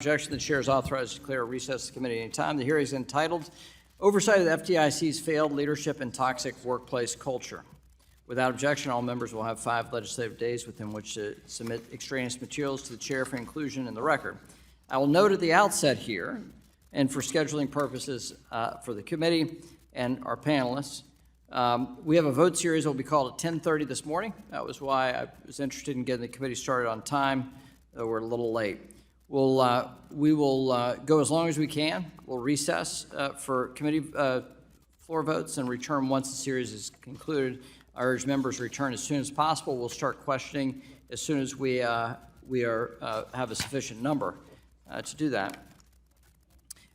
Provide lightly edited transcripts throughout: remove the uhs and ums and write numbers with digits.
Objection, the chair is authorized to declare a recess to the committee at any time. The hearing is entitled Oversight of the FDIC's Failed Leadership and Toxic Workplace Culture. Without objection, all members will have 5 legislative days within which to submit extraneous materials to the chair for inclusion in the record. I will note at the outset here, and for scheduling purposes for the committee and our panelists, we have a vote series that will be called at 10:30 this morning. That was why I was interested in getting the committee started on time, though we're a little late. We will go as long as we can. We'll recess for committee floor votes and return once the series is concluded. I urge members to return as soon as possible. We'll start questioning as soon as we have a sufficient number to do that.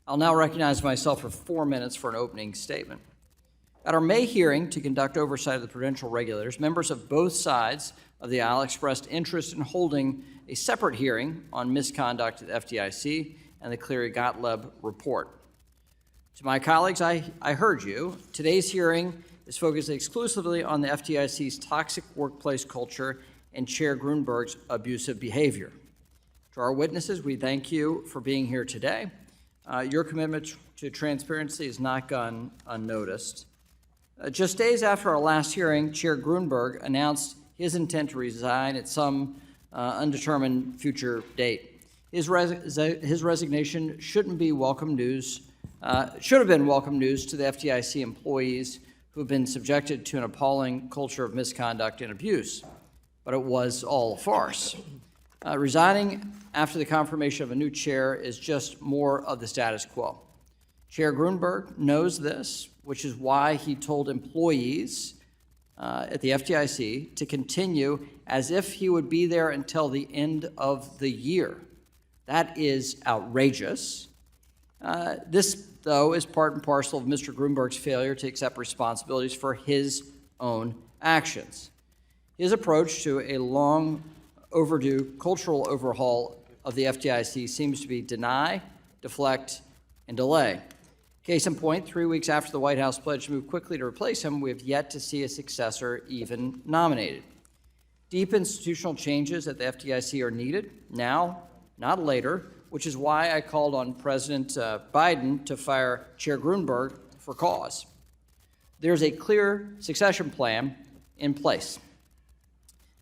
I'll now recognize myself for 4 minutes for an opening statement. At our May hearing to conduct oversight of the prudential regulators, members of both sides of the aisle expressed interest in holding a separate hearing on misconduct at FDIC and the Cleary-Gottlieb report. To my colleagues, I heard you. Today's hearing is focused exclusively on the FDIC's toxic workplace culture and Chair Grunberg's abusive behavior. To our witnesses, we thank you for being here today. Your commitment to transparency has not gone unnoticed. Just days after our last hearing, Chair Grunberg announced his intent to resign at some undetermined future date. His resignation should have been welcome news to the FDIC employees who have been subjected to an appalling culture of misconduct and abuse, but it was all a farce. Resigning after the confirmation of a new chair is just more of the status quo. Chair Grunberg knows this, which is why he told employees at the FDIC to continue as if he would be there until the end of the year. That is outrageous. This, though, is part and parcel of Mr. Grunberg's failure to accept responsibilities for his own actions. His approach to a long overdue cultural overhaul of the FDIC seems to be deny, deflect, and delay. Case in point, 3 weeks after the White House pledged to move quickly to replace him, we have yet to see a successor even nominated. Deep institutional changes at the FDIC are needed now, not later, which is why I called on President Biden to fire Chair Grunberg for cause. There's a clear succession plan in place.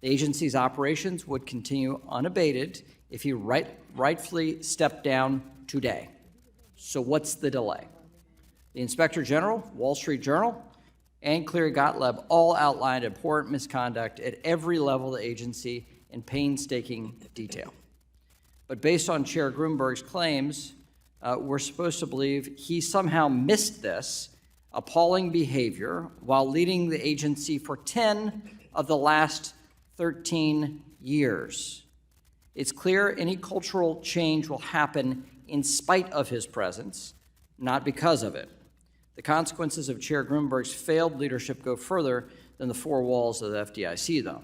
The agency's operations would continue unabated if he rightfully stepped down today. So what's the delay? The Inspector General, Wall Street Journal, and Cleary-Gottlieb all outlined important misconduct at every level of the agency in painstaking detail. But based on Chair Grunberg's claims, we're supposed to believe he somehow missed this appalling behavior while leading the agency for 10 of the last 13 years. It's clear any cultural change will happen in spite of his presence, not because of it. The consequences of Chair Grunberg's failed leadership go further than the 4 walls of the FDIC, though.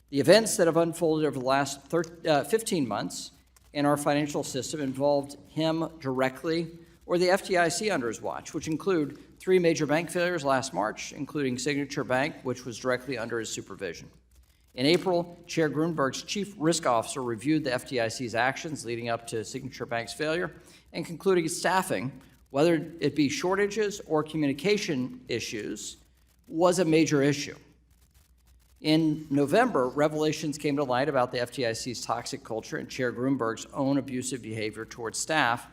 The events that have unfolded over the last 15 months in our financial system involved him directly or the FDIC under his watch, which include 3 major bank failures last March, including Signature Bank, which was directly under his supervision. In April, Chair Grunberg's chief risk officer reviewed the FDIC's actions leading up to Signature Bank's failure and concluded staffing, whether it be shortages or communication issues, was a major issue. In November, revelations came to light about the FDIC's toxic culture and Chair Grunberg's own abusive behavior towards staff,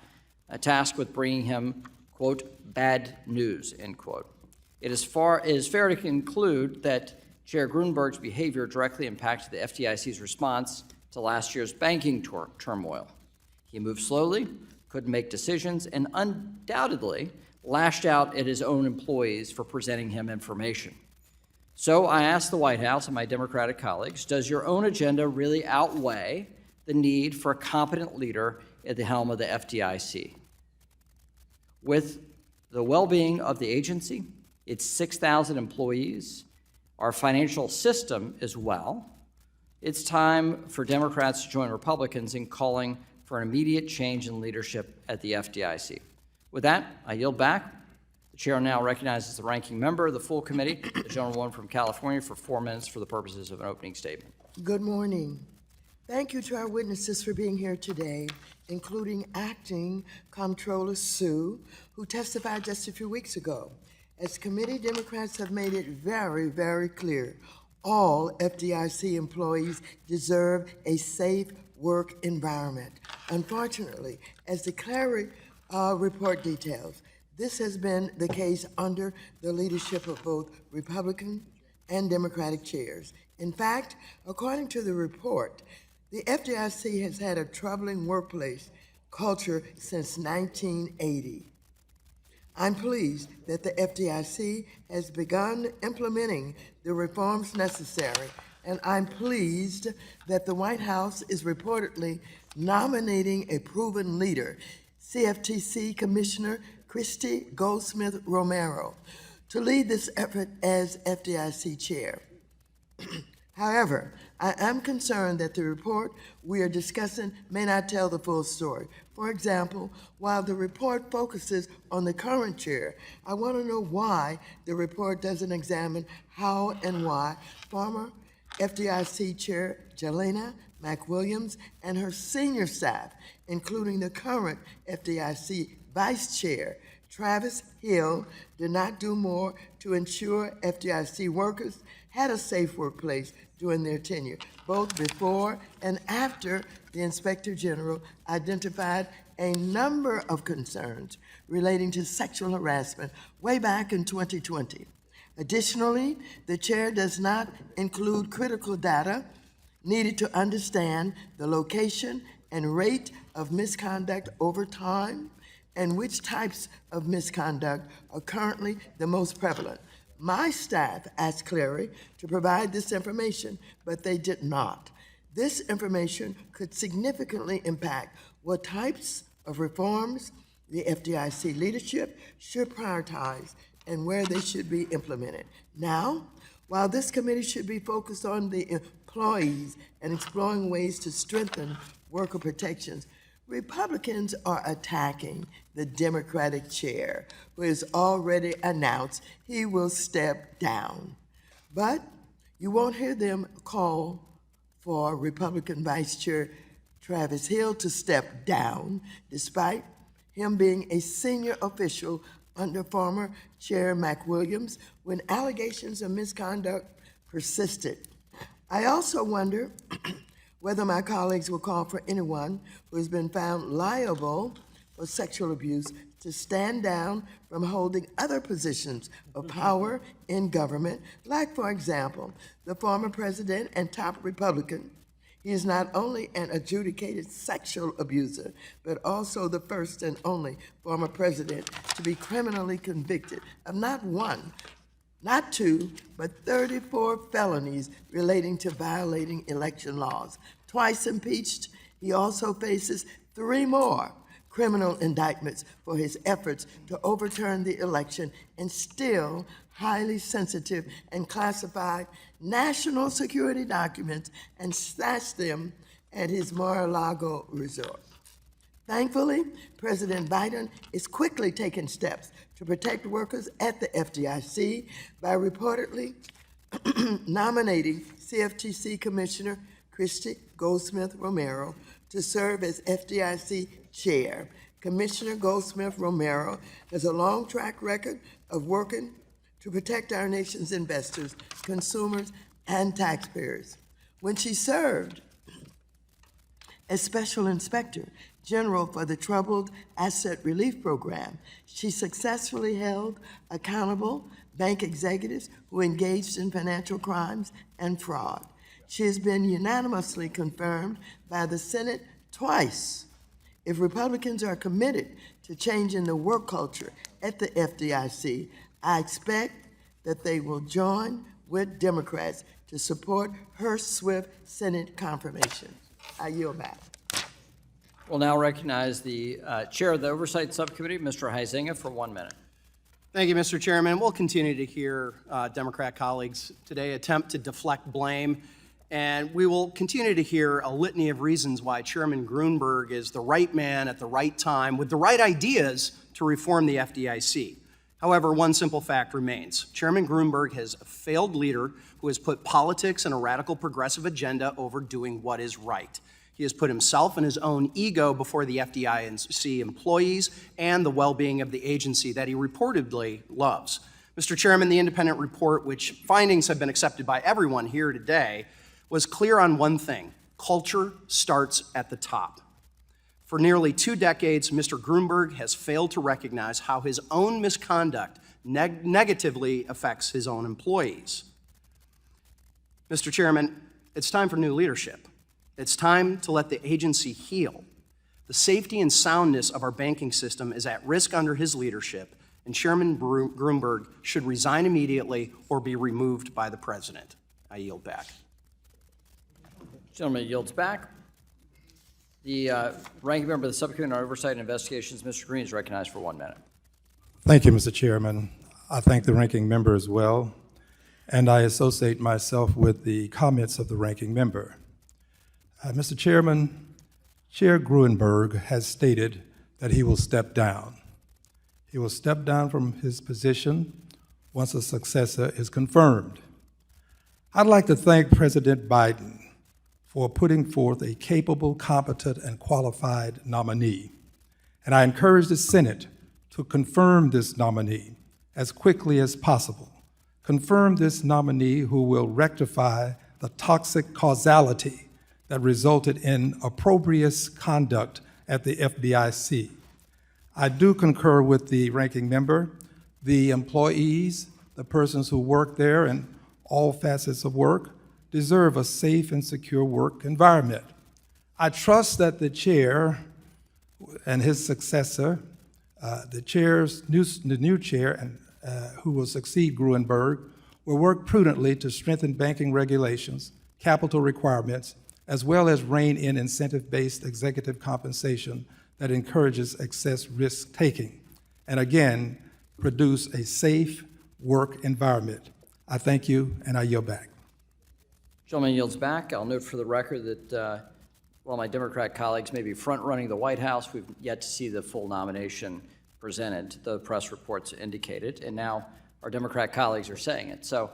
tasked with bringing him, quote, bad news, end quote. It is fair to conclude that Chair Grunberg's behavior directly impacted the FDIC's response to last year's banking turmoil. He moved slowly, couldn't make decisions, and undoubtedly lashed out at his own employees for presenting him information. So I asked the White House and my Democratic colleagues, does your own agenda really outweigh the need for a competent leader at the helm of the FDIC? With the well-being of the agency, its 6,000 employees, our financial system as well, it's time for Democrats to join Republicans in calling for an immediate change in leadership at the FDIC. With that, I yield back. The chair now recognizes the ranking member of the full committee, the gentlewoman from California, for 4 minutes for the purposes of an opening statement. Good morning. Thank you to our witnesses for being here today including acting Comptroller Sue, who testified just a few weeks ago. As committee, Democrats have made it very, very clear all FDIC employees deserve a safe work environment. Unfortunately, as the Clary report details, this has been the case under the leadership of both Republican and Democratic chairs. In fact, according to the report, the FDIC has had a troubling workplace culture since 1980. I'm pleased that the FDIC has begun implementing the reforms necessary, and I'm pleased that the White House is reportedly nominating a proven leader, CFTC Commissioner Christy Goldsmith Romero, to lead this effort as FDIC chair. However, I am concerned that the report we are discussing may not tell the full story. For example, while the report focuses on the current chair, I want to know why the report doesn't examine how and why former FDIC Chair Jelena McWilliams and her senior staff, including the current FDIC Vice Chair Travis Hill, did not do more to ensure FDIC workers had a safe workplace during their tenure, both before and after the Inspector General identified a number of concerns relating to sexual harassment way back in 2020. Additionally, the chair does not include critical data needed to understand the location and rate of misconduct over time and which types of misconduct are currently the most prevalent. My staff asked Clary to provide this information, but they did not. This information could significantly impact what types of reforms the FDIC leadership should prioritize and where they should be implemented. Now, while this committee should be focused on the employees and exploring ways to strengthen worker protections, Republicans are attacking the Democratic chair, who has already announced he will step down. But you won't hear them call for Republican Vice Chair Travis Hill to step down, despite him being a senior official under former Chair McWilliams when allegations of misconduct persisted. I also wonder whether my colleagues will call for anyone who has been found liable for sexual abuse to stand down from holding other positions of power in government, like, for example, the former president and top Republican. He is not only an adjudicated sexual abuser, but also the first and only former president to be criminally convicted of not one, not two, but 34 felonies relating to violating election laws. Twice impeached, he also faces 3 more criminal indictments for his efforts to overturn the election and steal highly sensitive and classified national security documents and stash them at his Mar-a-Lago resort. Thankfully, President Biden is quickly taking steps to protect workers at the FDIC by reportedly nominating CFTC Commissioner Christy Goldsmith Romero to serve as FDIC chair. Commissioner Goldsmith Romero has a long track record of working to protect our nation's investors, consumers, and taxpayers. When she served as Special Inspector General for the Troubled Asset Relief Program, she successfully held accountable bank executives who engaged in financial crimes and fraud. She has been unanimously confirmed by the Senate twice. If Republicans are committed to changing the work culture at the FDIC, I expect that they will join with Democrats to support her swift Senate confirmation. I yield back. We'll now recognize the chair of the Oversight Subcommittee, Mr. Huizinga, for 1 minute. Thank you, Mr. Chairman. We'll continue to hear Democrat colleagues today attempt to deflect blame, and we will continue to hear a litany of reasons why Chairman Grunberg is the right man at the right time with the right ideas to reform the FDIC. However, one simple fact remains. Chairman Grunberg is a failed leader who has put politics and a radical progressive agenda over doing what is right. He has put himself and his own ego before the FDIC employees and the well-being of the agency that he reportedly loves. Mr. Chairman, the independent report, which findings have been accepted by everyone here today, was clear on one thing: culture starts at the top. For nearly 2 decades, Mr. Grunberg has failed to recognize how his own misconduct negatively affects his own employees. Mr. Chairman, it's time for new leadership. It's time to let the agency heal. The safety and soundness of our banking system is at risk under his leadership, and Chairman Grunberg should resign immediately or be removed by the President. I yield back. Gentleman yields back. The ranking member of the Subcommittee on Oversight and Investigations, Mr. Green, is recognized for 1 minute. Thank you, Mr. Chairman. I thank the ranking member as well, and I associate myself with the comments of the ranking member. Mr. Chairman, Chair Grunberg has stated that he will step down. He will step down from his position once a successor is confirmed. I'd like to thank President Biden for putting forth a capable, competent, and qualified nominee. And I encourage the Senate to confirm this nominee as quickly as possible. Confirm this nominee who will rectify the toxic causality that resulted in opprobrious conduct at the FDIC. I do concur with the ranking member. The employees, the persons who work there and all facets of work, deserve a safe and secure work environment. I trust that the chair and his successor, the new chair who will succeed Grunberg, will work prudently to strengthen banking regulations, capital requirements, as well as rein in incentive-based executive compensation that encourages excess risk-taking, and again, produce a safe work environment. I thank you, and I yield back. Gentleman yields back. I'll note for the record that while my Democrat colleagues may be front-running the White House, we've yet to see the full nomination presented. The press reports indicated, and now our Democrat colleagues are saying it. So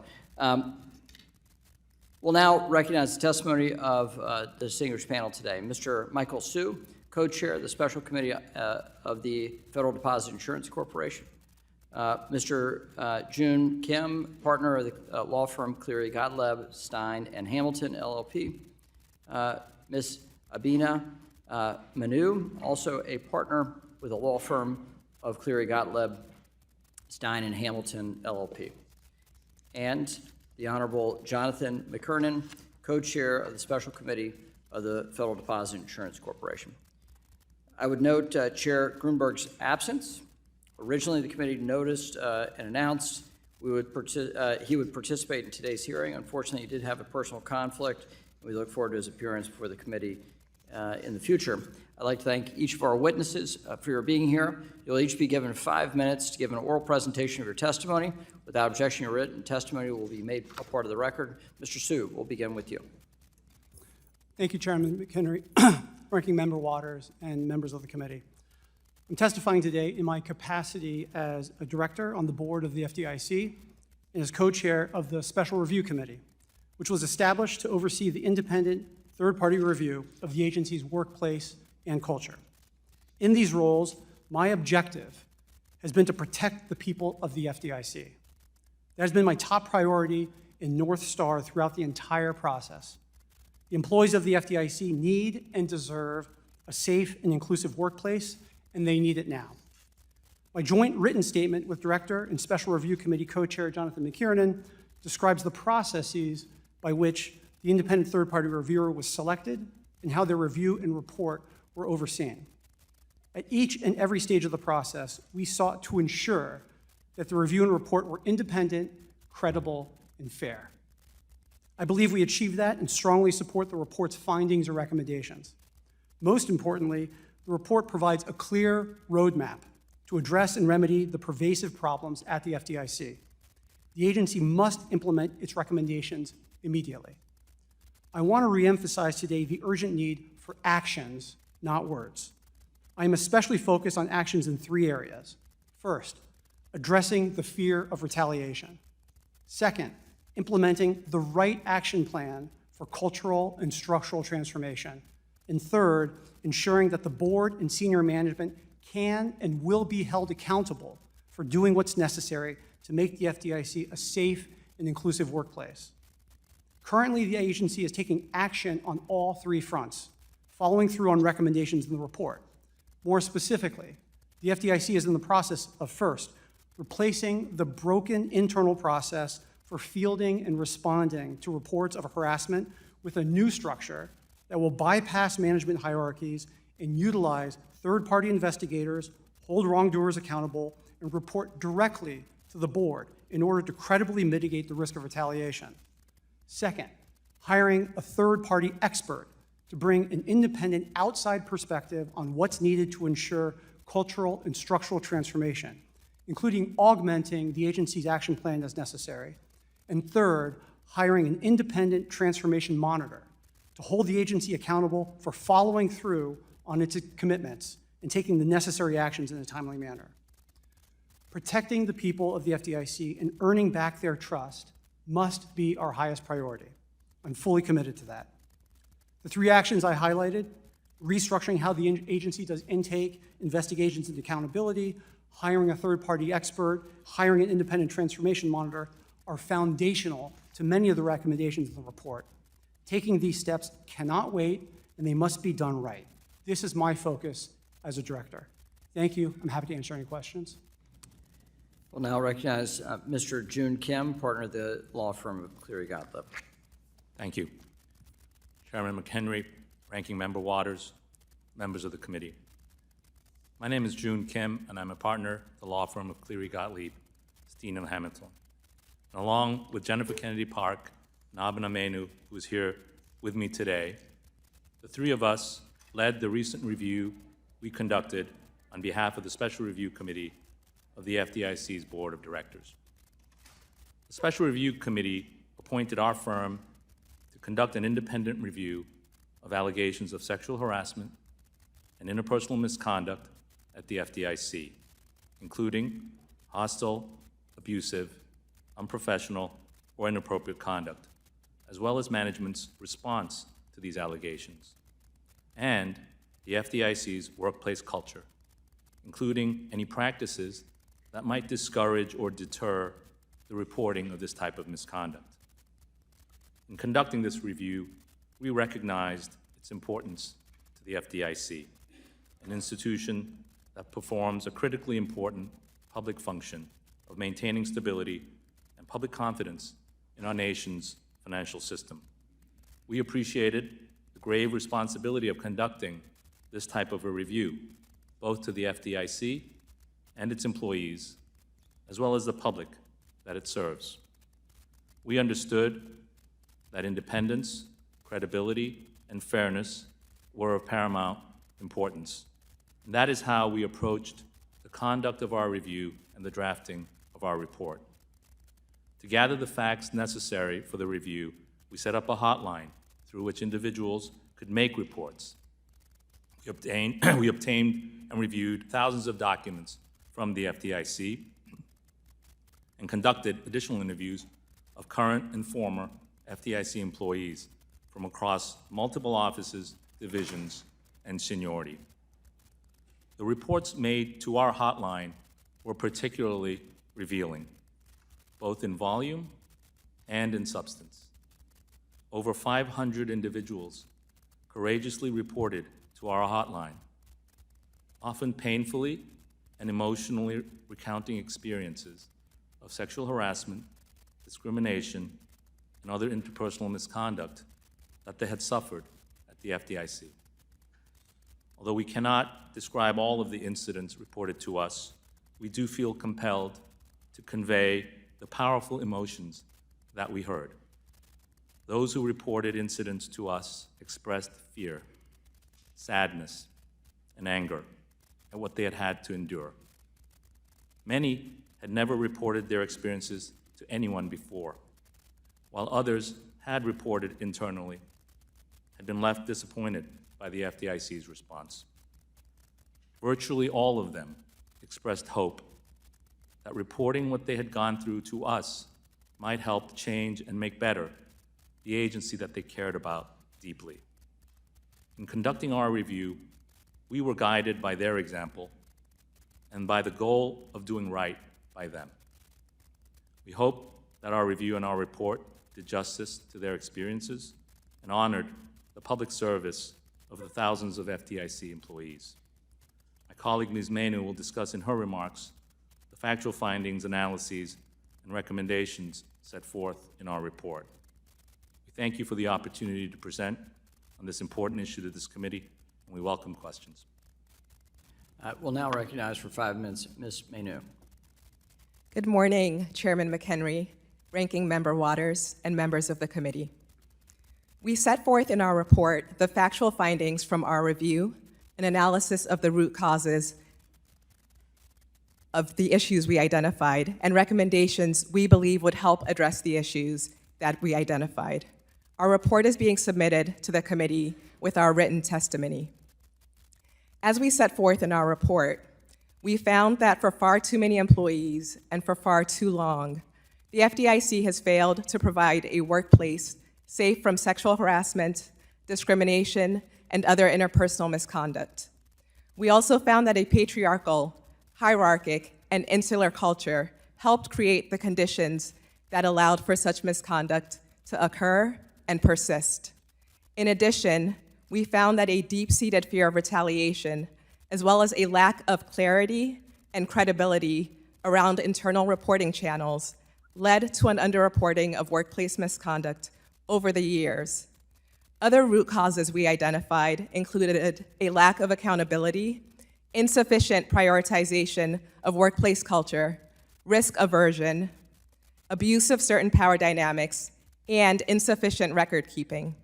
we'll now recognize the testimony of the distinguished panel today. Mr. Michael Hsu, co-chair of the Special Committee of the Federal Deposit Insurance Corporation. Mr. June Kim, partner of the law firm Cleary Gottlieb, Stein and Hamilton, LLP. Ms. Abina Manu, also a partner with a law firm of Cleary Gottlieb, Stein and Hamilton, LLP. And the Honorable Jonathan McKernan, co-chair of the Special Committee of the Federal Deposit Insurance Corporation. I would note Chair Grunberg's absence. Originally, the committee noticed and announced he would participate in today's hearing. Unfortunately, he did have a personal conflict. We look forward to his appearance before the committee in the future. I'd like to thank each of our witnesses for your being here. You'll each be given 5 minutes to give an oral presentation of your testimony. Without objection, your written testimony will be made a part of the record. Mr. Hsu, we'll begin with you. Thank you, Chairman McHenry, Ranking Member Waters, and members of the committee. I'm testifying today in my capacity as a director on the board of the FDIC and as co-chair of the Special Review Committee, which was established to oversee the independent third-party review of the agency's workplace and culture. In these roles, my objective has been to protect the people of the FDIC. That has been my top priority and North Star throughout the entire process. The employees of the FDIC need and deserve a safe and inclusive workplace, and they need it now. My joint written statement with Director and Special Review Committee Co-Chair Jonathan McKernan describes the processes by which the independent third-party reviewer was selected and how their review and report were overseen. At each and every stage of the process, we sought to ensure that the review and report were independent, credible, and fair. I believe we achieved that and strongly support the report's findings and recommendations. Most importantly, the report provides a clear roadmap to address and remedy the pervasive problems at the FDIC. The agency must implement its recommendations immediately. I want to reemphasize today the urgent need for actions, not words. I am especially focused on actions in 3 areas. First, addressing the fear of retaliation. Second, implementing the right action plan for cultural and structural transformation. And third, ensuring that the board and senior management can and will be held accountable for doing what's necessary to make the FDIC a safe and inclusive workplace. Currently, the agency is taking action on all three fronts, following through on recommendations in the report. More specifically, the FDIC is in the process of, first, replacing the broken internal process for fielding and responding to reports of harassment with a new structure that will bypass management hierarchies and utilize third-party investigators, hold wrongdoers accountable, and report directly to the board in order to credibly mitigate the risk of retaliation. Second, hiring a third-party expert to bring an independent outside perspective on what's needed to ensure cultural and structural transformation, including augmenting the agency's action plan as necessary. And third, hiring an independent transformation monitor to hold the agency accountable for following through on its commitments and taking the necessary actions in a timely manner. Protecting the people of the FDIC and earning back their trust must be our highest priority. I'm fully committed to that. The three actions I highlighted, restructuring how the agency does intake, investigations, and accountability, hiring a third-party expert, hiring an independent transformation monitor, are foundational to many of the recommendations in the report. Taking these steps cannot wait, and they must be done right. This is my focus as a director. Thank you. I'm happy to answer any questions. We'll now recognize Mr. June Kim, partner of the law firm of Cleary Gottlieb. Thank you. Chairman McHenry, Ranking Member Waters, members of the committee. My name is June Kim, and I'm a partner at the law firm of Cleary Gottlieb, Steen and Hamilton. And along with Jennifer Kennedy Park and Abin Amenu, who is here with me today, the three of us led the recent review we conducted on behalf of the Special Review Committee of the FDIC's Board of Directors. The Special Review Committee appointed our firm to conduct an independent review of allegations of sexual harassment and interpersonal misconduct at the FDIC, including hostile, abusive, unprofessional, or inappropriate conduct, as well as management's response to these allegations, and the FDIC's workplace culture, including any practices that might discourage or deter the reporting of this type of misconduct. In conducting this review, we recognized its importance to the FDIC, an institution that performs a critically important public function of maintaining stability and public confidence in our nation's financial system. We appreciated the grave responsibility of conducting this type of a review, both to the FDIC and its employees, as well as the public that it serves. We understood that independence, credibility, and fairness were of paramount importance. And that is how we approached the conduct of our review and the drafting of our report. To gather the facts necessary for the review, we set up a hotline through which individuals could make reports. We obtained and reviewed thousands of documents from the FDIC and conducted additional interviews of current and former FDIC employees from across multiple offices, divisions, and seniority. The reports made to our hotline were particularly revealing, both in volume and in substance. Over 500 individuals courageously reported to our hotline, often painfully and emotionally recounting experiences of sexual harassment, discrimination, and other interpersonal misconduct that they had suffered at the FDIC. Although we cannot describe all of the incidents reported to us, we do feel compelled to convey the powerful emotions that we heard. Those who reported incidents to us expressed fear, sadness, and anger at what they had had to endure. Many had never reported their experiences to anyone before, while others had reported internally, had been left disappointed by the FDIC's response. Virtually all of them expressed hope that reporting what they had gone through to us might help change and make better the agency that they cared about deeply. In conducting our review, we were guided by their example and by the goal of doing right by them. We hope that our review and our report did justice to their experiences and honored the public service of the thousands of FDIC employees. My colleague, Ms. Manu, will discuss in her remarks the factual findings, analyses, and recommendations set forth in our report. We thank you for the opportunity to present on this important issue to this committee, and we welcome questions. We'll now recognize for 5 minutes Ms. Manu. Good morning, Chairman McHenry, Ranking Member Waters, and members of the committee. We set forth in our report the factual findings from our review, an analysis of the root causes of the issues we identified, and recommendations we believe would help address the issues that we identified. Our report is being submitted to the committee with our written testimony. As we set forth in our report, we found that for far too many employees and for far too long, the FDIC has failed to provide a workplace safe from sexual harassment, discrimination, and other interpersonal misconduct. We also found that a patriarchal, hierarchic, and insular culture helped create the conditions that allowed for such misconduct to occur and persist. In addition, we found that a deep-seated fear of retaliation, as well as a lack of clarity and credibility around internal reporting channels, led to an underreporting of workplace misconduct over the years. Other root causes we identified included a lack of accountability, insufficient prioritization of workplace culture, risk aversion, abuse of certain power dynamics, and insufficient record keeping.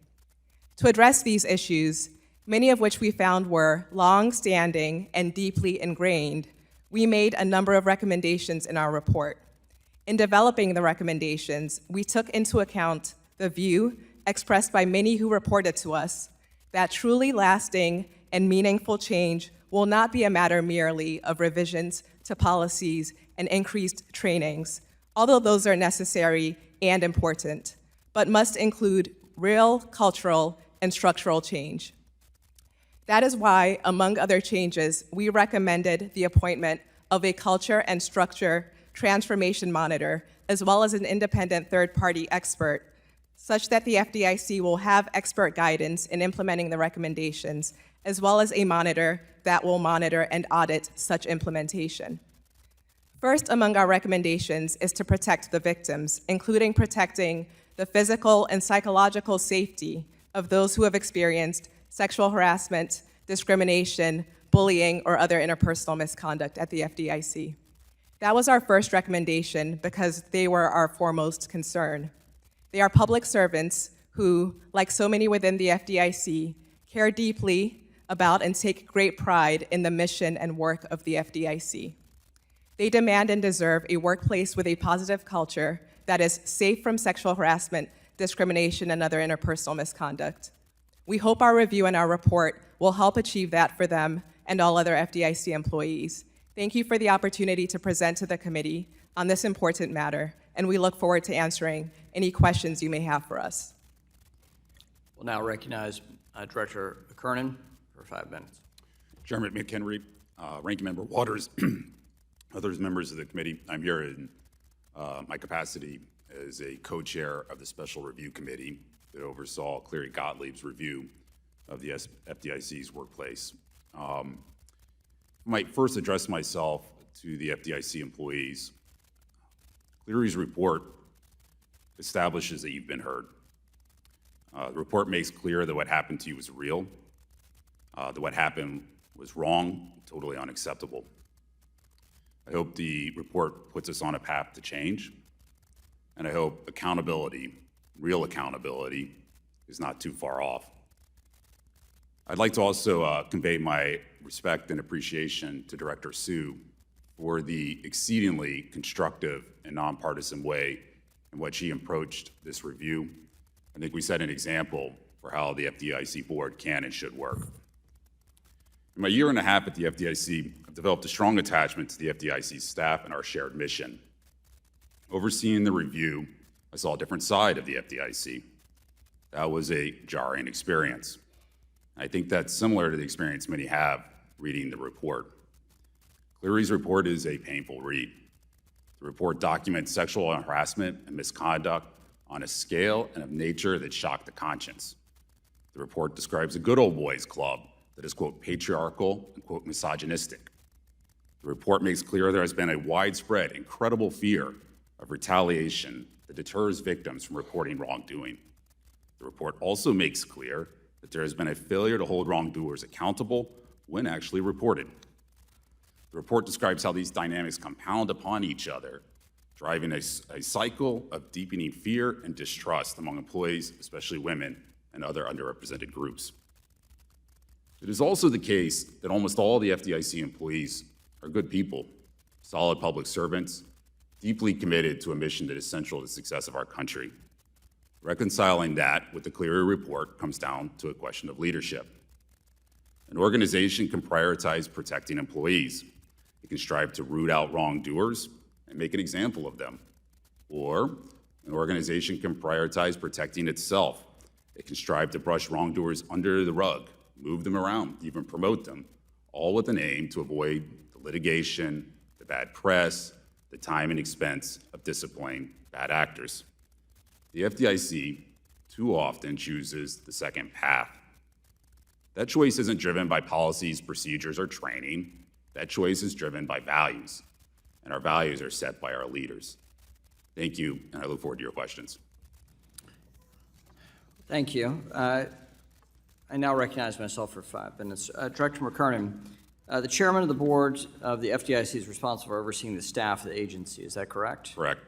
To address these issues, many of which we found were long-standing and deeply ingrained, we made a number of recommendations in our report. In developing the recommendations, we took into account the view expressed by many who reported to us that truly lasting and meaningful change will not be a matter merely of revisions to policies and increased trainings, although those are necessary and important, but must include real cultural and structural change. That is why, among other changes, we recommended the appointment of a culture and structure transformation monitor, as well as an independent third-party expert, such that the FDIC will have expert guidance in implementing the recommendations, as well as a monitor that will monitor and audit such implementation. First among our recommendations is to protect the victims, including protecting the physical and psychological safety of those who have experienced sexual harassment, discrimination, bullying, or other interpersonal misconduct at the FDIC. That was our first recommendation because they were our foremost concern. They are public servants who, like so many within the FDIC, care deeply about and take great pride in the mission and work of the FDIC. They demand and deserve a workplace with a positive culture that is safe from sexual harassment, discrimination, and other interpersonal misconduct. We hope our review and our report will help achieve that for them and all other FDIC employees. Thank you for the opportunity to present to the committee on this important matter, and we look forward to answering any questions you may have for us. We'll now recognize Director Kernan for 5 minutes. Chairman McHenry, Ranking Member Waters, others members of the committee, I'm here in my capacity as a co-chair of the Special Review Committee that oversaw Cleary Gottlieb's review of the FDIC's workplace. I might first address myself to the FDIC employees. Cleary's report establishes that you've been heard. The report makes clear that what happened to you was real, that what happened was wrong, totally unacceptable. I hope the report puts us on a path to change, and I hope accountability, real accountability, is not too far off. I'd like to also convey my respect and appreciation to Director Sue for the exceedingly constructive and nonpartisan way in which she approached this review. I think we set an example for how the FDIC board can and should work. In my year and a half at the FDIC, I've developed a strong attachment to the FDIC staff and our shared mission. Overseeing the review, I saw a different side of the FDIC. That was a jarring experience. I think that's similar to the experience many have reading the report. Cleary's report is a painful read. The report documents sexual harassment and misconduct on a scale and of nature that shocked the conscience. The report describes a good old boys club that is, quote, patriarchal and, quote, misogynistic. The report makes clear there has been a widespread, incredible fear of retaliation that deters victims from reporting wrongdoing. The report also makes clear that there has been a failure to hold wrongdoers accountable when actually reported. The report describes how these dynamics compound upon each other, driving a cycle of deepening fear and distrust among employees, especially women and other underrepresented groups. It is also the case that almost all the FDIC employees are good people, solid public servants, deeply committed to a mission that is central to the success of our country. Reconciling that with the Cleary report comes down to a question of leadership. An organization can prioritize protecting employees. It can strive to root out wrongdoers and make an example of them. Or an organization can prioritize protecting itself. It can strive to brush wrongdoers under the rug, move them around, even promote them, all with an aim to avoid the litigation, the bad press, the time and expense of disciplining bad actors. The FDIC too often chooses the second path. That choice isn't driven by policies, procedures, or training. That choice is driven by values, and our values are set by our leaders. Thank you, and I look forward to your questions. Thank you. I now recognize myself for 5 minutes. Director McKernan, the chairman of the board of the FDIC is responsible for overseeing the staff of the agency. Is that correct? Correct.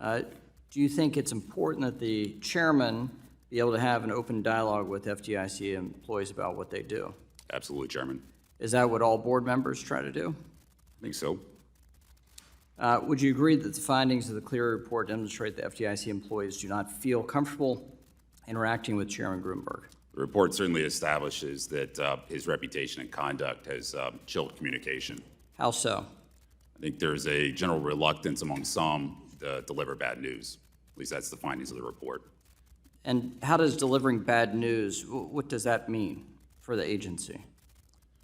Do you think it's important that the chairman be able to have an open dialogue with FDIC employees about what they do? Absolutely, Chairman. Is that what all board members try to do? I think so. Would you agree that the findings of the Cleary report demonstrate that FDIC employees do not feel comfortable interacting with Chairman Grunberg? The report certainly establishes that his reputation and conduct has chilled communication. How so? I think there's a general reluctance among some to deliver bad news. At least that's the findings of the report. And how does delivering bad news, what does that mean for the agency?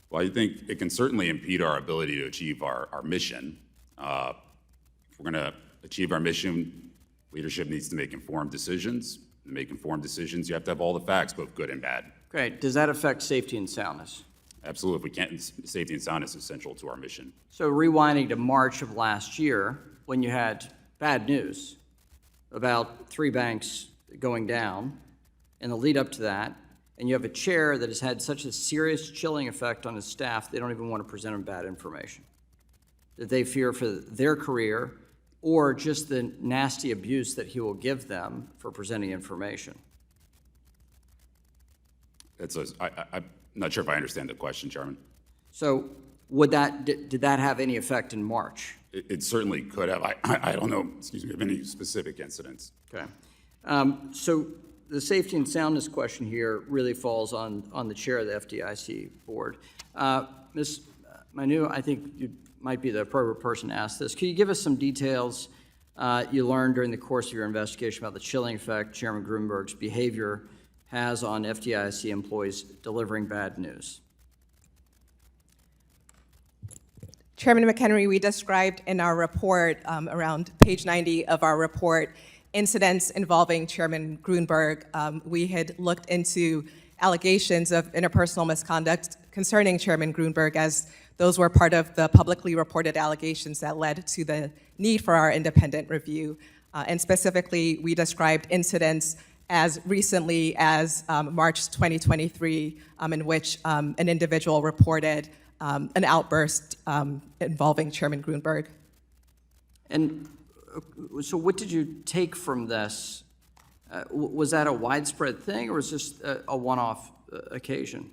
Well, I think it can certainly impede our ability to achieve our mission. If we're going to achieve our mission, leadership needs to make informed decisions. To make informed decisions, you have to have all the facts, both good and bad. Great. Does that affect safety and soundness? Absolutely. If we can't, safety and soundness is central to our mission. So rewinding to March of last year, when you had bad news about 3 banks going down, and the lead up to that, and you have a chair that has had such a serious chilling effect on his staff, they don't even want to present him bad information, that they fear for their career or just the nasty abuse that he will give them for presenting information. I'm not sure if I understand the question, Chairman. So did that have any effect in March? It certainly could have. I don't know, of any specific incidents. Okay. So the safety and soundness question here really falls on the chair of the FDIC board. Ms. Manu, I think you might be the appropriate person to ask this. Can you give us some details you learned during the course of your investigation about the chilling effect Chairman Grunberg's behavior has on FDIC employees delivering bad news? Chairman McHenry, we described in our report, around page 90 of our report, incidents involving Chairman Grunberg. We had looked into allegations of interpersonal misconduct concerning Chairman Grunberg, as those were part of the publicly reported allegations that led to the need for our independent review. And specifically, we described incidents as recently as March 2023, in which an individual reported an outburst involving Chairman Grunberg. And so what did you take from this? Was that a widespread thing, or was this a one-off occasion?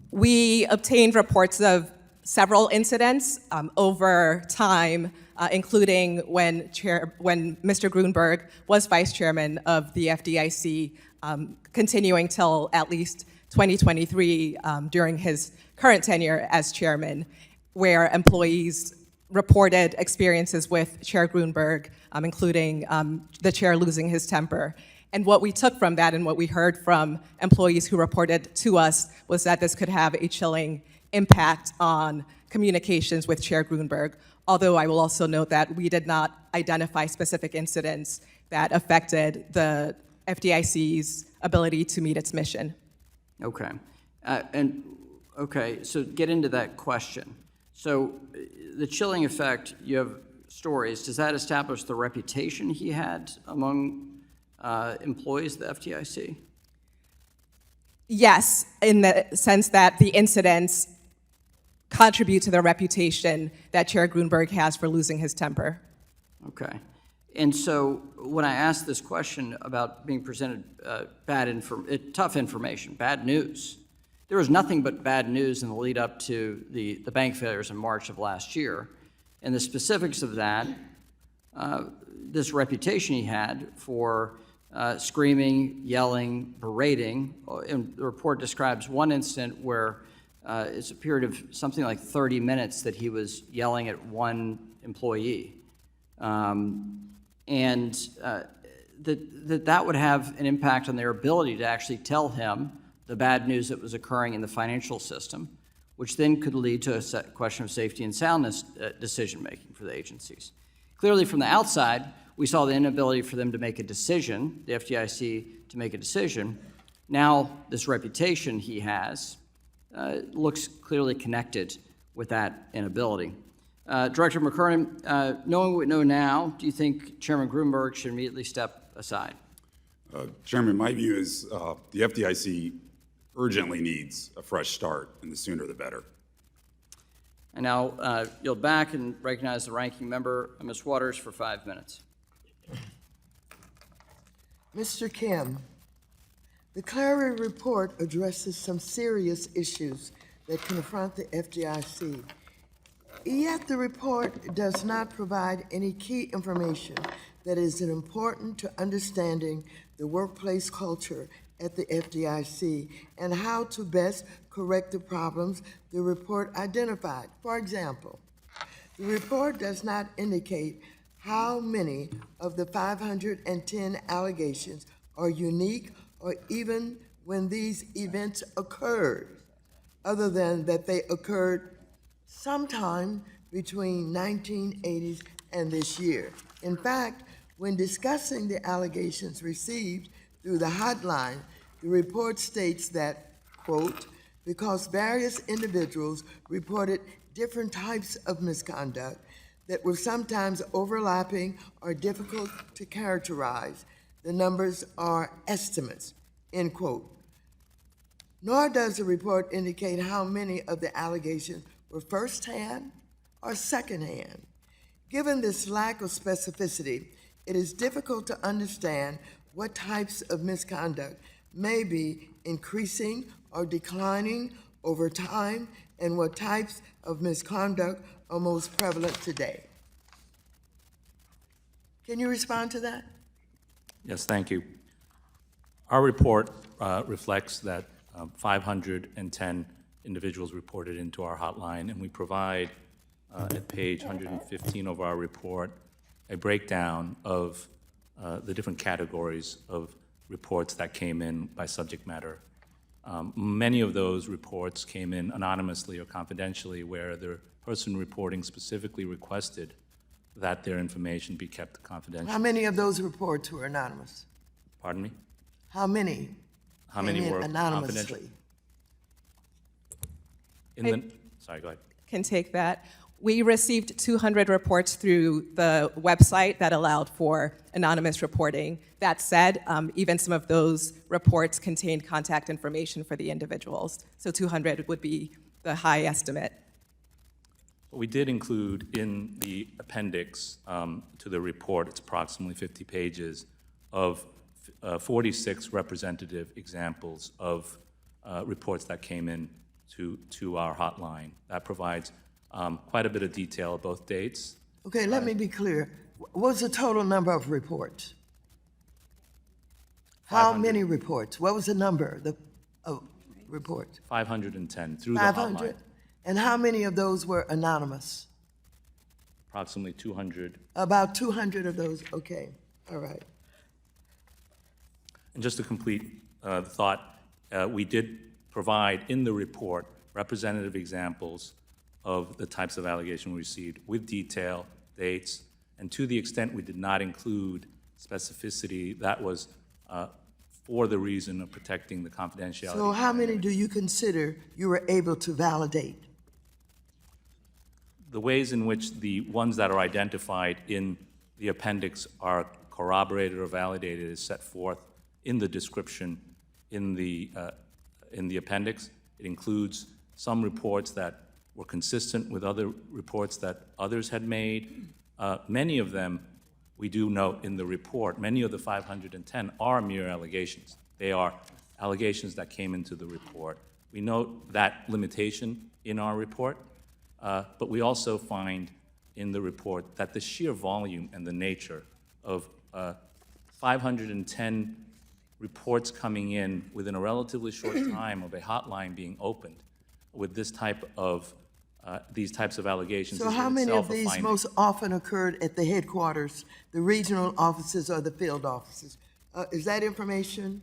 We obtained reports of several incidents over time, including when Mr. Grunberg was vice chairman of the FDIC, continuing till at least 2023 during his current tenure as chairman, where employees reported experiences with Chair Grunberg, including the chair losing his temper. And what we took from that and what we heard from employees who reported to us was that this could have a chilling impact on communications with Chair Grunberg, although I will also note that we did not identify specific incidents that affected the FDIC's ability to meet its mission. Okay. So get into that question. So the chilling effect, you have stories. Does that establish the reputation he had among employees of the FDIC? Yes, in the sense that the incidents contribute to the reputation that Chair Grunberg has for losing his temper. Okay. And so when I asked this question about being presented tough information, bad news, there was nothing but bad news in the lead up to the bank failures in March of last year. And the specifics of that, this reputation he had for screaming, yelling, berating, and the report describes one incident where it's a period of something like 30 minutes that he was yelling at one employee. That would have an impact on their ability to actually tell him the bad news that was occurring in the financial system, which then could lead to a question of safety and soundness decision-making for the agencies. Clearly, from the outside, we saw the inability for them to make a decision, the FDIC to make a decision. Now, this reputation he has looks clearly connected with that inability. Director McKernan, knowing what we know now, do you think Chairman Grunberg should immediately step aside? Chairman, my view is the FDIC urgently needs a fresh start, and the sooner the better. And now yield back and recognize the ranking member, Ms. Waters, for 5 minutes. Mr. Kim, the Clary report addresses some serious issues that confront the FDIC. Yet the report does not provide any key information that is important to understanding the workplace culture at the FDIC and how to best correct the problems the report identified. For example, the report does not indicate how many of the 510 allegations are unique or even when these events occurred, other than that they occurred sometime between 1980s and this year. In fact, when discussing the allegations received through the hotline, the report states that, quote, because various individuals reported different types of misconduct that were sometimes overlapping or difficult to characterize, the numbers are estimates, end quote. Nor does the report indicate how many of the allegations were firsthand or secondhand. Given this lack of specificity, it is difficult to understand what types of misconduct may be increasing or declining over time and what types of misconduct are most prevalent today. Can you respond to that? Yes, thank you. Our report reflects that 510 individuals reported into our hotline, and we provide at page 115 of our report a breakdown of the different categories of reports that came in by subject matter. Many of those reports came in anonymously or confidentially, where the person reporting specifically requested that their information be kept confidential. How many of those reports were anonymous? Pardon me? How many? How many came in were anonymously? confidential? Sorry, go ahead. Can take that. We received 200 reports through the website that allowed for anonymous reporting. That said, even some of those reports contained contact information for the individuals. So 200 would be the high estimate. We did include in the appendix to the report, it's approximately 50 pages, of 46 representative examples of reports that came in to our hotline. That provides quite a bit of detail of both dates. Okay, let me be clear. What was the total number of reports? How 500. many reports? What was the number of reports? 510 through the 500? hotline. And how many of those were anonymous? Approximately 200. About 200 of those, okay, all right. And just to complete the thought, we did provide in the report representative examples of the types of allegations we received with detail, dates, and to the extent we did not include specificity, that was for the reason of protecting the confidentiality. So how many do you consider you were able to validate? The ways in which the ones that are identified in the appendix are corroborated or validated is set forth in the description in the appendix. It includes some reports that were consistent with other reports that others had made. Many of them, we do note in the report, many of the 510 are mere allegations. They are allegations that came into the report. We note that limitation in our report, but we also find in the report that the sheer volume and the nature of 510 reports coming in within a relatively short time of a hotline being opened with this type of these types of allegations. So is how in many itself of a these finding. most often occurred at the headquarters, the regional offices or the field offices? Is that information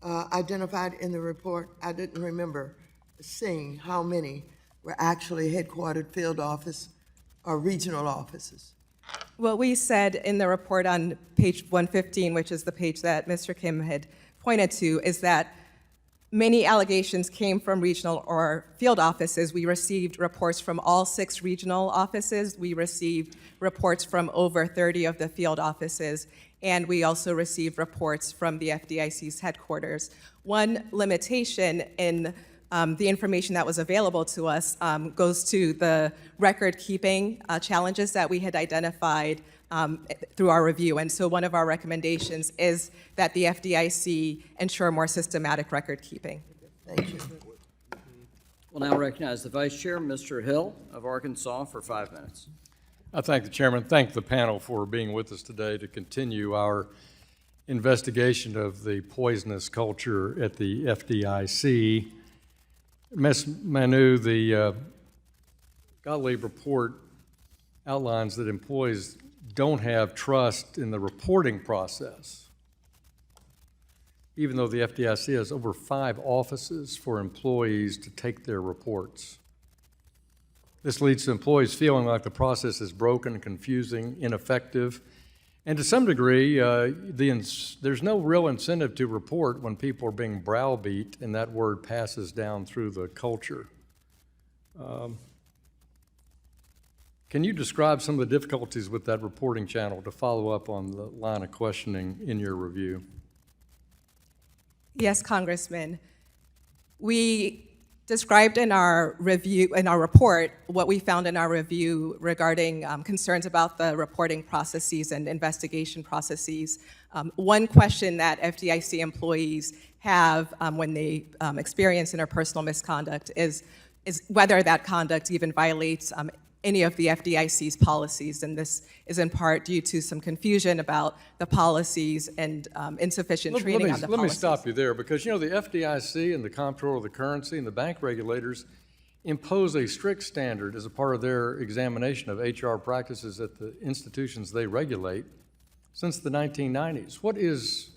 identified in the report? I didn't remember seeing how many were actually headquartered field office or regional offices. What we said in the report on page 115, which is the page that Mr. Kim had pointed to, is that many allegations came from regional or field offices. We received reports from all 6 regional offices. We received reports from over 30 of the field offices. And we also received reports from the FDIC's headquarters. One limitation in the information that was available to us goes to the record-keeping challenges that we had identified through our review. And so one of our recommendations is that the FDIC ensure more systematic record-keeping. Thank you. We'll now recognize the Vice Chair, Mr. Hill of Arkansas, for 5 minutes. I thank the chairman, thank the panel for being with us today to continue our investigation of the poisonous culture at the FDIC. Ms. Manu, the Gottlieb report outlines that employees don't have trust in the reporting process, even though the FDIC has over 5 offices for employees to take their reports. This leads to employees feeling like the process is broken, confusing, ineffective, and to some degree, there's no real incentive to report when people are being browbeat and that word passes down through the culture. Can you describe some of the difficulties with that reporting channel to follow up on the line of questioning in your review? Yes, Congressman. We described in our review, in our report, what we found in our review regarding concerns about the reporting processes and investigation processes. One question that FDIC employees have when they experience interpersonal misconduct is whether that conduct even violates any of the FDIC's policies, and this is in part due to some confusion about the policies and insufficient training on the policies. Let me stop you there, because you know the FDIC and the Comptroller of the Currency and the bank regulators impose a strict standard as a part of their examination of HR practices at the institutions they regulate since the 1990s.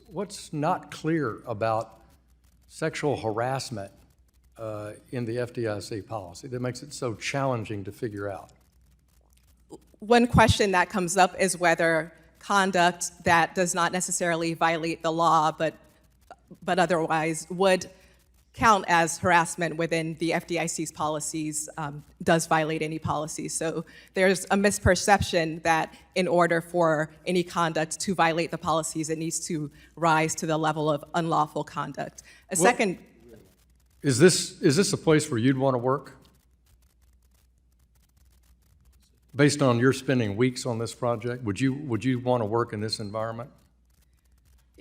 What's not clear about sexual harassment in the FDIC policy that makes it so challenging to figure out? One question that comes up is whether conduct that does not necessarily violate the law, but otherwise would count as harassment within the FDIC's policies, does violate any policies. So there's a misperception that in order for any conduct to violate the policies, it needs to rise to the level of unlawful conduct. Second. Is this a place where you'd want to work? Based on your spending weeks on this project, would you want to work in this environment?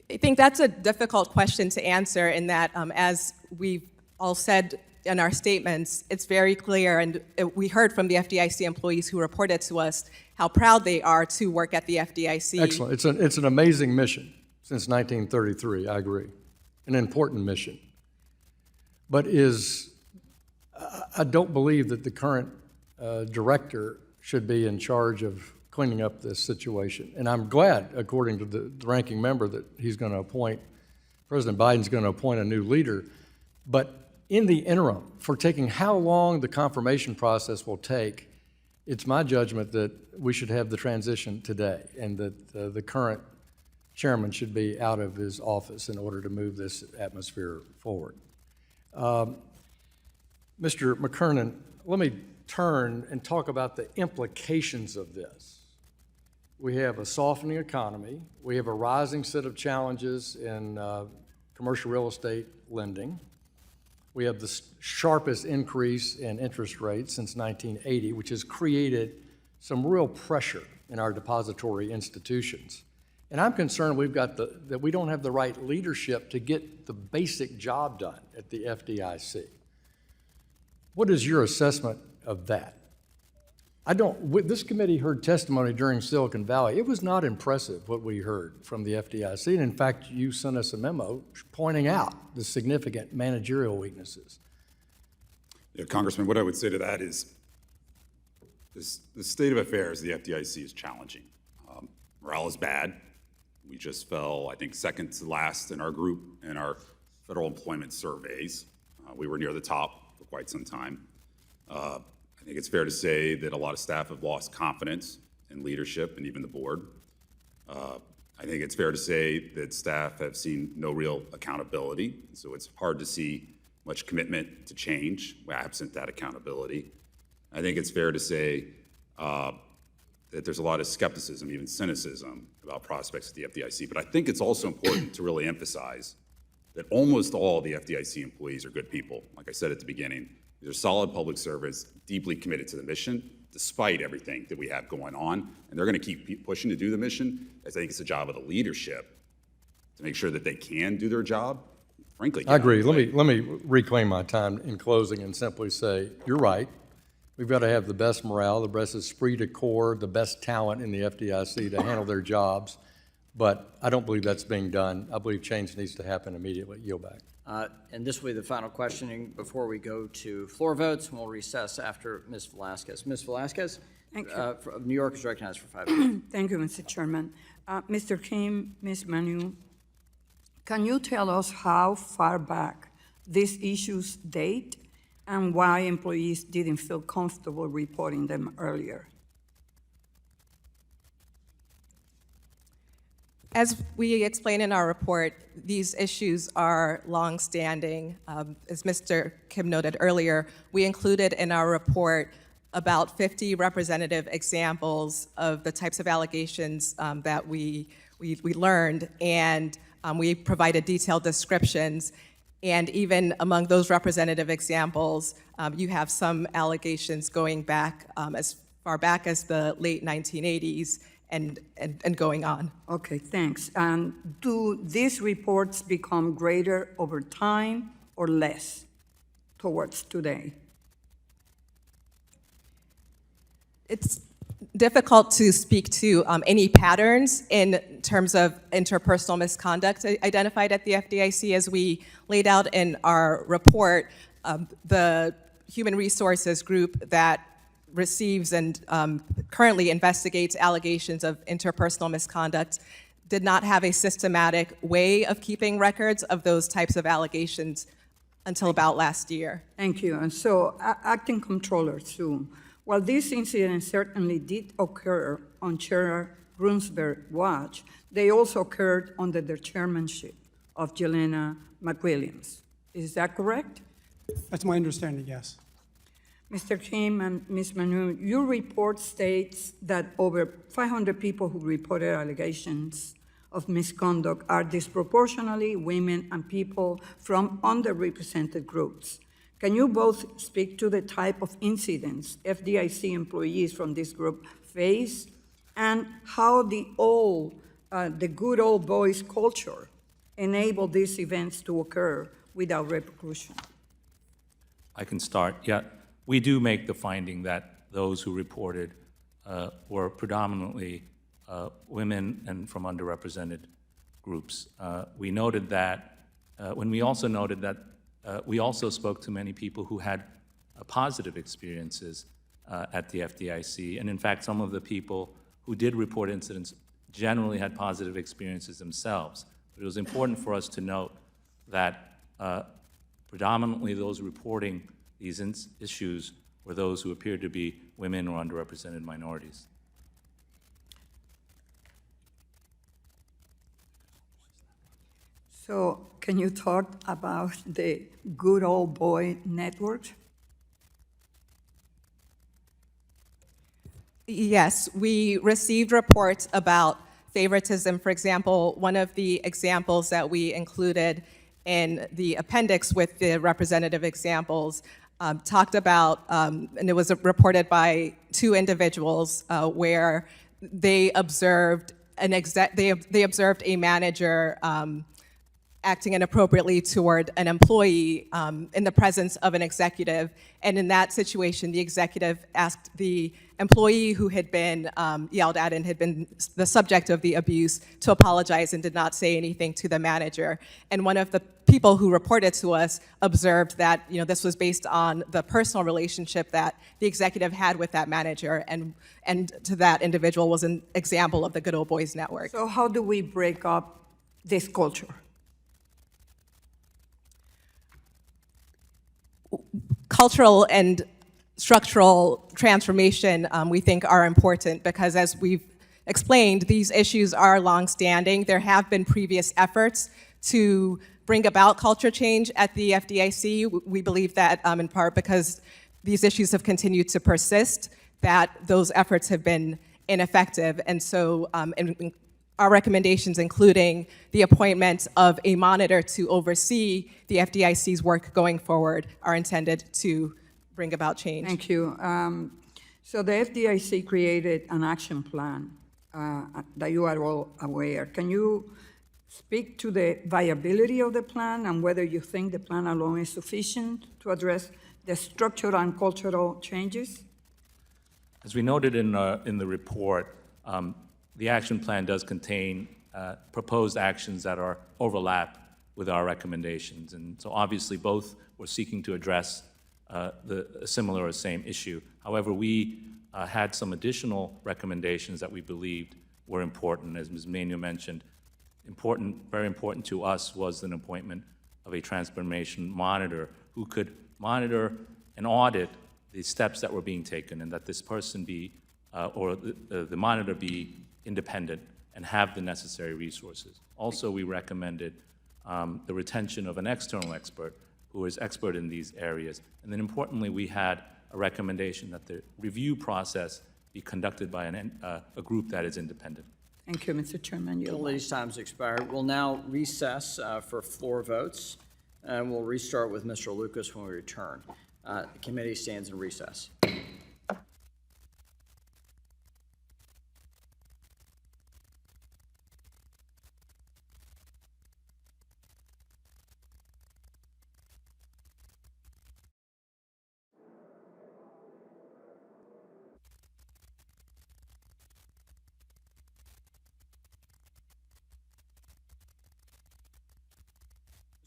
I think that's a difficult question to answer in that, as we've all said in our statements, it's very clear, and we heard from the FDIC employees who reported to us how proud they are to work at the FDIC. Excellent. It's an amazing mission since 1933, I agree. An important mission. But I don't believe that the current director should be in charge of cleaning up this situation. And I'm glad, according to the ranking member, that he's going to appoint President Biden's going to appoint a new leader. But in the interim, for taking how long the confirmation process will take, it's my judgment that we should have the transition today, and that the current chairman should be out of his office in order to move this atmosphere forward. Mr. McKernan, let me turn and talk about the implications of this. We have a softening economy. We have a rising set of challenges in commercial real estate lending. We have the sharpest increase in interest rates since 1980, which has created some real pressure in our depository institutions. And I'm concerned that we don't have the right leadership to get the basic job done at the FDIC. What is your assessment of that? This committee heard testimony during Silicon Valley. It was not impressive what we heard from the FDIC. And in fact, you sent us a memo pointing out the significant managerial weaknesses. Yeah, Congressman, what I would say to that is the state of affairs of the FDIC is challenging. Morale is bad. We just fell, I think, second to last in our group in our federal employment surveys. We were near the top for quite some time. I think it's fair to say that a lot of staff have lost confidence in leadership and even the board. I think it's fair to say that staff have seen no real accountability, so it's hard to see much commitment to change absent that accountability. I think it's fair to say that there's a lot of skepticism, even cynicism, about prospects at the FDIC. But I think it's also important to really emphasize that almost all the FDIC employees are good people. Like I said at the beginning, these are solid public servants, deeply committed to the mission, despite everything that we have going on. And they're going to keep pushing to do the mission. I think it's the job of the leadership to make sure that they can do their job. Frankly, I agree. Let me reclaim my time in closing and simply say, you're right. We've got to have the best morale, the best esprit de corps, the best talent in the FDIC to handle their jobs. But I don't believe that's being done. I believe change needs to happen immediately. Yield back. And this will be the final questioning before we go to floor votes, and we'll recess after Ms. Velasquez. Ms. Velasquez? Thank you. Of New York is recognized for 5 minutes. Thank you, Mr. Chairman. Mr. Kim, Ms. Manu, can you tell us how far back these issues date and why employees didn't feel comfortable reporting them earlier? As we explain in our report, these issues are longstanding. As Mr. Kim noted earlier, we included in our report about 50 representative examples of the types of allegations that we learned, and we provided detailed descriptions. And even among those representative examples, you have some allegations going back as far back as the late 1980s and going on. Okay, thanks. And do these reports become greater over time or less towards today? It's difficult to speak to any patterns in terms of interpersonal misconduct identified at the FDIC. As we laid out in our report, the human resources group that receives and currently investigates allegations of interpersonal misconduct did not have a systematic way of keeping records of those types of allegations until about last year. Thank you. And so, Acting Comptroller Sue, while these incidents certainly did occur on Chair Grunsberg's watch, they also occurred under the chairmanship of Jelena McWilliams. Is that correct? That's my understanding, yes. Mr. Kim and Ms. Manu, your report states that over 500 people who reported allegations of misconduct are disproportionately women and people from underrepresented groups. Can you both speak to the type of incidents FDIC employees from this group face and how the good old boys culture enabled these events to occur without repercussion? I can start. Yeah, we do make the finding that those who reported were predominantly women and from underrepresented groups. We noted that when we also noted that we also spoke to many people who had positive experiences at the FDIC, and in fact, some of the people who did report incidents generally had positive experiences themselves. But it was important for us to note that predominantly those reporting these issues were those who appeared to be women or underrepresented minorities. So can you talk about the good old boy network? Yes, we received reports about favoritism. For example, one of the examples that we included in the appendix with the representative examples talked about, and it was reported by two individuals where they observed they observed a manager acting inappropriately toward an employee in the presence of an executive. And in that situation, the executive asked the employee who had been yelled at and had been the subject of the abuse to apologize and did not say anything to the manager. And one of the people who reported to us observed that this was based on the personal relationship that the executive had with that manager, and to that individual was an example of the good old boys network. So how do we break up this culture? Cultural and structural transformation, we think, are important because, as we've explained, these issues are longstanding. There have been previous efforts to bring about culture change at the FDIC. We believe that in part because these issues have continued to persist, that those efforts have been ineffective. And so our recommendations, including the appointment of a monitor to oversee the FDIC's work going forward, are intended to bring about change. Thank you. So the FDIC created an action plan that you are all aware. Can you speak to the viability of the plan and whether you think the plan alone is sufficient to address the structural and cultural changes? As we noted in the report, the action plan does contain proposed actions that are overlap with our recommendations. And so obviously both were seeking to address the similar or same issue. However, we had some additional recommendations that we believed were important. As Ms. Menu mentioned, very important to us was an appointment of a transformation monitor who could monitor and audit the steps that were being taken, and that this person be, or the monitor be independent and have the necessary resources. Also, we recommended the retention of an external expert who is expert in these areas. And then importantly, we had a recommendation that the review process be conducted by a group that is independent. Thank you, Mr. Chairman. The ladies' time's expired. We'll now recess for floor votes, and we'll restart with Mr. Lucas when we return. The committee stands in recess.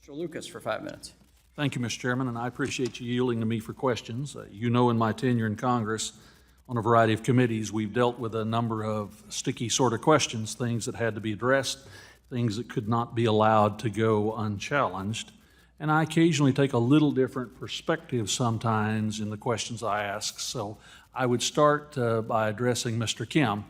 Mr. Lucas for 5 minutes. Thank you, Mr. Chairman, and I appreciate you yielding to me for questions. You know, in my tenure in Congress, on a variety of committees, we've dealt with a number of sticky sort of questions, things that had to be addressed, things that could not be allowed to go unchallenged. And I occasionally take a little different perspective sometimes in the questions I ask. So I would start by addressing Mr. Kim.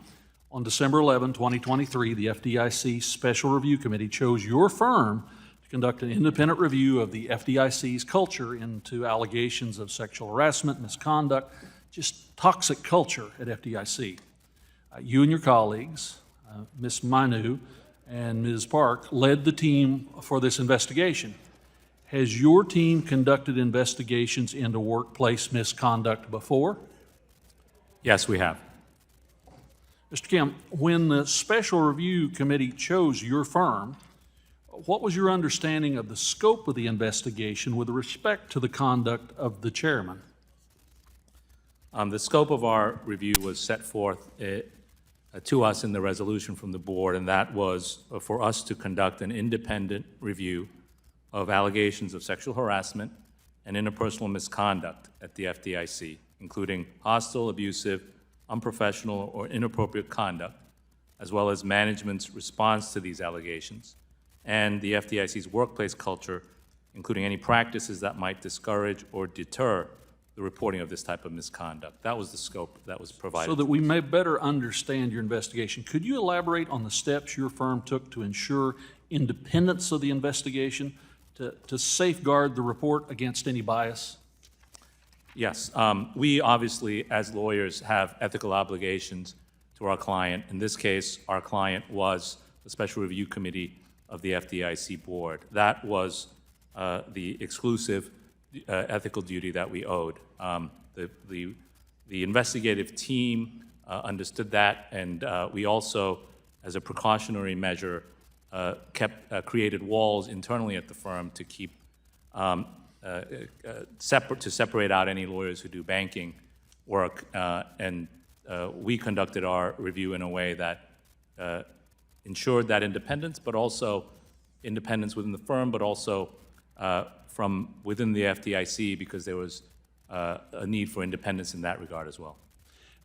On December 11, 2023, the FDIC Special Review Committee chose your firm to conduct an independent review of the FDIC's culture into allegations of sexual harassment, misconduct, just toxic culture at FDIC. You and your colleagues, Ms. Manu and Ms. Park, led the team for this investigation. Has your team conducted investigations into workplace misconduct before? Yes, we have. Mr. Kim, when the Special Review Committee chose your firm, what was your understanding of the scope of the investigation with respect to the conduct of the chairman? The scope of our review was set forth to us in the resolution from the board, and that was for us to conduct an independent review of allegations of sexual harassment and interpersonal misconduct at the FDIC, including hostile, abusive, unprofessional, or inappropriate conduct, as well as management's response to these allegations, and the FDIC's workplace culture, including any practices that might discourage or deter the reporting of this type of misconduct. That was the scope that was provided. So that we may better understand your investigation, could you elaborate on the steps your firm took to ensure independence of the investigation, to safeguard the report against any bias? Yes. We obviously, as lawyers, have ethical obligations to our client. In this case, our client was the Special Review Committee of the FDIC Board. That was the exclusive ethical duty that we owed. The investigative team understood that, and we also, as a precautionary measure, created walls internally at the firm to keep separate out any lawyers who do banking work, and we conducted our review in a way that ensured that independence, but also independence within the firm, but also from within the FDIC, because there was a need for independence in that regard as well.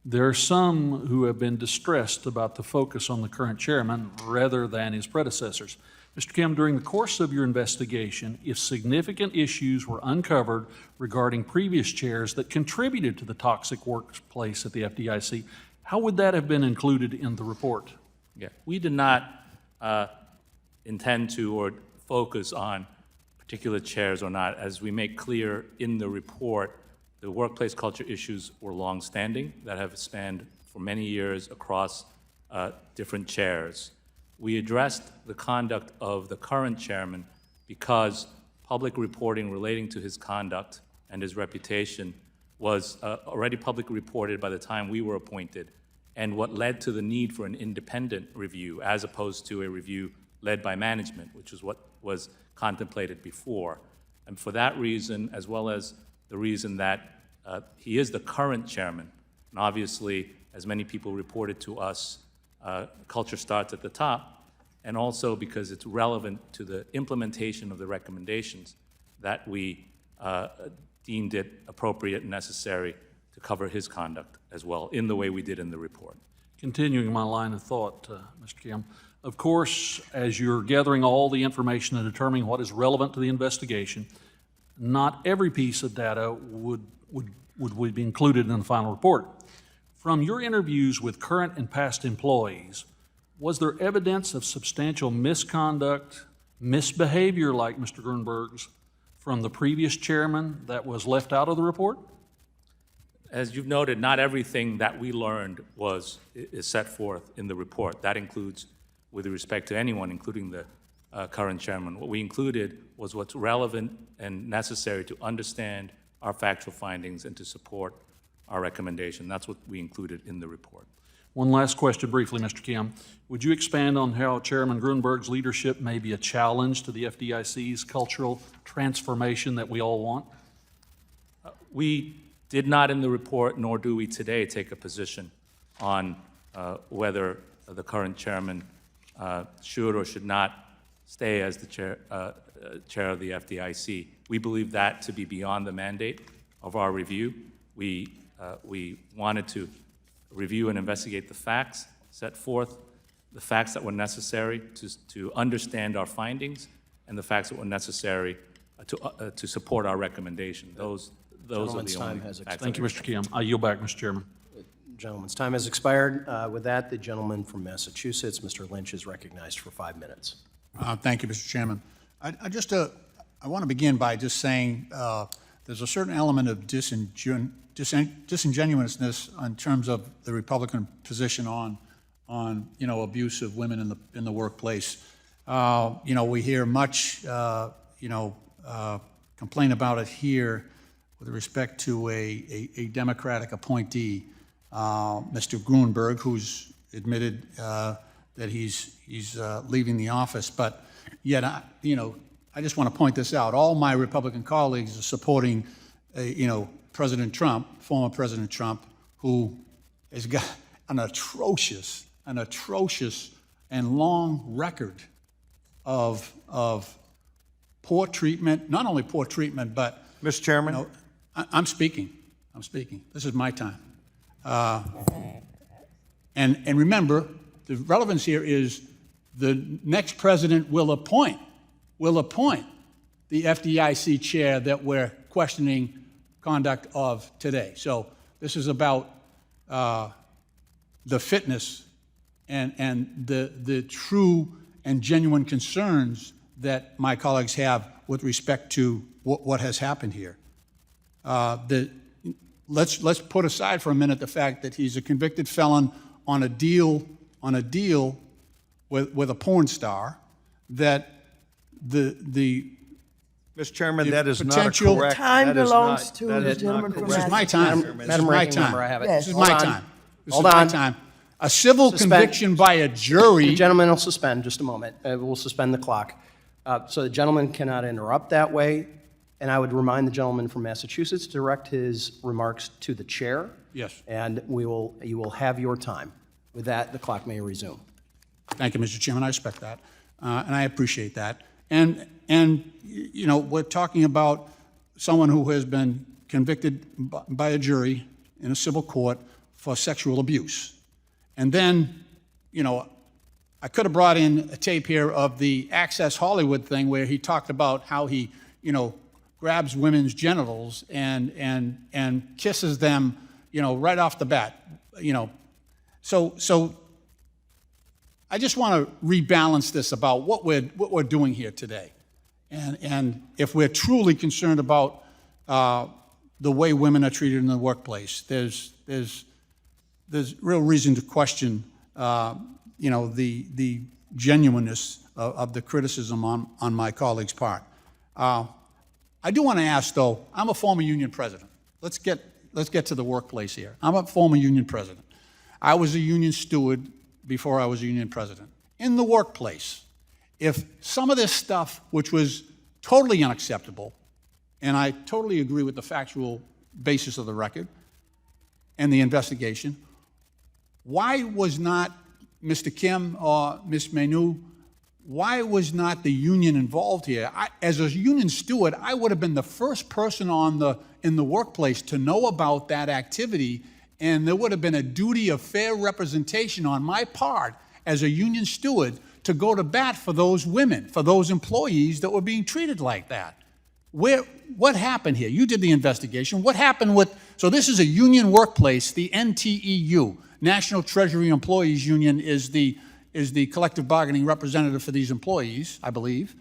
There are some who have been distressed about the focus on the current chairman rather than his predecessors. Mr. Kim, during the course of your investigation, if significant issues were uncovered regarding previous chairs that contributed to the toxic workplace at the FDIC, how would that have been included in the report? Yeah, we did not intend to or focus on particular chairs or not. As we make clear in the report, the workplace culture issues were longstanding, that have spanned for many years across different chairs. We addressed the conduct of the current chairman because public reporting relating to his conduct and his reputation was already publicly reported by the time we were appointed, and what led to the need for an independent review as opposed to a review led by management, which is what was contemplated before. And for that reason, as well as the reason that he is the current chairman, and obviously, as many people reported to us, culture starts at the top, and also because it's relevant to the implementation of the recommendations that we deemed it appropriate and necessary to cover his conduct as well, in the way we did in the report. Continuing my line of thought, Mr. Kim, of course, as you're gathering all the information and determining what is relevant to the investigation, not every piece of data would be included in the final report. From your interviews with current and past employees, was there evidence of substantial misconduct, misbehavior like Mr. Grunberg's from the previous chairman that was left out of the report? As you've noted, not everything that we learned is set forth in the report. That includes with respect to anyone, including the current chairman. What we included was what's relevant and necessary to understand our factual findings and to support our recommendation. That's what we included in the report. One last question briefly, Mr. Kim. Would you expand on how Chairman Grunberg's leadership may be a challenge to the FDIC's cultural transformation that we all want? We did not in the report, nor do we today, take a position on whether the current chairman should or should not stay as the chair of the FDIC. We believe that to be beyond the mandate of our review. We wanted to review and investigate the facts, set forth the facts that were necessary to understand our findings, and the facts that were necessary to support our recommendation. Those are the only facts. Thank you, Mr. Kim. I yield back, Mr. Chairman. Gentleman's time has expired. With that, the gentleman from Massachusetts, Mr. Lynch, is recognized for 5 minutes. Thank you, Mr. Chairman. I want to begin by just saying there's a certain element of disingenuousness in terms of the Republican position on abuse of women in the workplace. We hear much complain about it here with respect to a Democratic appointee, Mr. Grunberg, who's admitted that he's leaving the office. But yet, I just want to point this out. All my Republican colleagues are supporting, President Trump, former President Trump, who has got an atrocious and long record of poor treatment. Not only poor treatment, but Mr. Chairman, I'm speaking. This is my time. And remember, the relevance here is the next president will appoint the FDIC chair that we're questioning conduct of today. So this is about the fitness and the true and genuine concerns that my colleagues have with respect to what has happened here. Let's put aside for a minute the fact that he's a convicted felon on a deal with a porn star, that the Mr. Chairman, the that is not a potential- correct. Time that is belongs not- to that the is not gentleman from correct. This is my time. This is Madam my Ranking time. Member, I have it. Yes. This is Hold my on. time. This Hold is my on. time. A civil Suspend. conviction by a jury. The gentleman will suspend, just a moment. We'll suspend the clock. So the gentleman cannot interrupt that way, and I would remind the gentleman from Massachusetts to direct his remarks to the chair. Yes. And you will have your time. With that, the clock may resume. Thank you, Mr. Chairman. I respect that, and I appreciate that. And you know, we're talking about someone who has been convicted by a jury in a civil court for sexual abuse. And then, you know, I could have brought in a tape here of the Access Hollywood thing where he talked about how he, you know, grabs women's genitals and kisses them, you know, right off the bat, you know. So I just want to rebalance this about what we're doing here today. And if we're truly concerned about the way women are treated in the workplace, there's real reason to question, you know, the genuineness of the criticism on my colleague's part. I do want to ask, though, I'm a former union president. Let's get to the workplace here. I'm a former union president. I was a union steward before I was a union president. In the workplace, if some of this stuff, which was totally unacceptable, and I totally agree with the factual basis of the record and the investigation, why was not Mr. Kim or Ms. Menu, why was not the union involved here? As a union steward, I would have been the first person in the workplace to know about that activity, and there would have been a duty of fair representation on my part as a union steward to go to bat for those women, for those employees that were being treated like that. What happened here? You did the investigation. What happened with, so this is a union workplace, the NTEU, National Treasury Employees Union is the collective bargaining representative for these employees, I believe.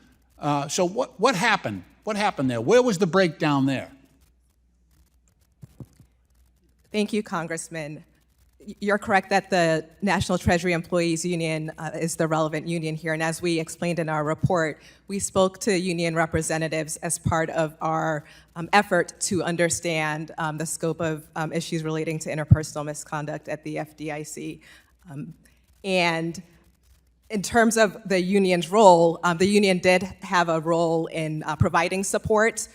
So what happened? What happened there? Where was the breakdown there? Thank you, Congressman. You're correct that the National Treasury Employees Union is the relevant union here, and as we explained in our report, we spoke to union representatives as part of our effort to understand the scope of issues relating to interpersonal misconduct at the FDIC. And in terms of the union's role, the union did have a role in providing support,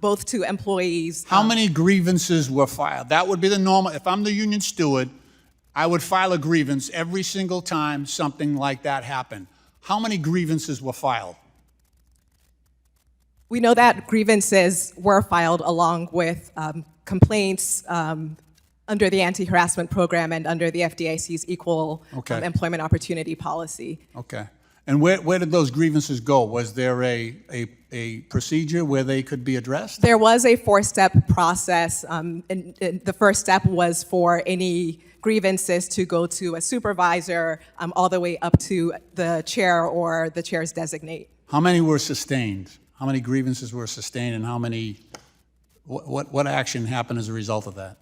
both to employees. How many grievances were filed? That would be the normal. If I'm the union steward, I would file a grievance every single time something like that happened. How many grievances were filed? We know that grievances were filed along with complaints under the anti-harassment program and under the FDIC's equal employment opportunity policy. Okay. And where did those grievances go? Was there a procedure where they could be addressed? There was a four-step process. And the first step was for any grievances to go to a supervisor all the way up to the chair or the chair's designate. How many were sustained? How many grievances were sustained, and how many, what action happened as a result of that?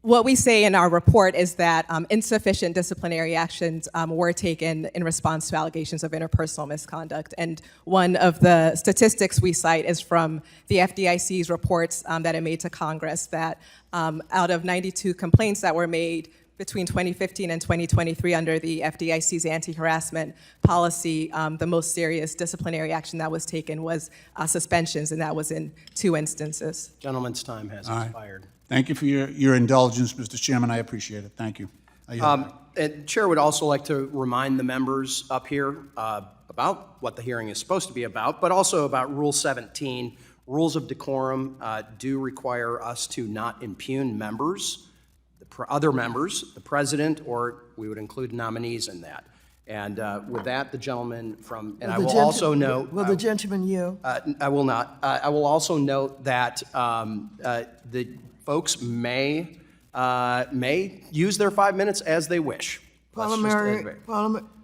What we say in our report is that insufficient disciplinary actions were taken in response to allegations of interpersonal misconduct. And one of the statistics we cite is from the FDIC's reports that it made to Congress, that out of 92 complaints that were made between 2015 and 2023 under the FDIC's anti-harassment policy, the most serious disciplinary action that was taken was suspensions, and that was in 2 instances. Gentleman's time has expired. Thank you for your indulgence, Mr. Chairman. I appreciate it. Thank you. The chair would also like to remind the members up here about what the hearing is supposed to be about, but also about Rule 17. Rules of decorum do require us to not impugn members, other members, the president, or we would include nominees in that. And with that, the gentleman from, and I The will gent- also note. Will the gentleman yield? I will not. I will also note that the folks may use their 5 minutes as they wish. Let's just-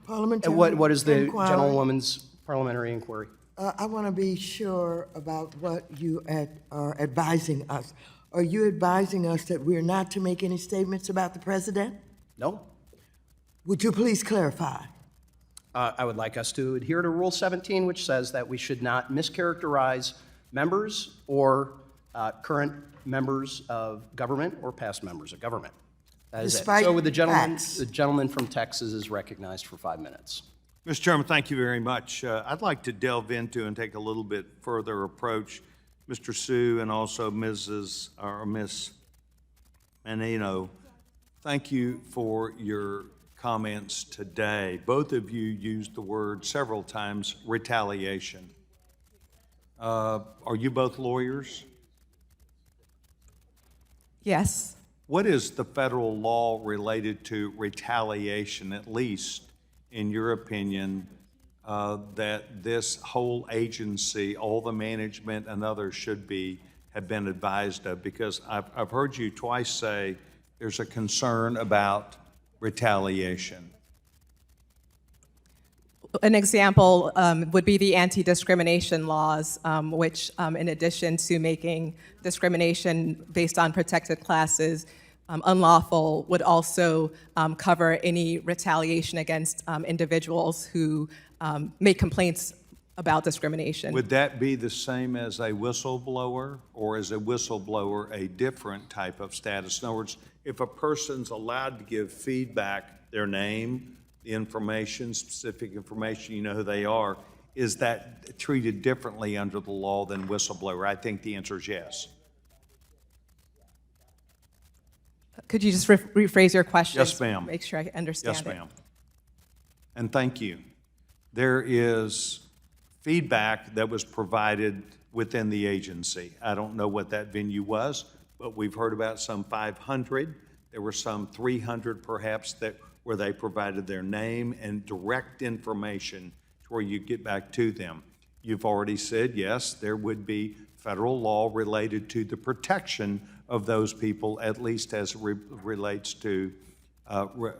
Parliamentary. What is the inquiry. gentlewoman's parliamentary inquiry? I want to be sure about what you are advising us. Are you advising us that we're not to make any statements about the president? No? Would you please clarify? I would like us to adhere to Rule 17, which says that we should not mischaracterize members or current members of government or past members of government. That is it. Despite So with the facts. gentleman from Texas is recognized for 5 minutes. Mr. Chairman, thank you very much. I'd like to delve into and take a little bit further approach, Mr. Sue and also Miss Menino. Thank you for your comments today. Both of you used the word several times, retaliation. Are you both lawyers? Yes. What is the federal law related to retaliation, at least in your opinion, that this whole agency, all the management and others should have been advised of? Because I've heard you twice say there's a concern about retaliation. An example would be the anti-discrimination laws, which, in addition to making discrimination based on protected classes unlawful, would also cover any retaliation against individuals who make complaints about discrimination. Would that be the same as a whistleblower, or is a whistleblower a different type of status? In other words, if a person's allowed to give feedback, their name, the information, specific information, you know who they are, is that treated differently under the law than whistleblower? I think the answer is yes. Could you just rephrase your question? Yes, ma'am. Make sure I understand Yes, it. ma'am. And thank you. There is feedback that was provided within the agency. I don't know what that venue was, but we've heard about some 500. There were some 300 perhaps where they provided their name and direct information to where you get back to them. You've already said, yes, there would be federal law related to the protection of those people, at least as it relates to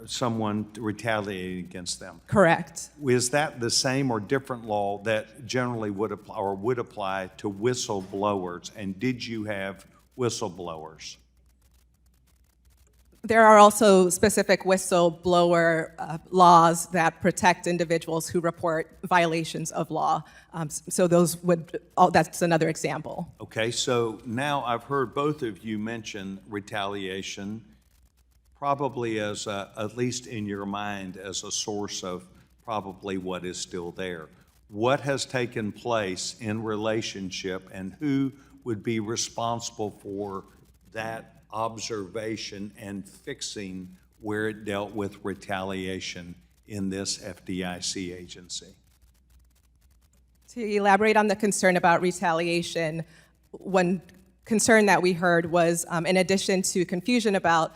someone retaliating against them. Correct. Is that the same or different law that generally would apply to whistleblowers? And did you have whistleblowers? There are also specific whistleblower laws that protect individuals who report violations of law. So those that's another example. Okay, so now I've heard both of you mention retaliation, probably as at least in your mind, as a source of probably what is still there. What has taken place in relationship, and who would be responsible for that observation and fixing where it dealt with retaliation in this FDIC agency? To elaborate on the concern about retaliation, one concern that we heard was, in addition to confusion about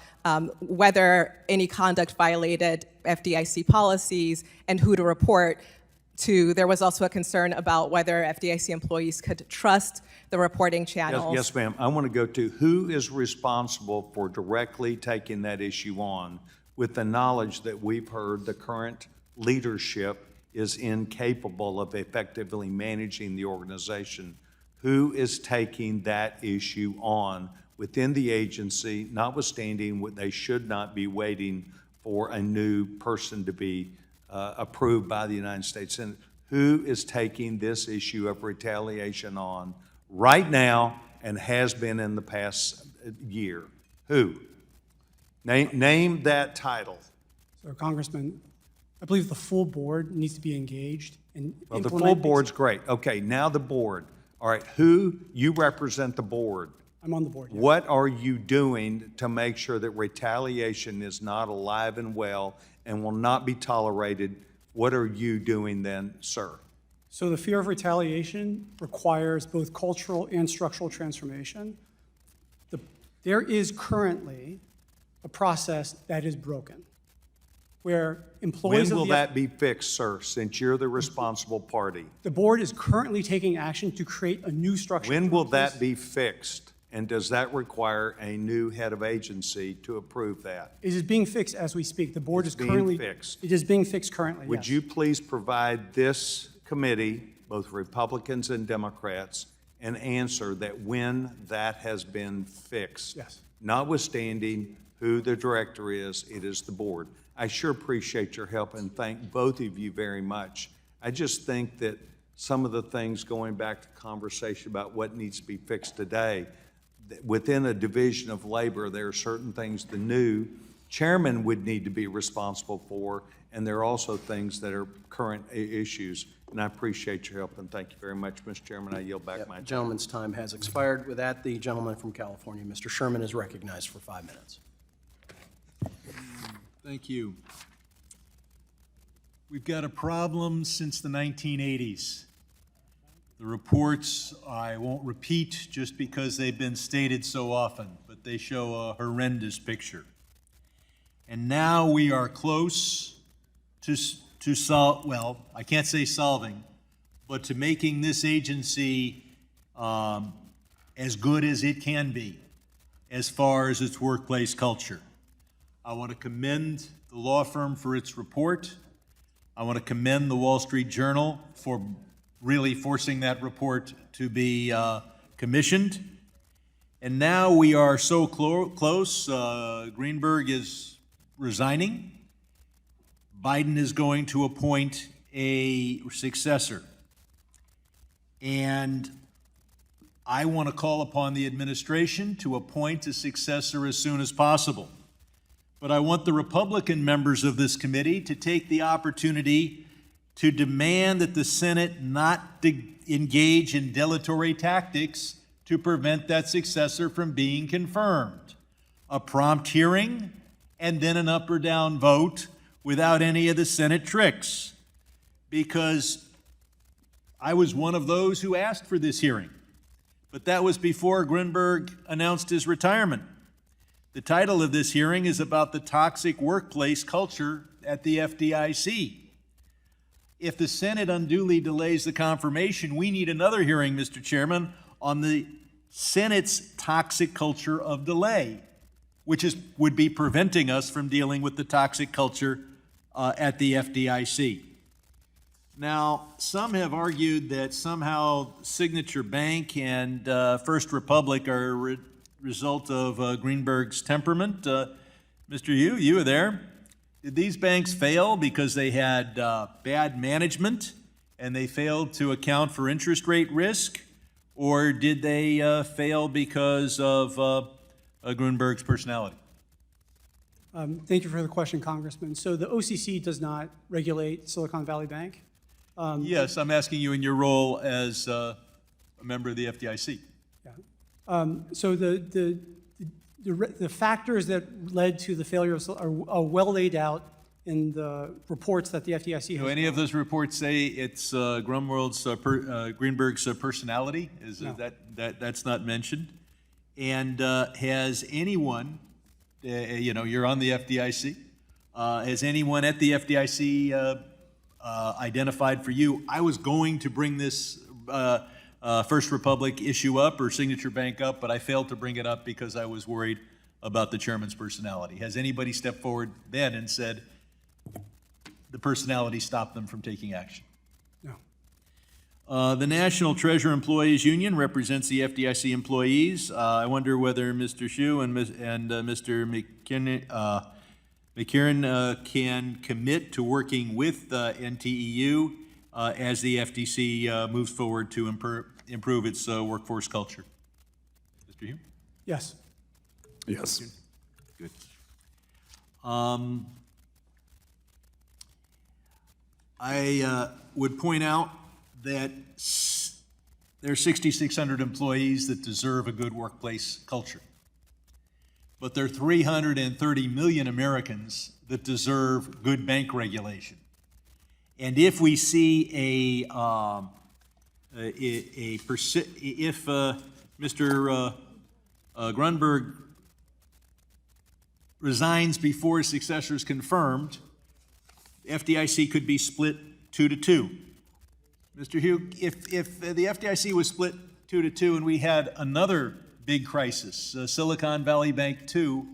whether any conduct violated FDIC policies and who to report to, there was also a concern about whether FDIC employees could trust the reporting channels. Yes, ma'am. I want to go to who is responsible for directly taking that issue on with the knowledge that we've heard the current leadership is incapable of effectively managing the organization. Who is taking that issue on within the agency, notwithstanding what they should not be waiting for a new person to be approved by the United States Senate? Who is taking this issue of retaliation on right now and has been in the past year? Who? Name that title. So, Congressman, I believe the full board needs to be engaged and Well, the full implement board's great. Okay, now the board. All right, who, you represent the board. I'm on the board. Yeah. What are you doing to make sure that retaliation is not alive and well and will not be tolerated? What are you doing then, sir? So the fear of retaliation requires both cultural and structural transformation. There is currently a process that is broken. where employees When of will the that be fixed, sir, since you're the responsible party? The board is currently taking action to create a new structure. When to will replace- that be fixed? And does that require a new head of agency to approve that? It is being fixed as we speak. The board It's is being currently. fixed. It is being fixed currently, Would yes. you please provide this committee, both Republicans and Democrats, an answer that when that has been fixed? Yes. Notwithstanding who the director is, it is the board. I sure appreciate your help and thank both of you very much. I just think that some of the things, going back to conversation about what needs to be fixed today, that within a division of labor, there are certain things the new chairman would need to be responsible for, and there are also things that are current issues. And I appreciate your help, and thank you very much, Mr. Chairman. I yield back my The time. gentleman's time has expired. With that, the gentleman from California, Mr. Sherman, is recognized for 5 minutes. Thank you. We've got a problem since the 1980s. The reports, I won't repeat just because they've been stated so often, but they show a horrendous picture. And now we are close to solve, well, I can't say solving, but to making this agency as good as it can be as far as its workplace culture. I want to commend the law firm for its report. I want to commend the Wall Street Journal for really forcing that report to be commissioned. And now we are so close. Greenberg is resigning. Biden is going to appoint a successor. And I want to call upon the administration to appoint a successor as soon as possible. But I want the Republican members of this committee to take the opportunity to demand that the Senate not engage in dilatory tactics to prevent that successor from being confirmed. A prompt hearing and then an up or down vote without any of the Senate tricks. Because I was one of those who asked for this hearing. But that was before Greenberg announced his retirement. The title of this hearing is about the toxic workplace culture at the FDIC. If the Senate unduly delays the confirmation, we need another hearing, Mr. Chairman, on the Senate's toxic culture of delay, which would be preventing us from dealing with the toxic culture at the FDIC. Now, some have argued that somehow Signature Bank and First Republic are result of Greenberg's temperament. Mr. Yu, you were there. Did these banks fail because they had bad management and they failed to account for interest rate risk? Or did they fail because of Greenberg's personality? Thank you for the question, Congressman. So the OCC does not regulate Silicon Valley Bank. Yes, I'm asking you in your role as a member of the FDIC. So the factors that led to the failure are well laid out in the reports that the FDIC has. Do any of those reports say it's Greenberg's personality? No. That's not mentioned? And has anyone, you're on the FDIC, has anyone at the FDIC identified for you, I was going to bring this First Republic issue up or Signature Bank up, but I failed to bring it up because I was worried about the chairman's personality. Has anybody stepped forward then and said the personality stopped them from taking action? No. The National Treasurer Employees Union represents the FDIC employees. I wonder whether Mr. Hsu and Mr. McKieran can commit to working with NTEU as the FTC moves forward to improve its workforce culture. Mr. Hugh? Yes. Yes. Good. I would point out that there are 6,600 employees that deserve a good workplace culture. But there are 330 million Americans that deserve good bank regulation. And if we see if Mr. Grunberg resigns before his successor is confirmed, the FDIC could be split 2-2. Mr. Hugh, if the FDIC was split 2-2 and we had another big crisis, Silicon Valley Bank 2,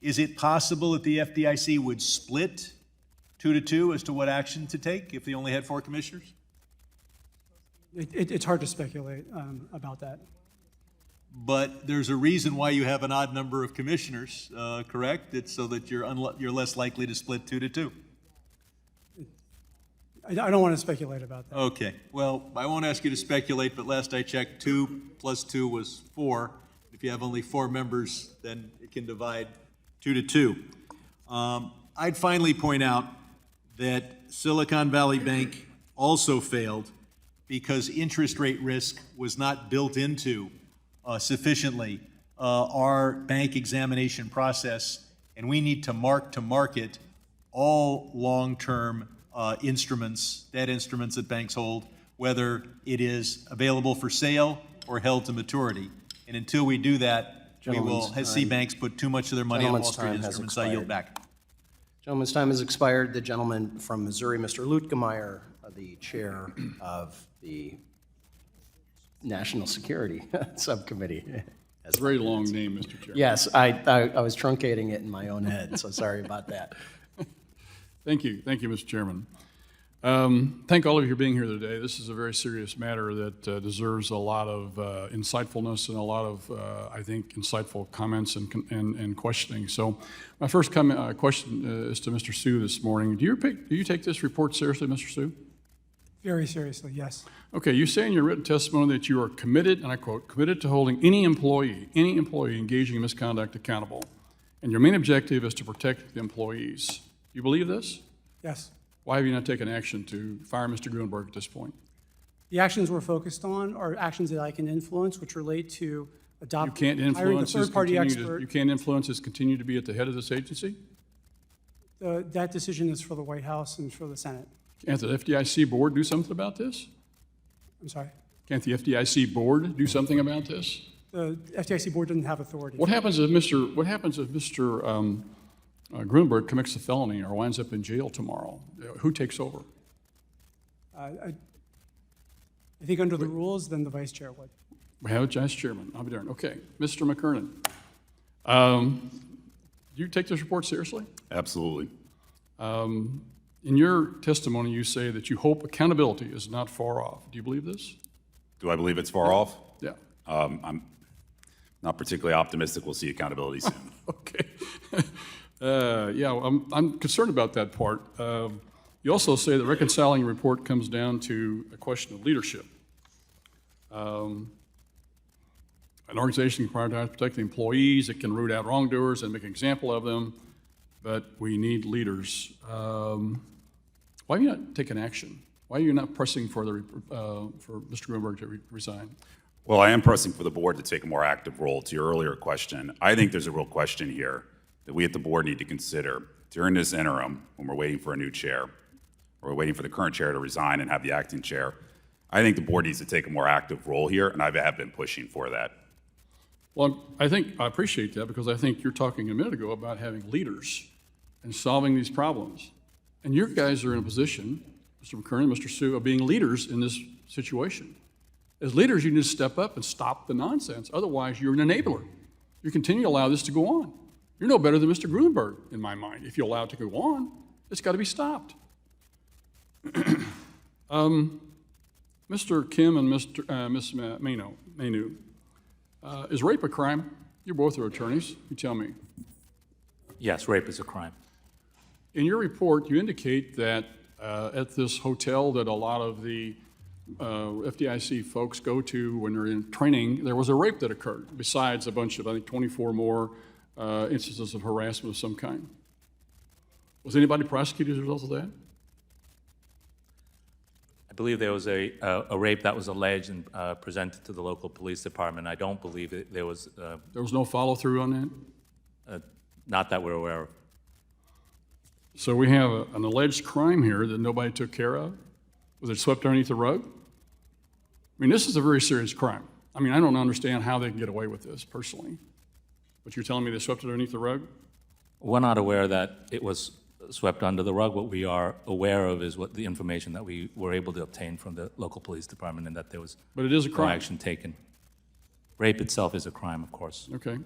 is it possible that the FDIC would split 2-2 as to what action to take if they only had 4 commissioners? It's hard to speculate about that. But there's a reason why you have an odd number of commissioners, correct? It's so that you're less likely to split 2-2. I don't want to speculate about that. Okay, well, I won't ask you to speculate, but last I checked, 2 + 2 was 4. If you have only 4 members, then it can divide 2-2. I'd finally point out that Silicon Valley Bank also failed because interest rate risk was not built into sufficiently our bank examination process, and we need to market all long-term instruments, debt instruments that banks hold, whether it is available for sale or held to maturity. And until we do that, we will see banks put too much of their money on Wall Street instruments. I yield back. Gentleman's time has expired. The gentleman from Missouri, Mr. Lutkemeyer, the chair of the National Security Subcommittee. That's a very long name, Mr. Chairman. Yes, I was truncating it in my own head, so sorry about that. Thank you, Mr. Chairman. Thank all of you for being here today. This is a very serious matter that deserves a lot of insightfulness and a lot of, I think, insightful comments and questioning. So my first question is to Mr. Sue this morning. Do you take this report seriously, Mr. Sue? Very seriously, yes. Okay, you say in your written testimony that you are committed, and I quote, committed to holding any employee engaging in misconduct accountable, and your main objective is to protect the employees. Do you believe this? Yes. Why have you not taken action to fire Mr. Grunberg at this point? The actions we're focused on are actions that I can influence, which relate to hiring a third-party expert. You can't influence his continue to be at the head of this agency? That decision is for the White House and for the Senate. Can't the FDIC board do something about this? I'm sorry? Can't the FDIC board do something about this? The FDIC board doesn't have authority. What happens if Mr. Grunberg commits a felony or winds up in jail tomorrow? Who takes over? I think under the rules, then the vice chair would. We have a vice chairman. I'll be darned. Okay, Mr. McKernan. Do you take this report seriously? Absolutely. In your testimony, you say that you hope accountability is not far off. Do you believe this? Do I believe it's far off? Yeah. I'm not particularly optimistic we'll see accountability soon. Okay. I'm concerned about that part. You also say that reconciling report comes down to a question of leadership. An organization can prioritize protecting employees. It can root out wrongdoers and make an example of them, but we need leaders. Why have you not taken action? Why are you not pressing for Mr. Grunberg to resign? Well, I am pressing for the board to take a more active role. To your earlier question, I think there's a real question here that we at the board need to consider during this interim when we're waiting for a new chair, or we're waiting for the current chair to resign and have the acting chair. I think the board needs to take a more active role here, and I have been pushing for that. Well, I appreciate that because I think you're talking a minute ago about having leaders and solving these problems. And you guys are in a position, Mr. McKernan, Mr. Sue, of being leaders in this situation. As leaders, you need to step up and stop the nonsense. Otherwise, you're an enabler. You continue to allow this to go on. You're no better than Mr. Grunberg, in my mind. If you allow it to go on, it's got to be stopped. Mr. Kim and Ms. Manu, is rape a crime? You both are attorneys. You tell me. Yes, rape is a crime. In your report, you indicate that at this hotel that a lot of the FDIC folks go to when they're in training, there was a rape that occurred, besides a bunch of, I think, 24 more instances of harassment of some kind. Was anybody prosecuted as a result of that? I believe there was a rape that was alleged and presented to the local police department. I don't believe there was... there was no follow-through on that? Not that we're aware of. So we have an alleged crime here that nobody took care of? Was it swept underneath the rug? I mean, this is a very serious crime. I mean, I don't understand how they can get away with this, personally. But you're telling me they swept it underneath the rug? We're not aware that it was swept under the rug. What we are aware of is what the information that we were able to obtain from the local police department, and that there was But it is a no crime. action taken. Rape itself is a crime, of course. Okay.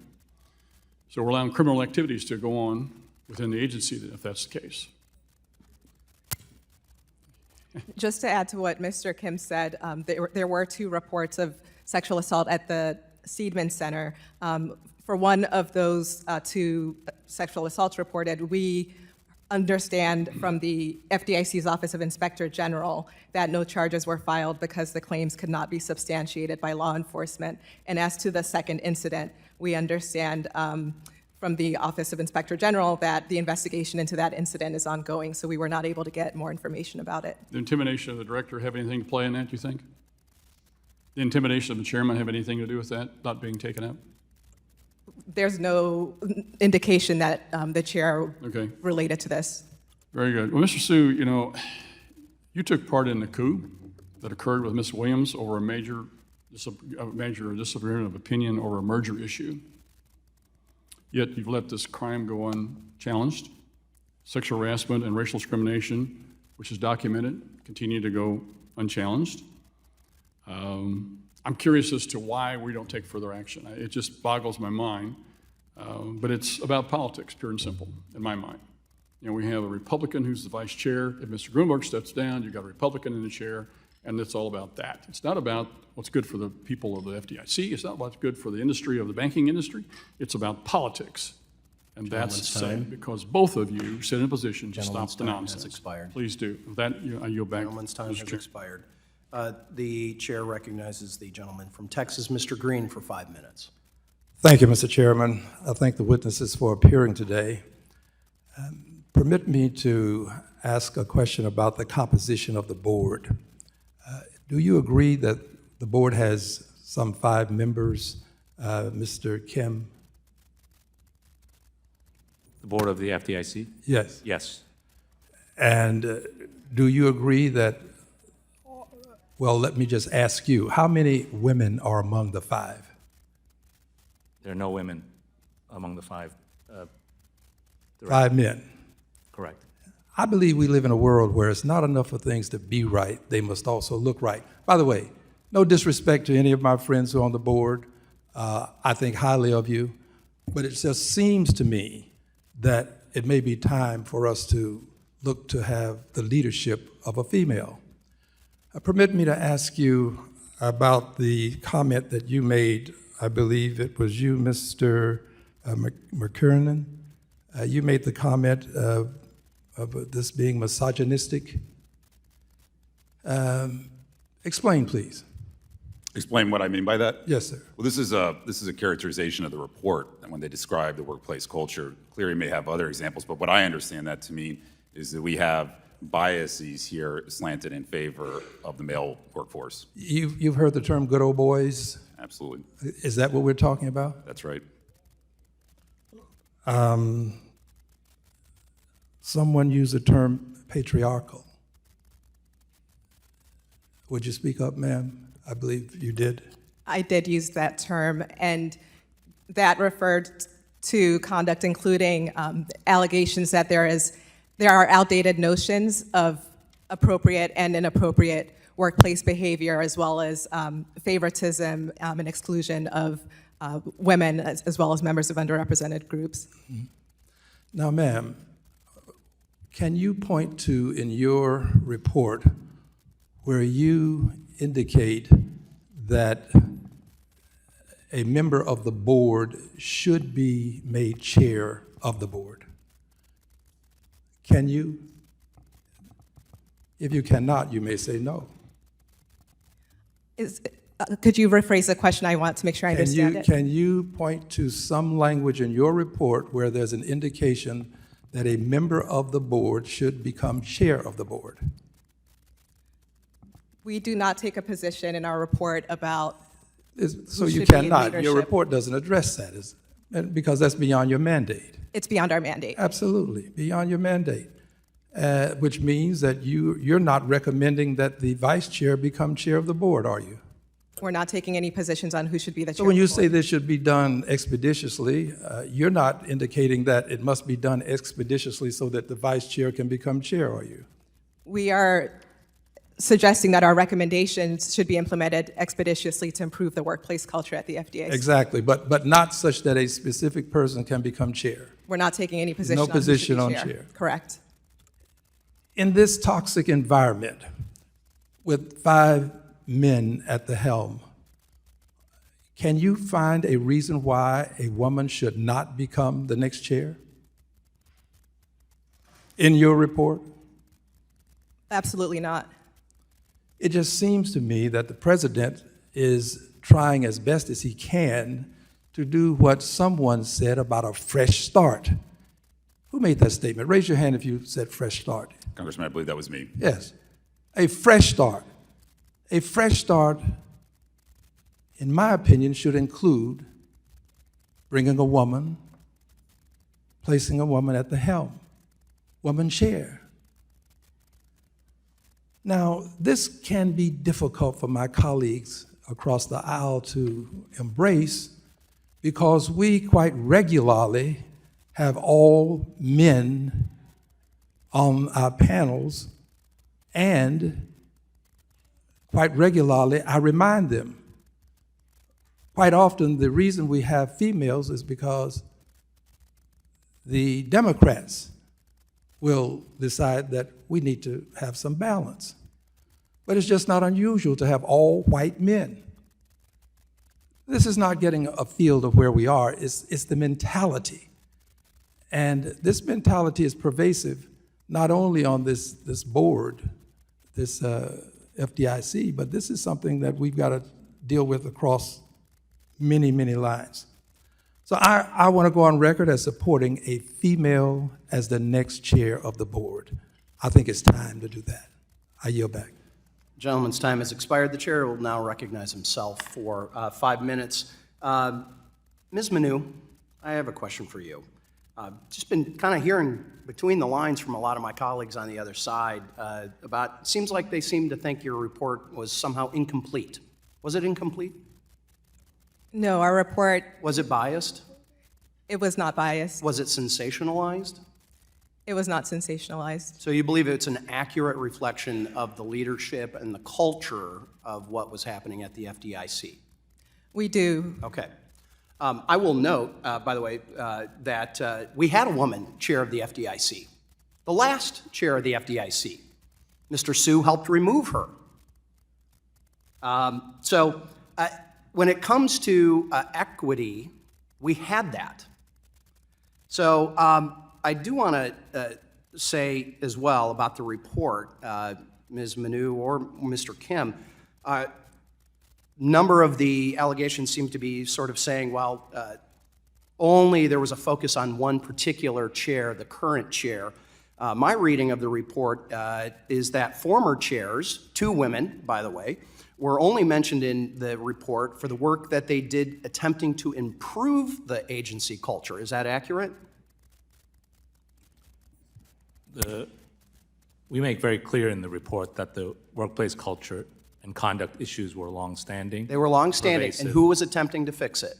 So we're allowing criminal activities to go on within the agency if that's the case. Just to add to what Mr. Kim said, there were 2 reports of sexual assault at the Seidman Center. For one of those 2 sexual assaults reported, we understand from the FDIC's Office of Inspector General that no charges were filed because the claims could not be substantiated by law enforcement. And as to the second incident, we understand from the Office of Inspector General that the investigation into that incident is ongoing, so we were not able to get more information about it. The intimidation of the director have anything to play in that, do you think? The intimidation of the chairman have anything to do with that not being taken up? There's no indication that the chair Okay. related to this. Very good. Well, Mr. Sue, you know, you took part in the coup that occurred with Ms. Williams over a major disagreement of opinion over a merger issue. Yet you've let this crime go unchallenged. Sexual harassment and racial discrimination, which is documented, continue to go unchallenged. I'm curious as to why we don't take further action. It just boggles my mind. But it's about politics, pure and simple, in my mind. You know, we have a Republican who's the vice chair. If Mr. Grunberg steps down, you've got a Republican in the chair, and it's all about that. It's not about what's good for the people of the FDIC. It's not what's good for the industry of the banking industry. It's about politics. And that's sad because both of you sit in a position to stop the nonsense. Has expired. Please do. With that, I yield back. Gentleman's time Mr. has Chair. expired. The chair recognizes the gentleman from Texas, Mr. Green, for 5 minutes. Thank you, Mr. Chairman. I thank the witnesses for appearing today. Permit me to ask a question about the composition of the board. Do you agree that the board has some 5 members, Mr. Kim? The board of the FDIC? Yes. Yes. And do you agree that, well, let me just ask you, how many women are among the 5? There are no women among the 5. 5 men. Correct. I believe we live in a world where it's not enough for things to be right, they must also look right. By the way, no disrespect to any of my friends who are on the board. I think highly of you, but it just seems to me that it may be time for us to look to have the leadership of a female. Permit me to ask you about the comment that you made. I believe it was you, Mr. McKernan. You made the comment of this being misogynistic. Explain, please. Explain what I mean by that? Yes, sir. Well, this is a characterization of the report, and when they describe the workplace culture, Cleary may have other examples, but what I understand that to mean is that we have biases here slanted in favor of the male workforce. You've heard the term good old boys? Absolutely. Is that what we're talking about? That's right. Someone used the term patriarchal. Would you speak up, ma'am? I believe you did. I did use that term, and that referred to conduct including allegations that there are outdated notions of appropriate and inappropriate workplace behavior, as well as favoritism and exclusion of women, as well as members of underrepresented groups. Now, ma'am, can you point to in your report where you indicate that a member of the board should be made chair of the board? Can you? If you cannot, you may say no. Could you rephrase the question? I want to make sure I understand it. Can you point to some language in your report where there's an indication that a member of the board should become chair of the board? We do not take a position in our report about So who you should be in cannot. Your leadership. report doesn't address that, because that's beyond your mandate. It's beyond our mandate. Absolutely, beyond your mandate, which means that you're not recommending that the vice chair become chair of the board, are you? We're not taking any positions on who should be the chair. So when you of the say board. this should be done expeditiously, you're not indicating that it must be done expeditiously so that the vice chair can become chair, are you? We are suggesting that our recommendations should be implemented expeditiously to improve the workplace culture at the FDIC. Exactly, but not such that a specific person can become chair. We're not taking any position No on who should position be on chair. chair. Correct. In this toxic environment, with 5 men at the helm, can you find a reason why a woman should not become the next chair? In your report? Absolutely not. It just seems to me that the president is trying as best as he can to do what someone said about a fresh start. Who made that statement? Raise your hand if you said fresh start. Congressman, I believe that was me. Yes, a fresh start. A fresh start, in my opinion, should include bringing a woman, placing a woman at the helm, woman chair. Now, this can be difficult for my colleagues across the aisle to embrace because we quite regularly have all men on our panels, and quite regularly I remind them. Quite often the reason we have females is because the Democrats will decide that we need to have some balance. But it's just not unusual to have all white men. This is not getting a field of where we are, it's the mentality. And this mentality is pervasive not only on this board, this FDIC, but this is something that we've got to deal with across many, many lines. So I want to go on record as supporting a female as the next chair of the board. I think it's time to do that. I yield back. Gentleman's time has expired. The chair will now recognize himself for 5 minutes. Ms. Manu, I have a question for you. Just been kind of hearing between the lines from a lot of my colleagues on the other side about, seems like they seem to think your report was somehow incomplete. Was it incomplete? No, our report, Was it biased? it was not biased. Was it sensationalized? It was not sensationalized. So you believe it's an accurate reflection of the leadership and the culture of what was happening at the FDIC? We do. Okay. I will note, by the way, that we had a woman chair of the FDIC. The last chair of the FDIC, Mr. Sue, helped remove her. When it comes to equity, we had that. So I do want to say as well about the report, Ms. Manu or Mr. Kim, number of the allegations seem to be sort of saying, well, only there was a focus on one particular chair, the current chair. My reading of the report is that former chairs, 2 women, by the way, were only mentioned in the report for the work that they did attempting to improve the agency culture. Is that accurate? We make very clear in the report that the workplace culture and conduct issues were longstanding. They were longstanding, pervasive. and who was attempting to fix it?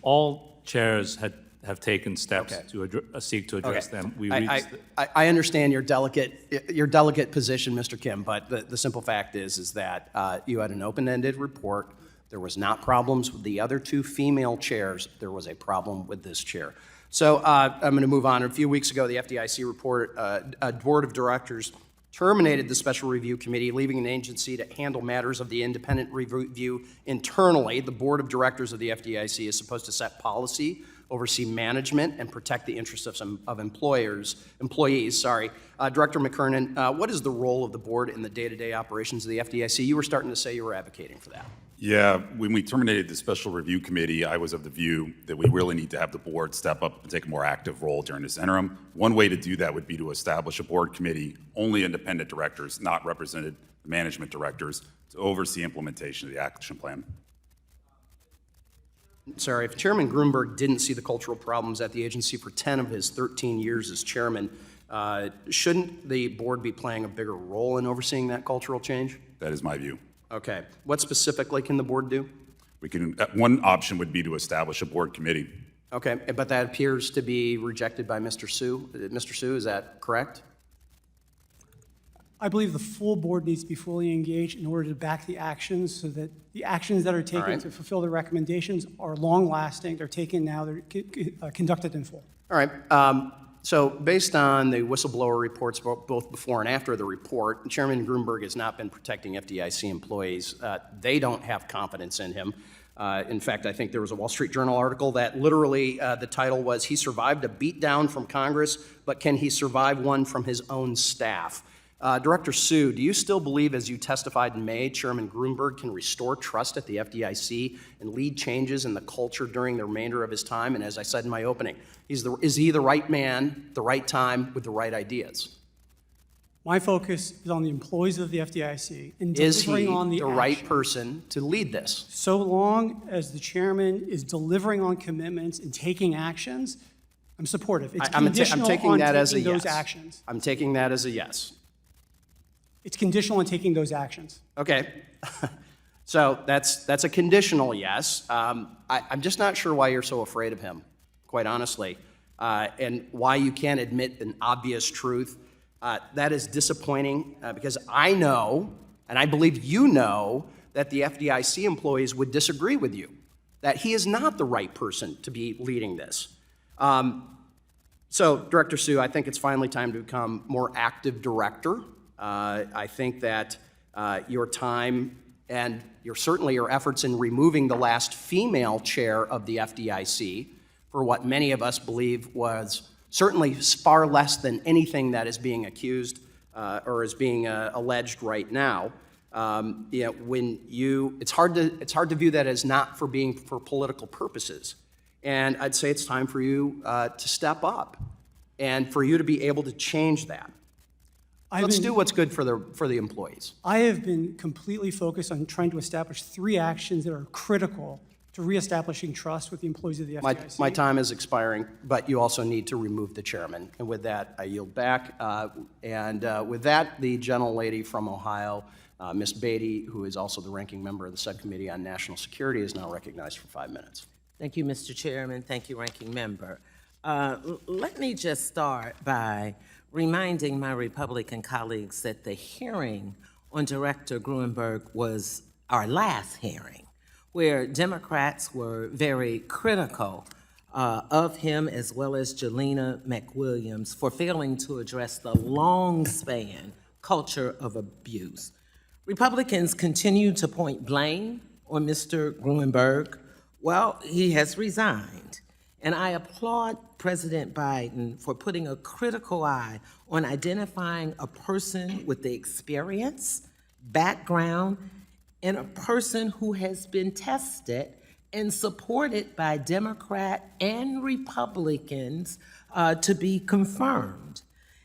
All chairs have taken steps Okay. to seek to address them. We I reached I understand your delicate position, Mr. Kim, but the simple fact is that you had an open-ended report. There was not problems with the other 2 female chairs. There was a problem with this chair. So I'm going to move on. A few weeks ago, the FDIC report, a board of directors terminated the Special Review Committee, leaving an agency to handle matters of the independent review internally. The board of directors of the FDIC is supposed to set policy, oversee management, and protect the interests of employees. Director McKernan, what is the role of the board in the day-to-day operations of the FDIC? You were starting to say you were advocating for that. Yeah, when we terminated the Special Review Committee, I was of the view that we really need to have the board step up and take a more active role during this interim. One way to do that would be to establish a board committee, only independent directors, not represented management directors, to oversee implementation of the action plan. Sorry, if Chairman Grunberg didn't see the cultural problems at the agency for 10 of his 13 years as chairman, shouldn't the board be playing a bigger role in overseeing that cultural change? That is my view. Okay. What specifically can the board do? We can, one option would be to establish a board committee. Okay, but that appears to be rejected by Mr. Sue. Mr. Sue, is that correct? I believe the full board needs to be fully engaged in order to back the actions so that the actions that are taken right. to fulfill the recommendations are long-lasting, they're taken now, they're conducted in full. All right. So based on the whistleblower reports both before and after the report, Chairman Grunberg has not been protecting FDIC employees. They don't have confidence in him. In fact, I think there was a Wall Street Journal article that literally the title was, "He survived a beatdown from Congress, but can he survive one from his own staff?" Director Sue, do you still believe, as you testified in May, Chairman Grunberg can restore trust at the FDIC and lead changes in the culture during the remainder of his time? And as I said in my opening, is he the right man, the right time, with the right ideas? My focus is on the employees of the FDIC and Is he delivering on the right action. person to lead this? So long as the chairman is delivering on commitments and taking actions, I'm supportive. It's I'm conditional taking on that as a taking yes. those actions. I'm taking that as a yes. It's conditional on taking those actions. Okay. So that's a conditional yes. I'm just not sure why you're so afraid of him, quite honestly, and why you can't admit an obvious truth. That is disappointing because I know, and I believe you know, that the FDIC employees would disagree with you, that he is not the right person to be leading this. So, Director Sue, I think it's finally time to become more active director. I think that your time and certainly your efforts in removing the last female chair of the FDIC for what many of us believe was certainly far less than anything that is being accused or is being alleged right now. It's hard to view that as not for political purposes. And I'd say it's time for you to step up and for you to be able to change that. Let's do what's good for the employees. I have been completely focused on trying to establish 3 actions that are critical to reestablishing trust with the employees of the FDIC. My time is expiring, but you also need to remove the chairman. And with that, I yield back. With that, the gentlelady from Ohio, Ms. Beatty, who is also the ranking member of the Subcommittee on National Security, is now recognized for 5 minutes. Thank you, Mr. Chairman. Thank you, Ranking Member. Let me just start by reminding my Republican colleagues that the hearing on Director Grunberg was our last hearing, where Democrats were very critical of him, as well as Jelena McWilliams, for failing to address the long-span culture of abuse. Republicans continue to point blame on Mr. Grunberg. Well, he has resigned. And I applaud President Biden for putting a critical eye on identifying a person with the experience, background, and a person who has been tested and supported by Democrat and Republicans to be confirmed.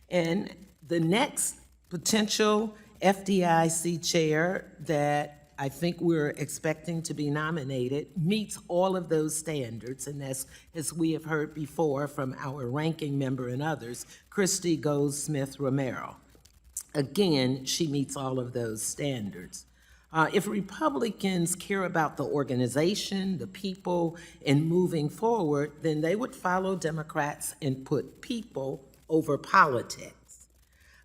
And the next potential FDIC chair that I think we're expecting to be nominated meets all of those standards, and as we have heard before from our ranking member and others, Christy Goldsmith-Romero. Again, she meets all of those standards. If Republicans care about the organization, the people, and moving forward, then they would follow Democrats and put people over politics.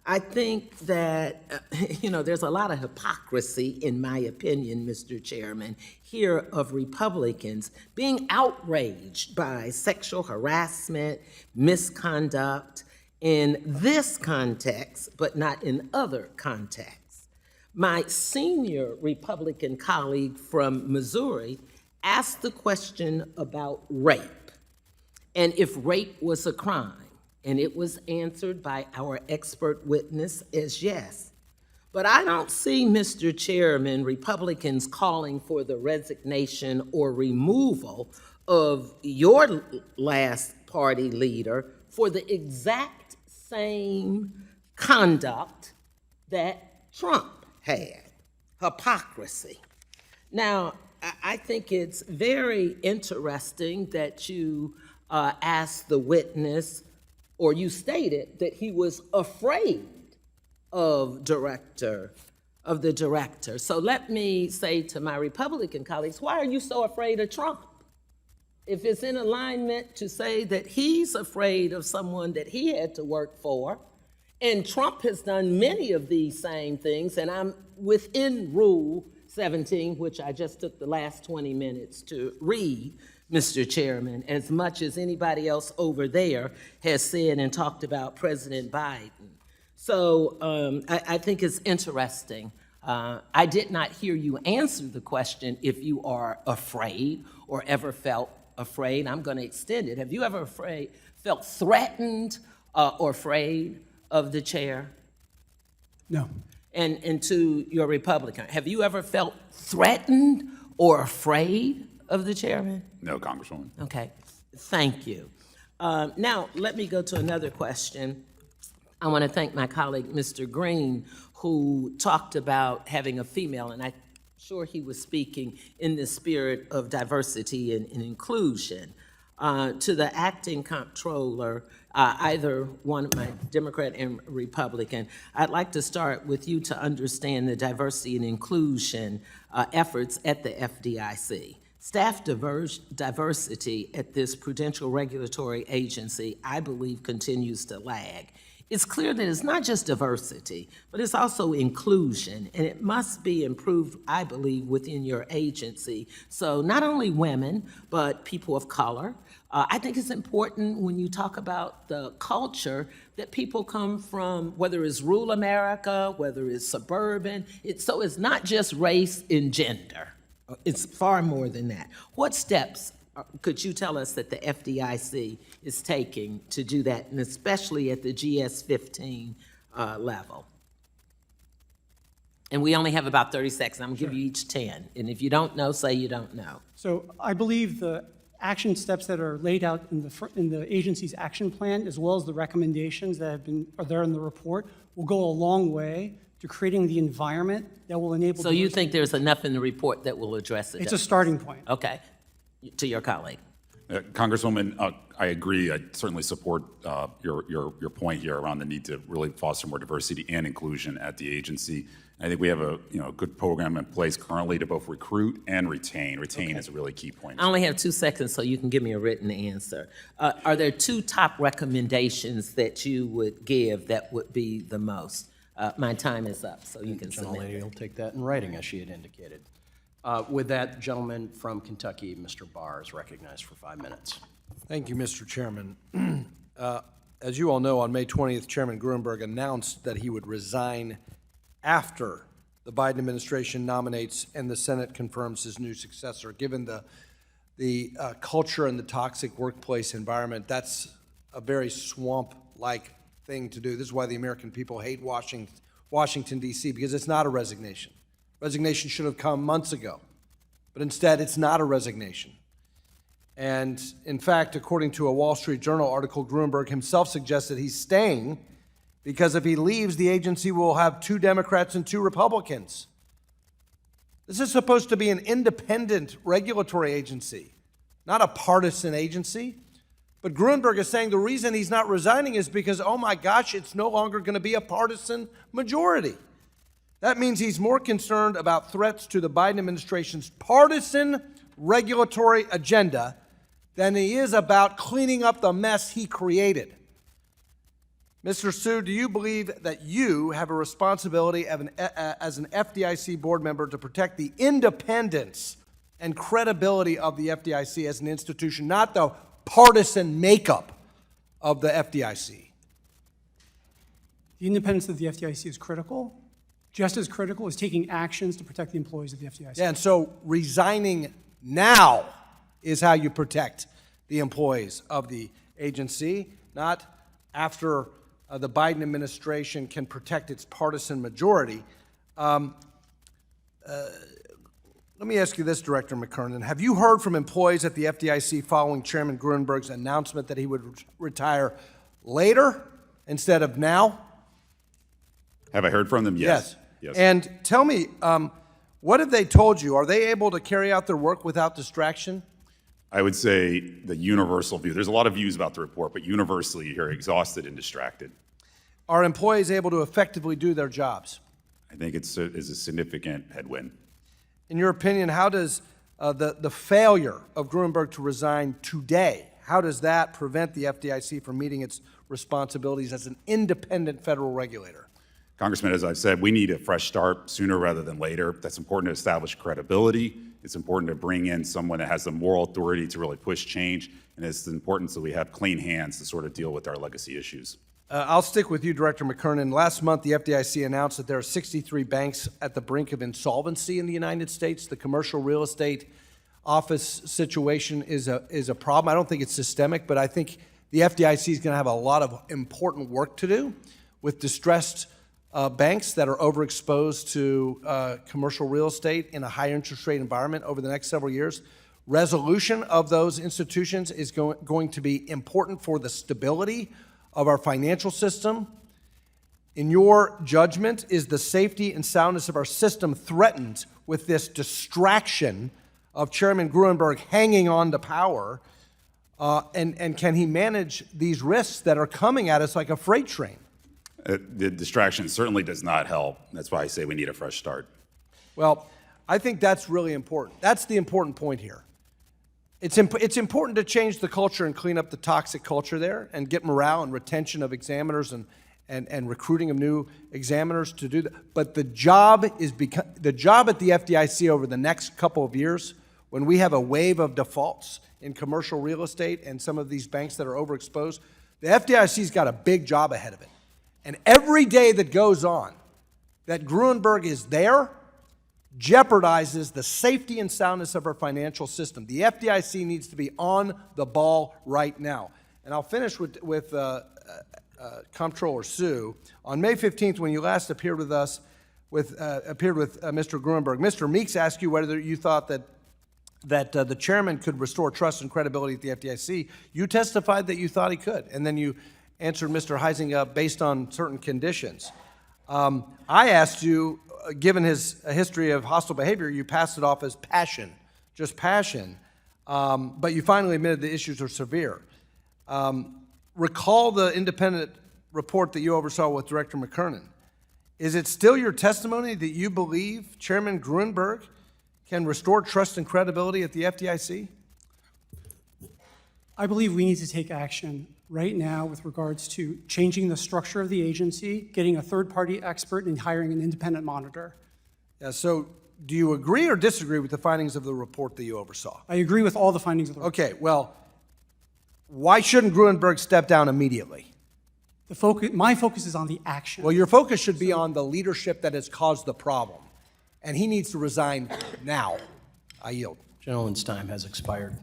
I think that, there's a lot of hypocrisy, in my opinion, Mr. Chairman, here of Republicans being outraged by sexual harassment, misconduct in this context, but not in other contexts. My senior Republican colleague from Missouri asked the question about rape, and if rape was a crime. And it was answered by our expert witness as yes. But I don't see, Mr. Chairman, Republicans calling for the resignation or removal of your last party leader for the exact same conduct that Trump had, hypocrisy. Now, I think it's very interesting that you asked the witness, or you stated that he was afraid of Director of the director. So let me say to my Republican colleagues, why are you so afraid of Trump? If it's in alignment to say that he's afraid of someone that he had to work for, and Trump has done many of these same things, and I'm within Rule 17, which I just took the last 20 minutes to read, Mr. Chairman, as much as anybody else over there has said and talked about President Biden. So I think it's interesting. I did not hear you answer the question if you are afraid or ever felt afraid. I'm going to extend it. Have you ever felt threatened or afraid of the chair? No. And to your Republican, have you ever felt threatened or afraid of the chairman? No, Congresswoman. Okay, thank you. Now, let me go to another question. I want to thank my colleague, Mr. Green, who talked about having a female, and I'm sure he was speaking in the spirit of diversity and inclusion. To the acting comptroller, either one of my Democrat and Republican, I'd like to start with you to understand the diversity and inclusion efforts at the FDIC. Staff diversity at this prudential regulatory agency, I believe, continues to lag. It's clear that it's not just diversity, but it's also inclusion, and it must be improved, I believe, within your agency. So not only women, but people of color. I think it's important when you talk about the culture that people come from, whether it's rural America, whether it's suburban. So it's not just race and gender. It's far more than that. What steps could you tell us that the FDIC is taking to do that, and especially at the GS-15 level? And we only have about 30 seconds. I'm going to give you each 10. And if you don't know, say you don't know. So I believe the action steps that are laid out in the agency's action plan, as well as the recommendations that are there in the report, will go a long way to creating the environment that will enable. So you think there's enough in the report that will address it? It's a starting point. Okay. To your colleague. Congresswoman, I agree. I certainly support your point here around the need to really foster more diversity and inclusion at the agency. I think we have a good program in place currently to both recruit and retain. Retain is a really key point. I only have 2 seconds, so you can give me a written answer. Are there 2 top recommendations that you would give that would be the most? My time is up, so you can submit. Gentlelady will take that in writing, as she had indicated. With that, gentleman from Kentucky, Mr. Barr, is recognized for 5 minutes. Thank you, Mr. Chairman. As you all know, on May 20th, Chairman Gruenberg announced that he would resign after the Biden administration nominates and the Senate confirms his new successor. Given the culture and the toxic workplace environment, that's a very swamp-like thing to do. This is why the American people hate Washington, D.C., because it's not a resignation. Resignation should have come months ago, but instead it's not a resignation. And in fact, according to a Wall Street Journal article, Gruenberg himself suggested he's staying because if he leaves, the agency will have 2 Democrats and 2 Republicans. This is supposed to be an independent regulatory agency, not a partisan agency. But Gruenberg is saying the reason he's not resigning is because, oh my gosh, it's no longer going to be a partisan majority. That means he's more concerned about threats to the Biden administration's partisan regulatory agenda than he is about cleaning up the mess he created. Mr. Su, do you believe that you have a responsibility as an FDIC board member to protect the independence and credibility of the FDIC as an institution, not the partisan makeup of the FDIC? The independence of the FDIC is critical. Just as critical is taking actions to protect the employees of the FDIC. Yeah, and so resigning now is how you protect the employees of the agency, not after the Biden administration can protect its partisan majority. Let me ask you this, Director McKernan. Have you heard from employees at the FDIC following Chairman Gruenberg's announcement that he would retire later instead of now? Have I heard from them? Yes. And tell me, what have they told you? Are they able to carry out their work without distraction? I would say the universal view, there's a lot of views about the report, but universally you hear exhausted and distracted. Are employees able to effectively do their jobs? I think is a significant headwind. In your opinion, how does the failure of Gruenberg to resign today, how does that prevent the FDIC from meeting its responsibilities as an independent federal regulator? Congressman, as I've said, we need a fresh start sooner rather than later. That's important to establish credibility. It's important to bring in someone that has the moral authority to really push change, and it's important that we have clean hands to sort of deal with our legacy issues. I'll stick with you, Director McKernan. Last month, the FDIC announced that there are 63 banks at the brink of insolvency in the United States. The commercial real estate office situation is a problem. I don't think it's systemic, but I think the FDIC is going to have a lot of important work to do with distressed banks that are overexposed to commercial real estate in a high interest rate environment over the next several years. Resolution of those institutions is going to be important for the stability of our financial system. In your judgment, is the safety and soundness of our system threatened with this distraction of Chairman Gruenberg hanging on to power? And can he manage these risks that are coming at us like a freight train? The distraction certainly does not help. That's why I say we need a fresh start. Well, I think that's really important. That's the important point here. It's important to change the culture and clean up the toxic culture there and get morale and retention of examiners and recruiting of new examiners to do that. But the job at the FDIC over the next couple of years, when we have a wave of defaults in commercial real estate and some of these banks that are overexposed, the FDIC's got a big job ahead of it. And every day that goes on that Gruenberg is there jeopardizes the safety and soundness of our financial system. The FDIC needs to be on the ball right now. And I'll finish with Comptroller Sue. On May 15th, when you last appeared with us, appeared with Mr. Gruenberg, Mr. Meeks asked you whether you thought that the chairman could restore trust and credibility at the FDIC. You testified that you thought he could, and then you answered Mr. Heising based on certain conditions. I asked you, given his history of hostile behavior, you passed it off as passion, just passion, but you finally admitted the issues are severe. Recall the independent report that you oversaw with Director McKernan. Is it still your testimony that you believe Chairman Gruenberg can restore trust and credibility at the FDIC? I believe we need to take action right now with regards to changing the structure of the agency, getting a third-party expert, and hiring an independent monitor. Yeah, so do you agree or disagree with the findings of the report that you oversaw? I agree with all the findings of the report. Okay, well, why shouldn't Gruenberg step down immediately? My focus is on the action. Well, your focus should be on the leadership that has caused the problem, and he needs to resign now. I yield. Gentleman's time has expired.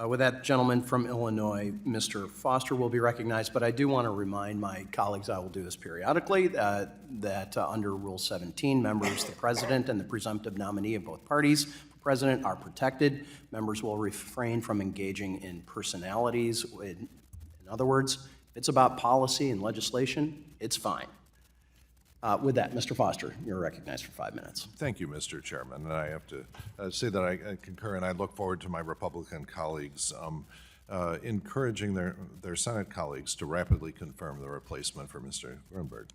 With that, gentleman from Illinois, Mr. Foster, will be recognized, but I do want to remind my colleagues, I will do this periodically, that under Rule 17, members, the president, and the presumptive nominee of both parties for president are protected. Members will refrain from engaging in personalities. In other words, if it's about policy and legislation, it's fine. With that, Mr. Foster, you're recognized for 5 minutes. Thank you, Mr. Chairman. And I have to say that I concur, and I look forward to my Republican colleagues encouraging their Senate colleagues to rapidly confirm the replacement for Mr. Gruenberg.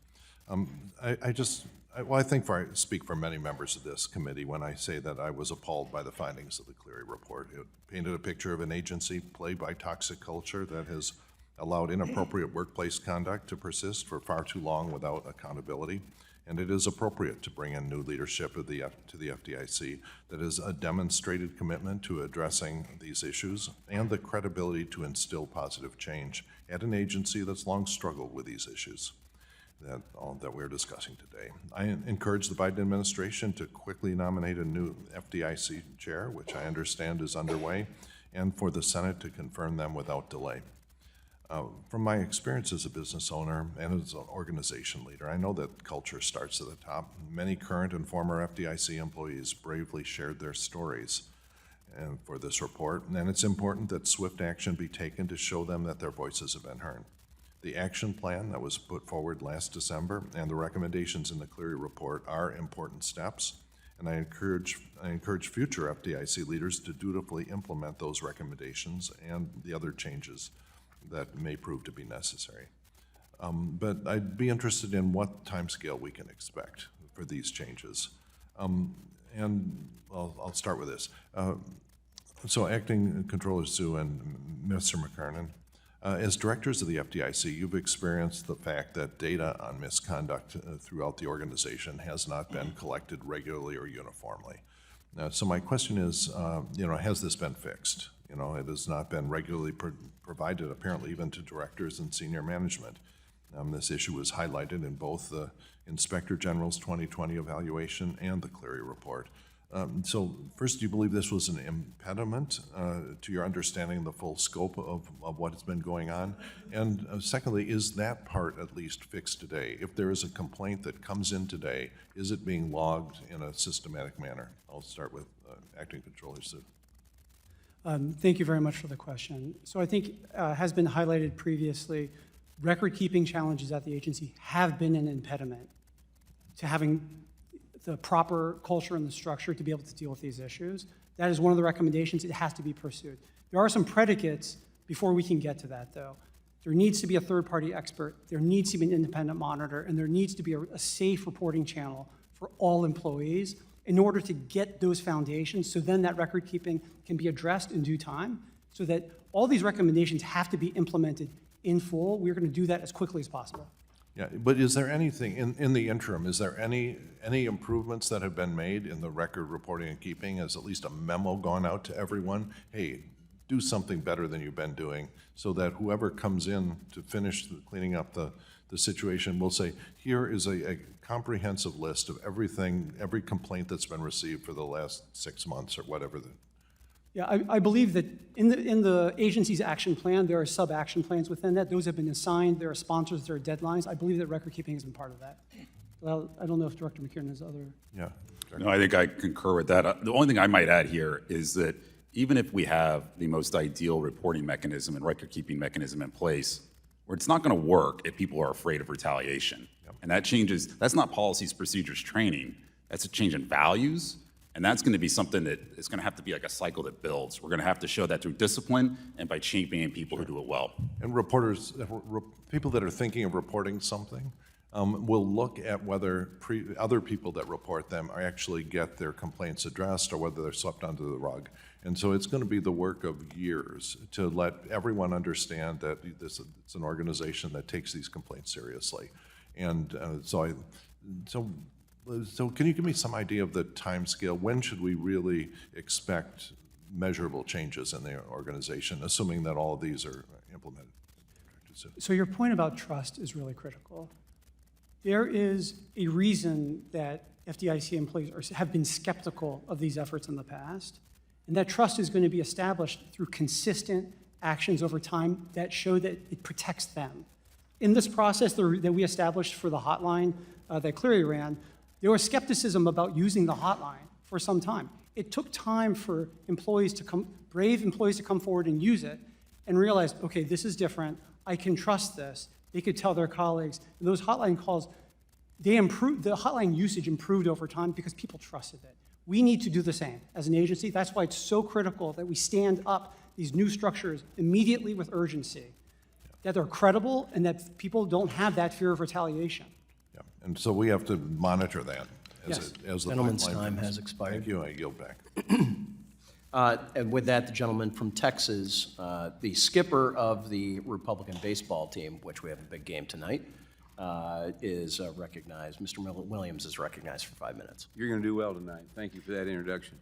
I speak for many members of this committee when I say that I was appalled by the findings of the Cleary report. It painted a picture of an agency plagued by toxic culture that has allowed inappropriate workplace conduct to persist for far too long without accountability, and it is appropriate to bring in new leadership to the FDIC that is a demonstrated commitment to addressing these issues and the credibility to instill positive change at an agency that's long struggled with these issues that we're discussing today. I encourage the Biden administration to quickly nominate a new FDIC chair, which I understand is underway, and for the Senate to confirm them without delay. From my experience as a business owner and as an organization leader, I know that culture starts at the top. Many current and former FDIC employees bravely shared their stories for this report, and it's important that swift action be taken to show them that their voices have been heard. The action plan that was put forward last December and the recommendations in the Cleary report are important steps, and I encourage future FDIC leaders to dutifully implement those recommendations and the other changes that may prove to be necessary. But I'd be interested in what timescale we can expect for these changes. I'll start with this. So Acting Controller Sue and Mr. McKernan, as directors of the FDIC, you've experienced the fact that data on misconduct throughout the organization has not been collected regularly or uniformly. So my question is, has this been fixed? It has not been regularly provided, apparently, even to directors and senior management. This issue was highlighted in both the Inspector General's 2020 evaluation and the Cleary report. So first, do you believe this was an impediment to your understanding the full scope of what has been going on? And secondly, is that part at least fixed today? If there is a complaint that comes in today, is it being logged in a systematic manner? I'll start with Acting Controller Sue. Thank you very much for the question. So I think has been highlighted previously, record-keeping challenges at the agency have been an impediment to having the proper culture and the structure to be able to deal with these issues. That is one of the recommendations. It has to be pursued. There are some predicates before we can get to that, though. There needs to be a third-party expert. There needs to be an independent monitor, and there needs to be a safe reporting channel for all employees in order to get those foundations, so then that record keeping can be addressed in due time, so that all these recommendations have to be implemented in full. We're going to do that as quickly as possible. Yeah, but is there anything, in the interim, is there any improvements that have been made in the record reporting and keeping? Has at least a memo gone out to everyone? Hey, do something better than you've been doing, so that whoever comes in to finish cleaning up the situation will say, here is a comprehensive list of everything, every complaint that's been received for the last 6 months or whatever. Yeah, I believe that in the agency's action plan, there are sub-action plans within that. Those have been assigned. There are sponsors. There are deadlines. I believe that record keeping has been part of that. Well, I don't know if Director McKiernan has other. Yeah. No, I think I concur with that. The only thing I might add here is that even if we have the most ideal reporting mechanism and record-keeping mechanism in place, where it's not going to work if people are afraid of retaliation. Yep. And that changes, that's not policies, procedures, training. That's a change in values. And that's going to be something that is going to have to be like a cycle that builds. We're going to have to show that through discipline and by championing people who do it well. And reporters, people that are thinking of reporting something, will look at whether other people that report them actually get their complaints addressed or whether they're swept under the rug. And so it's going to be the work of years to let everyone understand that it's an organization that takes these complaints seriously. And so can you give me some idea of the time scale? When should we really expect measurable changes in the organization, assuming that all of these are implemented? So your point about trust is really critical. There is a reason that FDIC employees have been skeptical of these efforts in the past, and that trust is going to be established through consistent actions over time that show that it protects them. In this process that we established for the hotline that Cleary ran, there was skepticism about using the hotline for some time. It took time for brave employees to come forward and use it and realize, okay, this is different. I can trust this. They could tell their colleagues. And those hotline calls, the hotline usage improved over time because people trusted it. We need to do the same as an agency. That's why it's so critical that we stand up these new structures immediately with urgency, that they're credible and that people don't have that fear of retaliation. Yeah, and so we have to monitor that as the Gentleman's pipeline time comes. has expired. Thank you, I yield back. And with that, the gentleman from Texas, the skipper of the Republican baseball team, which we have a big game tonight, is recognized. Mr. Williams is recognized for 5 minutes. You're going to do well tonight. Thank you for that introduction.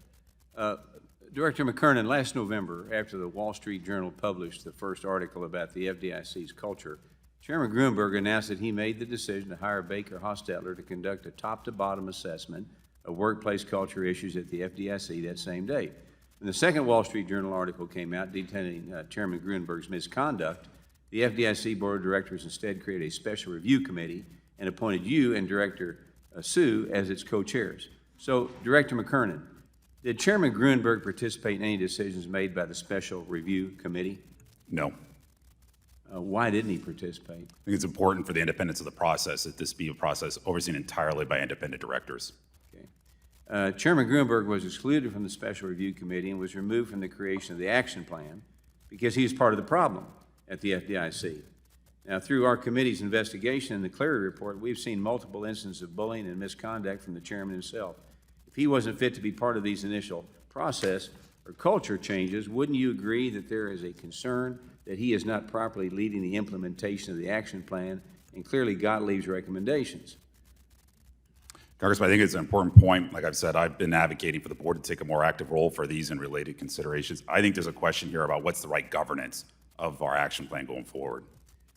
Director McKernan, last November, after the Wall Street Journal published the first article about the FDIC's culture, Chairman Gruenberg announced that he made the decision to hire Baker Hostetler to conduct a top-to-bottom assessment of workplace culture issues at the FDIC that same day. When the second Wall Street Journal article came out detailing Chairman Gruenberg's misconduct, the FDIC Board of Directors instead created a special review committee and appointed you and Director Sue as its co-chairs. So, Director McKernan, did Chairman Gruenberg participate in any decisions made by the special review committee? No. Why didn't he participate? I think it's important for the independence of the process that this be a process overseen entirely by independent directors. Okay. Chairman Gruenberg was excluded from the special review committee and was removed from the creation of the action plan because he is part of the problem at the FDIC. Now, through our committee's investigation and the Cleary report, we've seen multiple instances of bullying and misconduct from the chairman himself. If he wasn't fit to be part of these initial process or culture changes, wouldn't you agree that there is a concern that he is not properly leading the implementation of the action plan and clearly Gottlieb's recommendations? Congressman, I think it's an important point. Like I've said, I've been advocating for the board to take a more active role for these and related considerations. I think there's a question here about what's the right governance of our action plan going forward.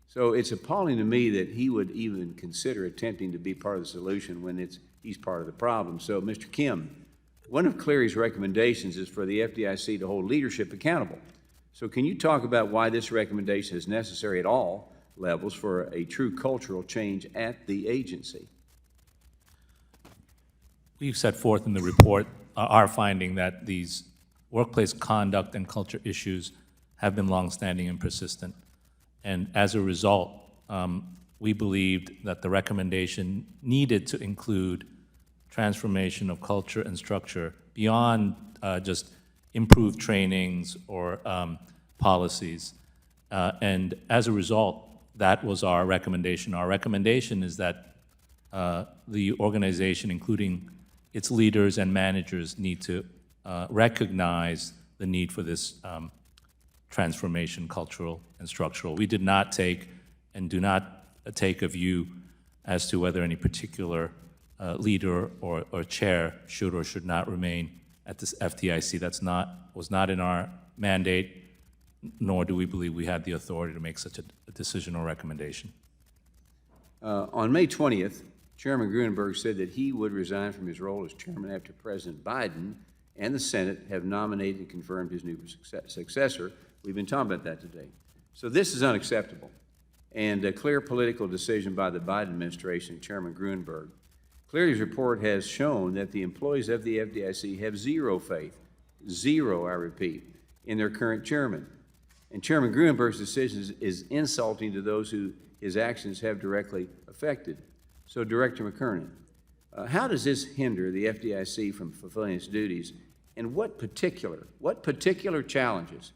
So it's appalling to me that he would even consider attempting to be part of the solution when he's part of the problem. So, Mr. Kim, one of Cleary's recommendations is for the FDIC to hold leadership accountable. So can you talk about why this recommendation is necessary at all levels for a true cultural change at the agency? We've set forth in the report our finding that these workplace conduct and culture issues have been longstanding and persistent. And as a result, we believed that the recommendation needed to include transformation of culture and structure beyond just improved trainings or policies. And as a result, that was our recommendation. Our recommendation is that the organization, including its leaders and managers, need to recognize the need for this transformation, cultural and structural. We did not take and do not take a view as to whether any particular leader or chair should or should not remain at this FDIC. Was not in our mandate, nor do we believe we had the authority to make such a decision or recommendation. On May 20th, Chairman Gruenberg said that he would resign from his role as chairman after President Biden and the Senate have nominated and confirmed his new successor. We've been talking about that today. So this is unacceptable and a clear political decision by the Biden administration and Chairman Gruenberg. Cleary's report has shown that the employees of the FDIC have zero faith, zero, I repeat, in their current chairman. And Chairman Gruenberg's decision is insulting to those who his actions have directly affected. So, Director McKernan, how does this hinder the FDIC from fulfilling its duties, and what particular challenges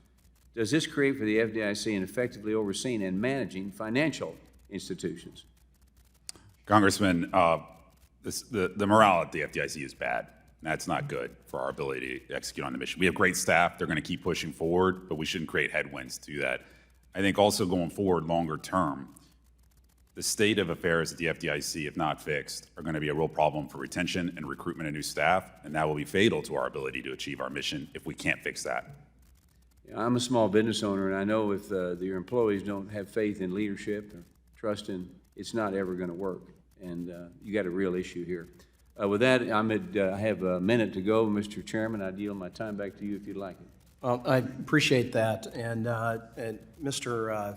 does this create for the FDIC in effectively overseeing and managing financial institutions? Congressman, the morale at the FDIC is bad. That's not good for our ability to execute on the mission. We have great staff. They're going to keep pushing forward, but we shouldn't create headwinds to that. I think also going forward, longer term, the state of affairs at the FDIC, if not fixed, are going to be a real problem for retention and recruitment of new staff, and that will be fatal to our ability to achieve our mission if we can't fix that. I'm a small business owner, and I know if your employees don't have faith in leadership or trust in, it's not ever going to work, and you got a real issue here. With that, I have a minute to go, Mr. Chairman. I'd yield my time back to you if you'd like it. Well, I appreciate that, and Mr.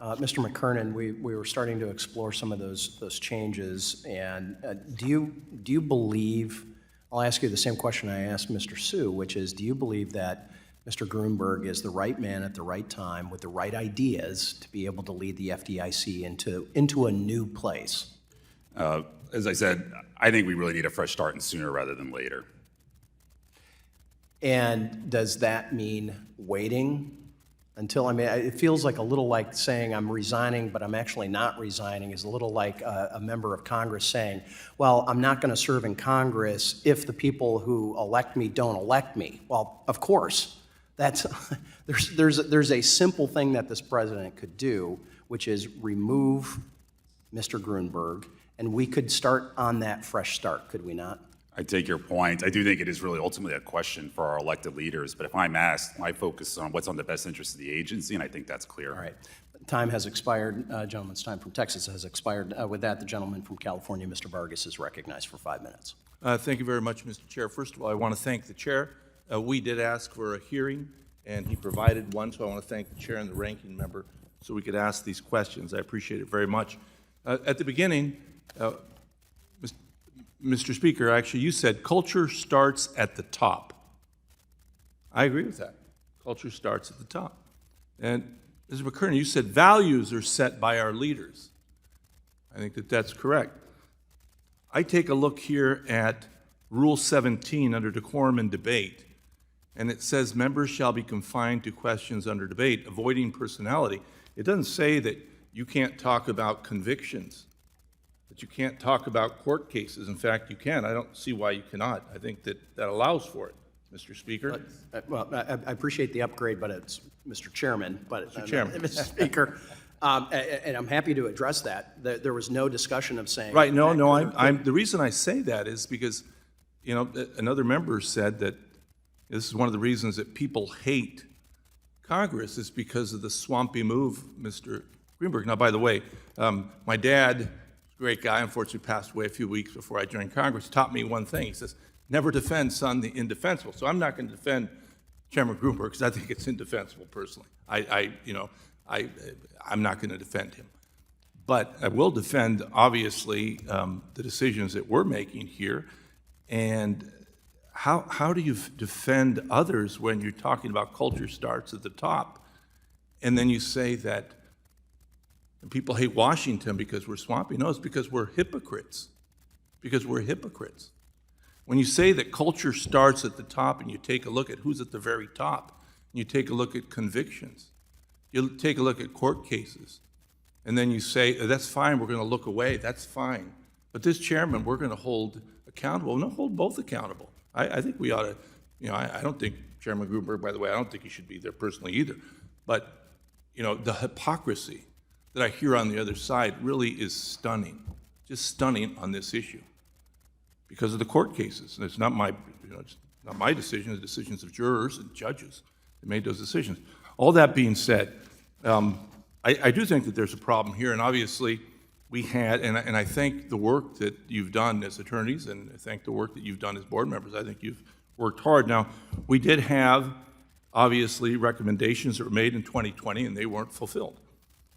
McKernan, we were starting to explore some of those changes, and do you believe, I'll ask you the same question I asked Mr. Sue, which is, do you believe that Mr. Gruenberg is the right man at the right time with the right ideas to be able to lead the FDIC into a new place? As I said, I think we really need a fresh start and sooner rather than later. And does that mean waiting until, it feels like a little like saying I'm resigning, but I'm actually not resigning, is a little like a member of Congress saying, well, I'm not going to serve in Congress if the people who elect me don't elect me. Well, of course, there's a simple thing that this president could do, which is remove Mr. Gruenberg, and we could start on that fresh start, could we not? I take your point. I do think it is really ultimately a question for our elected leaders, but if I'm asked, my focus is on what's on the best interest of the agency, and I think that's clear. All right. Time has expired. Gentleman's time from Texas has expired. With that, the gentleman from California, Mr. Vargas, is recognized for 5 minutes. Thank you very much, Mr. Chair. First of all, I want to thank the chair. We did ask for a hearing, and he provided one, so I want to thank the chair and the ranking member so we could ask these questions. I appreciate it very much. At the beginning, Mr. Speaker, actually, you said culture starts at the top. I agree with that. Culture starts at the top. And Mr. McKernan, you said values are set by our leaders. I think that that's correct. I take a look here at Rule 17 under decorum and debate, and it says members shall be confined to questions under debate, avoiding personality. It doesn't say that you can't talk about convictions, that you can't talk about court cases. In fact, you can. I don't see why you cannot. I think that allows for it, Mr. Speaker. Well, I appreciate the upgrade, but it's Mr. Chairman, but Mr. Chairman. Mr. Speaker, and I'm happy to address that. There was no discussion of saying. Right, no, the reason I say that is because, you know, another member said that this is one of the reasons that people hate Congress is because of the swampy move, Mr. Greenberg. Now, by the way, my dad, great guy, unfortunately passed away a few weeks before I joined Congress, taught me one thing. He says, never defend son the indefensible. So I'm not going to defend Chairman Greenberg because I think it's indefensible personally. I'm not going to defend him. But I will defend, obviously, the decisions that we're making here. And how do you defend others when you're talking about culture starts at the top, and then you say that people hate Washington because we're swampy? No, it's because we're hypocrites. Because we're hypocrites. When you say that culture starts at the top and you take a look at who's at the very top, and you take a look at convictions, you take a look at court cases, and then you say, that's fine, we're going to look away, that's fine. But this chairman, we're going to hold accountable. No, hold both accountable. I think we ought to, you know, I don't think Chairman Gruenberg, by the way, I don't think he should be there personally either. But, you know, the hypocrisy that I hear on the other side really is stunning, just stunning on this issue because of the court cases. And it's not my, you know, it's not my decision, the decisions of jurors and judges that made those decisions. All that being said, I do think that there's a problem here, and obviously we had, and I thank the work that you've done as attorneys, and I thank the work that you've done as board members. I think you've worked hard. Now, we did have, obviously, recommendations that were made in 2020, and they weren't fulfilled.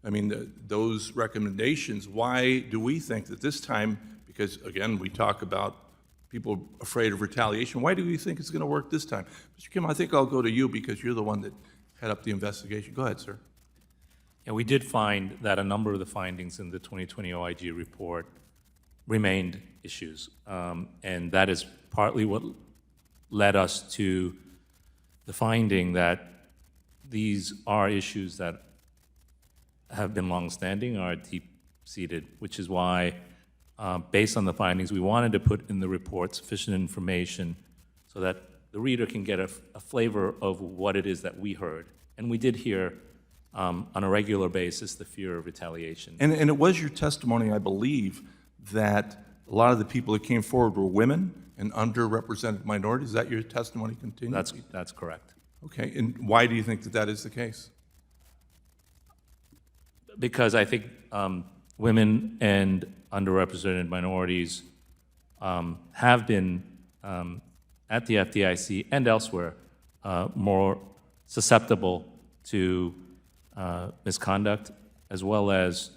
I mean, those recommendations, why do we think that this time, because again, we talk about people afraid of retaliation, why do we think it's going to work this time? Mr. Kim, I think I'll go to you because you're the one that head up the investigation. Go ahead, sir. Yeah, we did find that a number of the findings in the 2020 OIG report remained issues. And that is partly what led us to the finding that these are issues that have been longstanding, are deep-seated, which is why, based on the findings, we wanted to put in the report sufficient information so that the reader can get a flavor of what it is that we heard. And we did hear on a regular basis the fear of retaliation. And it was your testimony, I believe, that a lot of the people that came forward were women and underrepresented minorities. Is that your testimony continues? That's correct. Okay, and why do you think that that is the case? Because I think women and underrepresented minorities have been, at the FDIC and elsewhere, more susceptible to misconduct, as well as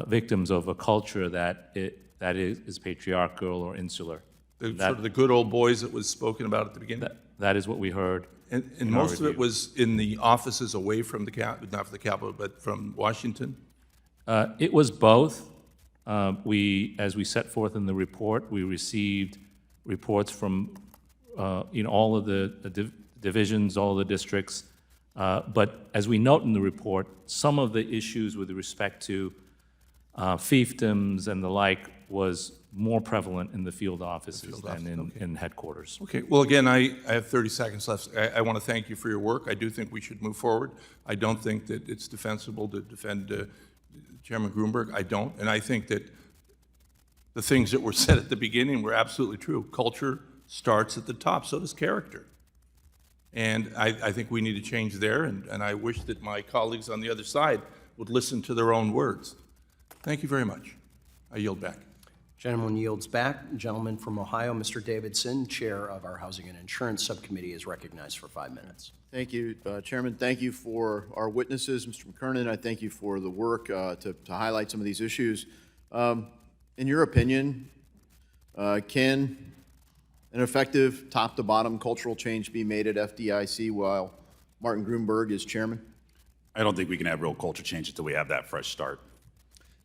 victims of a culture that is patriarchal or insular. Sort of the good old boys that was spoken about at the beginning? That is what we heard. And most of it was in the offices away from the Capitol, not from the Capitol, but from Washington? It was both. As we set forth in the report, we received reports from all of the divisions, all of the districts. But as we note in the report, some of the issues with respect to fiefdoms and the like was more prevalent in the field offices than in headquarters. Okay, well, again, I have 30 seconds left. I want to thank you for your work. I do think we should move forward. I don't think that it's defensible to defend Chairman Gruenberg. I don't. And I think that the things that were said at the beginning were absolutely true. Culture starts at the top, so does character. And I think we need to change there, and I wish that my colleagues on the other side would listen to their own words. Thank you very much. I yield back. Gentleman yields back. Gentleman from Ohio, Mr. Davidson, Chair of our Housing and Insurance Subcommittee, is recognized for 5 minutes. Thank you, Chairman. Thank you for our witnesses, Mr. McKernan. I thank you for the work to highlight some of these issues. In your opinion, can an effective top-to-bottom cultural change be made at FDIC while Martin Gruenberg is chairman? I don't think we can have real culture change until we have that fresh start.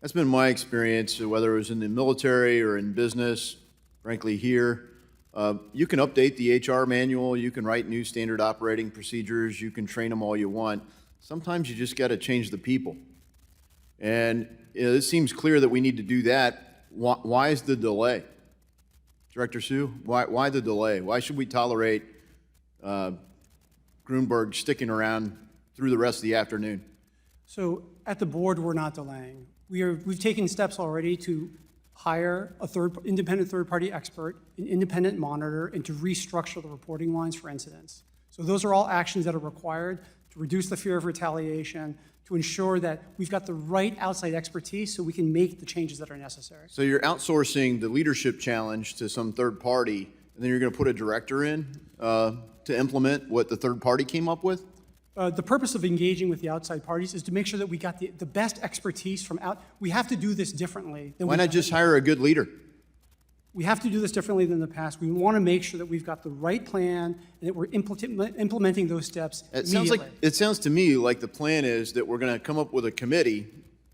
That's been my experience, whether it was in the military or in business, frankly here. You can update the HR manual, you can write new standard operating procedures, you can train them all you want. Sometimes you just got to change the people. And it seems clear that we need to do that. Why is the delay? Director Sue, why the delay? Why should we tolerate Grunberg sticking around through the rest of the afternoon? So at the board, we're not delaying. We've taken steps already to hire a independent third-party expert, an independent monitor, and to restructure the reporting lines for incidents. So those are all actions that are required to reduce the fear of retaliation, to ensure that we've got the right outside expertise so we can make the changes that are necessary. So you're outsourcing the leadership challenge to some third party, and then you're going to put a director in to implement what the third party came up with? The purpose of engaging with the outside parties is to make sure that we got the best expertise from out. We have to do this differently. Why not just hire a good leader? We have to do this differently than the past. We want to make sure that we've got the right plan and that we're implementing those steps immediately. It sounds to me like the plan is that we're going to come up with a committee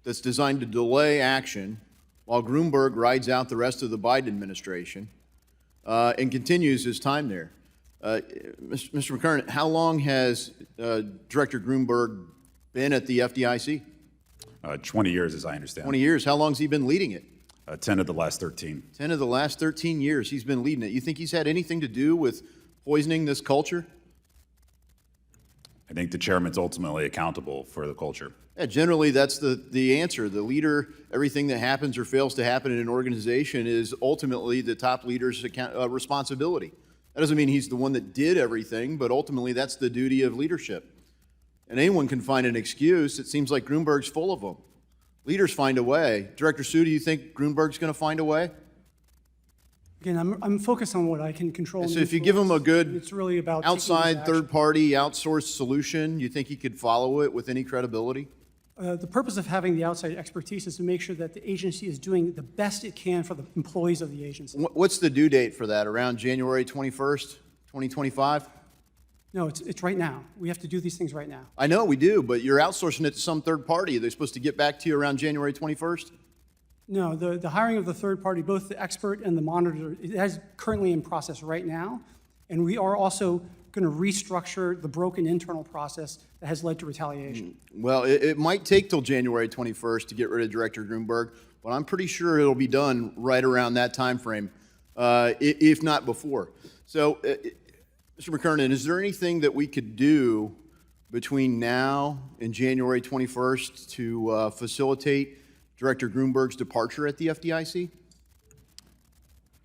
that's designed to delay action while Grunberg rides out the rest of the Biden administration and continues his time there. Mr. McKernan, how long has Director Grunberg been at the FDIC? 20 years, as I understand. 20 years. How long has he been leading it? 10 of the last 13. 10 of the last 13 years he's been leading it. You think he's had anything to do with poisoning this culture? I think the chairman's ultimately accountable for the culture. Yeah, generally, that's the answer. The leader, everything that happens or fails to happen in an organization is ultimately the top leader's responsibility. That doesn't mean he's the one that did everything, but ultimately that's the duty of leadership. And anyone can find an excuse. It seems like Grunberg's full of them. Leaders find a way. Director Sue, do you think Grunberg's going to find a way? Again, I'm focused on what I can control. So if you give him a good it's really about outside third-party outsourced solution, you think he could follow it with any credibility? The purpose of having the outside expertise is to make sure that the agency is doing the best it can for the employees of the agency. What's the due date for that? Around January 21st, 2025? No, it's right now. We have to do these things right now. I know we do, but you're outsourcing it to some third party. Are they supposed to get back to you around January 21st? No, the hiring of the third party, both the expert and the monitor, it is currently in process right now. And we are also going to restructure the broken internal process that has led to retaliation. Well, it might take till January 21st to get rid of Director Grunberg, but I'm pretty sure it'll be done right around that time frame, if not before. So, Mr. McKernan, is there anything that we could do between now and January 21st to facilitate Director Grunberg's departure at the FDIC?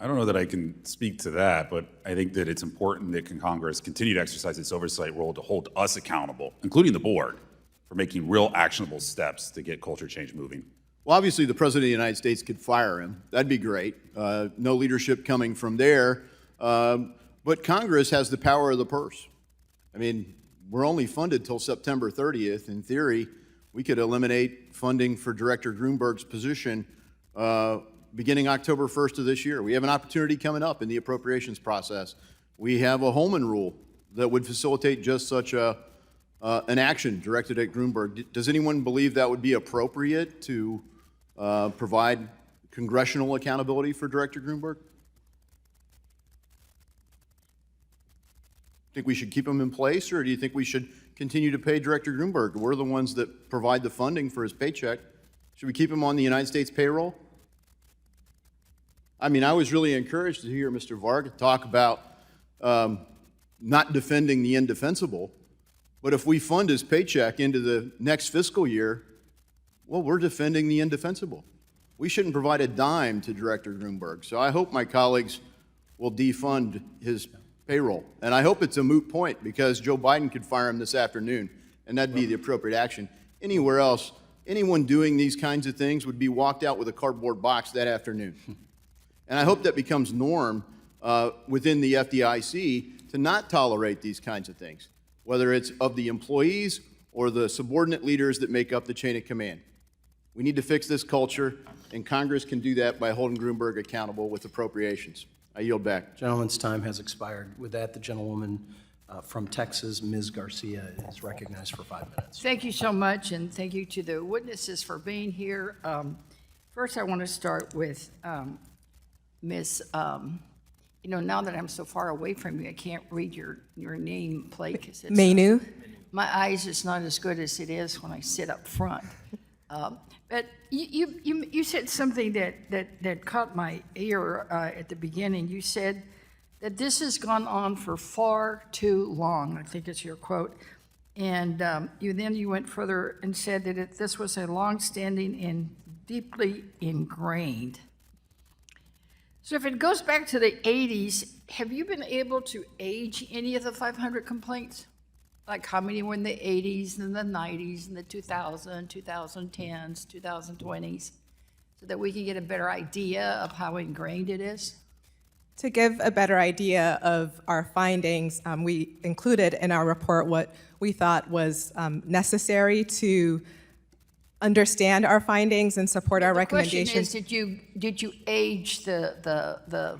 I don't know that I can speak to that, but I think that it's important that Congress continue to exercise its oversight role to hold us accountable, including the board, for making real actionable steps to get culture change moving. Well, obviously, the President of the United States could fire him. That'd be great. No leadership coming from there. But Congress has the power of the purse. I mean, we're only funded till September 30th. In theory, we could eliminate funding for Director Grunberg's position beginning October 1st of this year. We have an opportunity coming up in the appropriations process. We have a Holman rule that would facilitate just such an action directed at Grunberg. Does anyone believe that would be appropriate to provide congressional accountability for Director Grunberg? Think we should keep him in place, or do you think we should continue to pay Director Grunberg? We're the ones that provide the funding for his paycheck. Should we keep him on the United States payroll? I mean, I was really encouraged to hear Mr. Varga talk about not defending the indefensible, but if we fund his paycheck into the next fiscal year, well, we're defending the indefensible. We shouldn't provide a dime to Director Grunberg. So I hope my colleagues will defund his payroll. And I hope it's a moot point, because Joe Biden could fire him this afternoon, and that'd be the appropriate action. Anywhere else, anyone doing these kinds of things would be walked out with a cardboard box that afternoon. And I hope that becomes norm within the FDIC to not tolerate these kinds of things, whether it's of the employees or the subordinate leaders that make up the chain of command. We need to fix this culture, and Congress can do that by holding Grunberg accountable with appropriations. I yield back. Gentleman's time has expired. With that, the gentlewoman from Texas, Ms. Garcia, is recognized for 5 minutes. Thank you so much, and thank you to the witnesses for being here. First, I want to start with Ms. Now that I'm so far away from you, I can't read your name plate. Menu. My eyes is not as good as it is when I sit up front. But you said something that caught my ear at the beginning. You said that this has gone on for far too long. I think it's your quote. And you went further and said that this was a long-standing and deeply ingrained. So if it goes back to the 80s, have you been able to age any of the 500 complaints? Like how many were in the 80s and the 90s and the 2000s, 2010s, 2020s, so that we can get a better idea of how ingrained it is? To give a better idea of our findings, we included in our report what we thought was necessary to understand our findings and support our recommendations. The question is, did you age the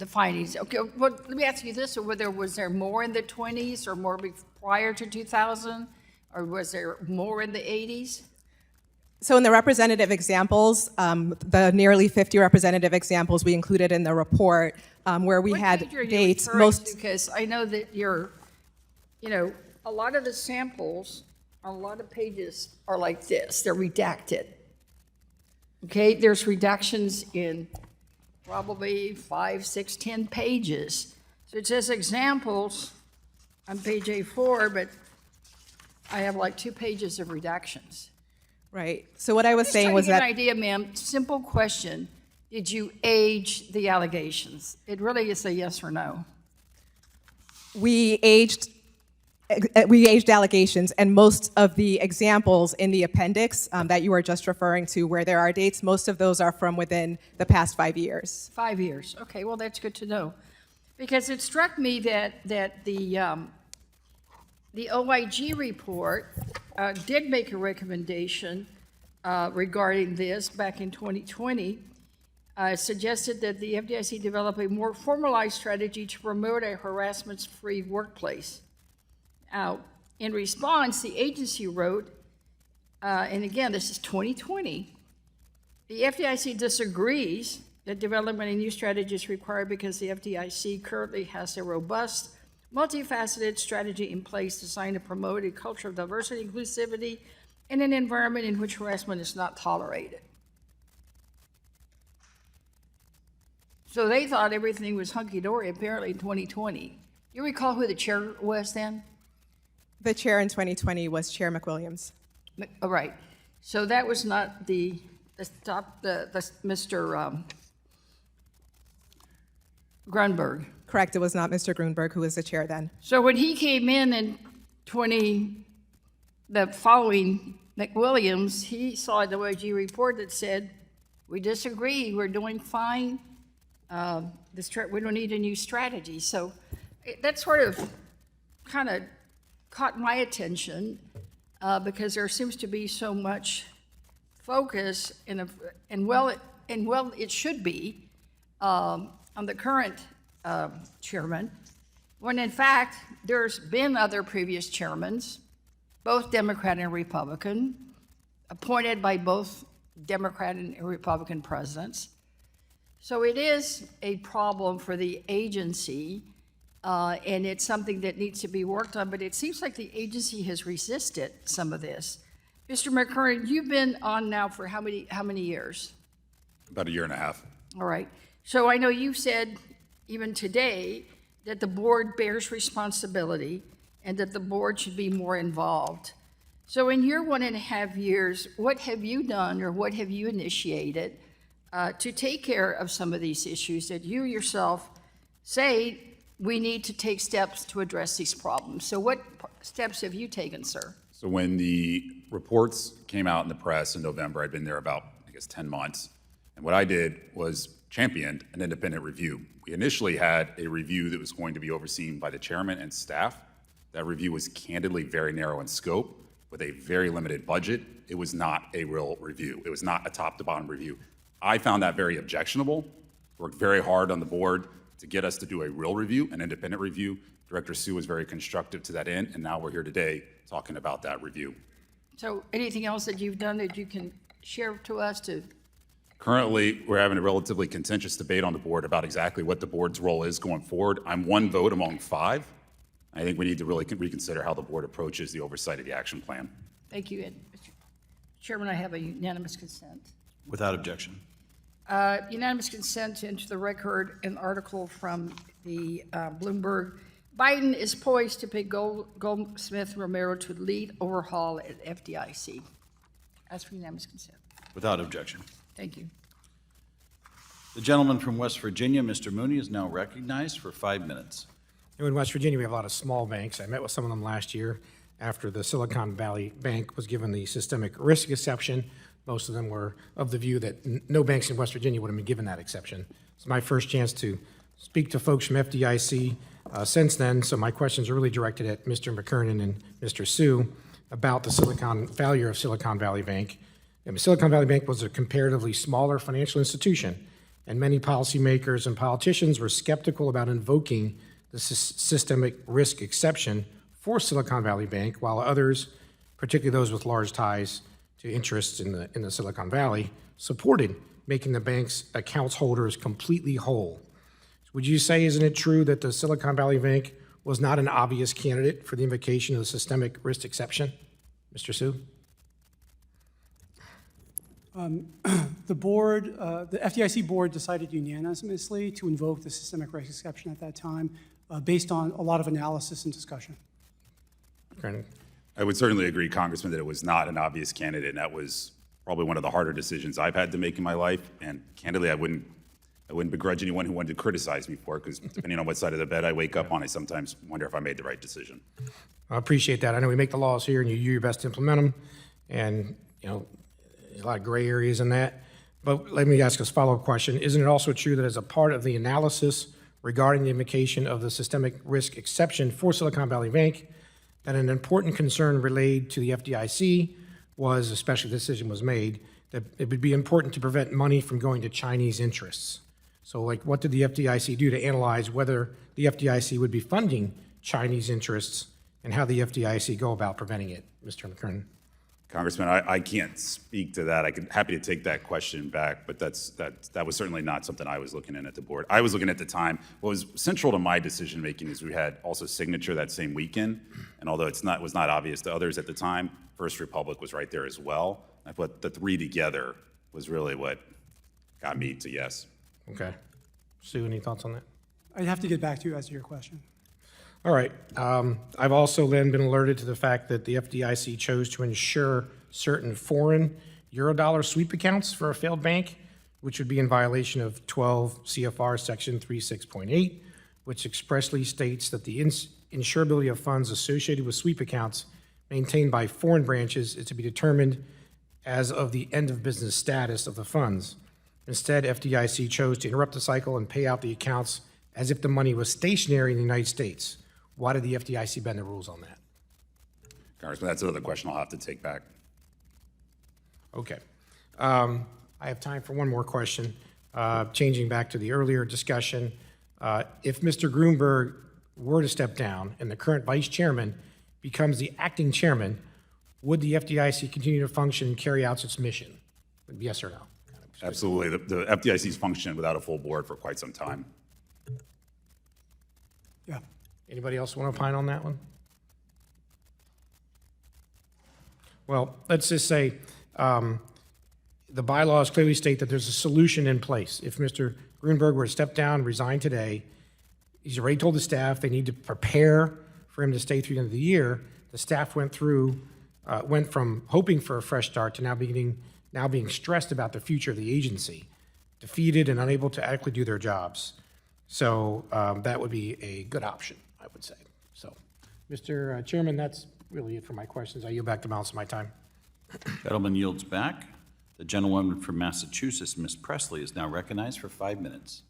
findings? Okay, well, let me ask you this: was there more in the 20s or more prior to 2000, or was there more in the 80s? So in the representative examples, the nearly 50 representative examples we included in the report, where we had dates, Because I know that a lot of the samples, a lot of pages are like this, they're redacted. Okay, there's redactions in probably 5, 6, 10 pages. So it says examples on page A4, but I have like 2 pages of redactions. Right. So what I was saying was that. that. An idea, ma'am. Simple question. Did you age the allegations? It really is a yes or no. We aged allegations, and most of the examples in the appendix that you were just referring to, where there are dates, most of those are from within the past 5 years. 5 years. Okay, well, that's good to know. Because it struck me that the OIG report did make a recommendation regarding this back in 2020. Suggested that the FDIC develop a more formalized strategy to promote a harassment-free workplace. In response, the agency wrote, and again, this is 2020, the FDIC disagrees that development of new strategy is required because the FDIC currently has a robust, multifaceted strategy in place designed to promote a culture of diversity, inclusivity, and an environment in which harassment is not tolerated. So they thought everything was hunky-dory, apparently in 2020. You recall who the chair was then? The chair in 2020 was Chair McWilliams. All right. So that was not the Mr. Grunberg. Correct, it was not Mr. Grunberg who was the chair then. So when he came in the following McWilliams, he saw the OIG report that said, we disagree, we're doing fine. We don't need a new strategy. So that sort of kind of caught my attention because there seems to be so much focus and it should be on the current chairman, when in fact there's been other previous chairmen, both Democrat and Republican, appointed by both Democrat and Republican presidents. So it is a problem for the agency, and it's something that needs to be worked on, but it seems like the agency has resisted some of this. Mr. McKernan, you've been on now for how many years? About a year and a half. All right. So I know you said even today that the board bears responsibility and that the board should be more involved. So in your 1.5 years, what have you done or what have you initiated to take care of some of these issues that you yourself say we need to take steps to address these problems? So what steps have you taken, sir? So when the reports came out in the press in November, I'd been there about, 10 months. And what I did was championed an independent review. We initially had a review that was going to be overseen by the chairman and staff. That review was candidly very narrow in scope with a very limited budget. It was not a real review. It was not a top to bottom review. I found that very objectionable, worked very hard on the board to get us to do a real review, an independent review. Director Sue was very constructive to that end, and now we're here today talking about that review. So anything else that you've done that you can share to us to? Currently, we're having a relatively contentious debate on the board about exactly what the board's role is going forward. I'm one vote among 5. I think we need to really reconsider how the board approaches the oversight of the action plan. Thank you. And Mr. Chairman, I have a unanimous consent. Without objection. Unanimous consent to enter the record an article from the Bloomberg. Biden is poised to pay Goldsmith Romero to lead overhaul at FDIC. Ask for unanimous consent. Without objection. Thank you. The gentleman from West Virginia, Mr. Mooney, is now recognized for 5 minutes. In West Virginia, we have a lot of small banks. I met with some of them last year after the Silicon Valley Bank was given the systemic risk exception. Most of them were of the view that no banks in West Virginia would have been given that exception. It's my first chance to speak to folks from FDIC since then, so my questions are really directed at Mr. McKernan and Mr. Sue about the failure of Silicon Valley Bank. Silicon Valley Bank was a comparatively smaller financial institution, and many policymakers and politicians were skeptical about invoking the systemic risk exception for Silicon Valley Bank, while others, particularly those with large ties to interests in the Silicon Valley, supported making the bank's accounts holders completely whole. Would you say, isn't it true that the Silicon Valley Bank was not an obvious candidate for the invocation of the systemic risk exception? Mr. Sue? The board, the FDIC board decided unanimously to invoke the systemic risk exception at that time based on a lot of analysis and discussion. I would certainly agree, Congressman, that it was not an obvious candidate, and that was probably one of the harder decisions I've had to make in my life. And candidly, I wouldn't begrudge anyone who wanted to criticize me for it, because depending on what side of the bed I wake up on, I sometimes wonder if I made the right decision. I appreciate that. I know we make the laws here, and you do your best to implement them, and there's a lot of gray areas in that. But let me ask this follow-up question. Isn't it also true that as a part of the analysis regarding the invocation of the systemic risk exception for Silicon Valley Bank, that an important concern related to the FDIC was, especially the decision was made, that it would be important to prevent money from going to Chinese interests? So, what did the FDIC do to analyze whether the FDIC would be funding Chinese interests, and how the FDIC go about preventing it, Mr. McKernan? Congressman, I can't speak to that. Happy to take that question back, but that was certainly not something I was looking at the board. I was looking at the time. What was central to my decision making is we had also signature that same weekend, and although it was not obvious to others at the time, First Republic was right there as well. I thought the three together was really what got me to yes. Okay. Sue, any thoughts on that? I'd have to get back to you as to your question. All right. I've also then been alerted to the fact that the FDIC chose to insure certain foreign Eurodollar sweep accounts for a failed bank, which would be in violation of 12 CFR Section 36.8, which expressly states that the insurability of funds associated with sweep accounts maintained by foreign branches is to be determined as of the end of business status of the funds. Instead, FDIC chose to interrupt the cycle and pay out the accounts as if the money was stationary in the United States. Why did the FDIC bend the rules on that? Congressman, that's another question I'll have to take back. Okay. I have time for one more question. Changing back to the earlier discussion, if Mr. Grunberg were to step down and the current vice chairman becomes the acting chairman, would the FDIC continue to function and carry out its mission? Yes or no? Absolutely. The FDIC's functioned without a full board for quite some time. Yeah. Anybody else want to opine on that one? Well, let's just say the bylaws clearly state that there's a solution in place. If Mr. Grunberg were to step down, resign today, he's already told the staff they need to prepare for him to stay through the end of the year. The staff went from hoping for a fresh start to now being stressed about the future of the agency, defeated and unable to adequately do their jobs. So that would be a good option, I would say. So, Mr. Chairman, that's really it for my questions. I yield back the balance of my time. Gentleman yields back. The gentlewoman from Massachusetts, Ms. Presley, is now recognized for 5 minutes.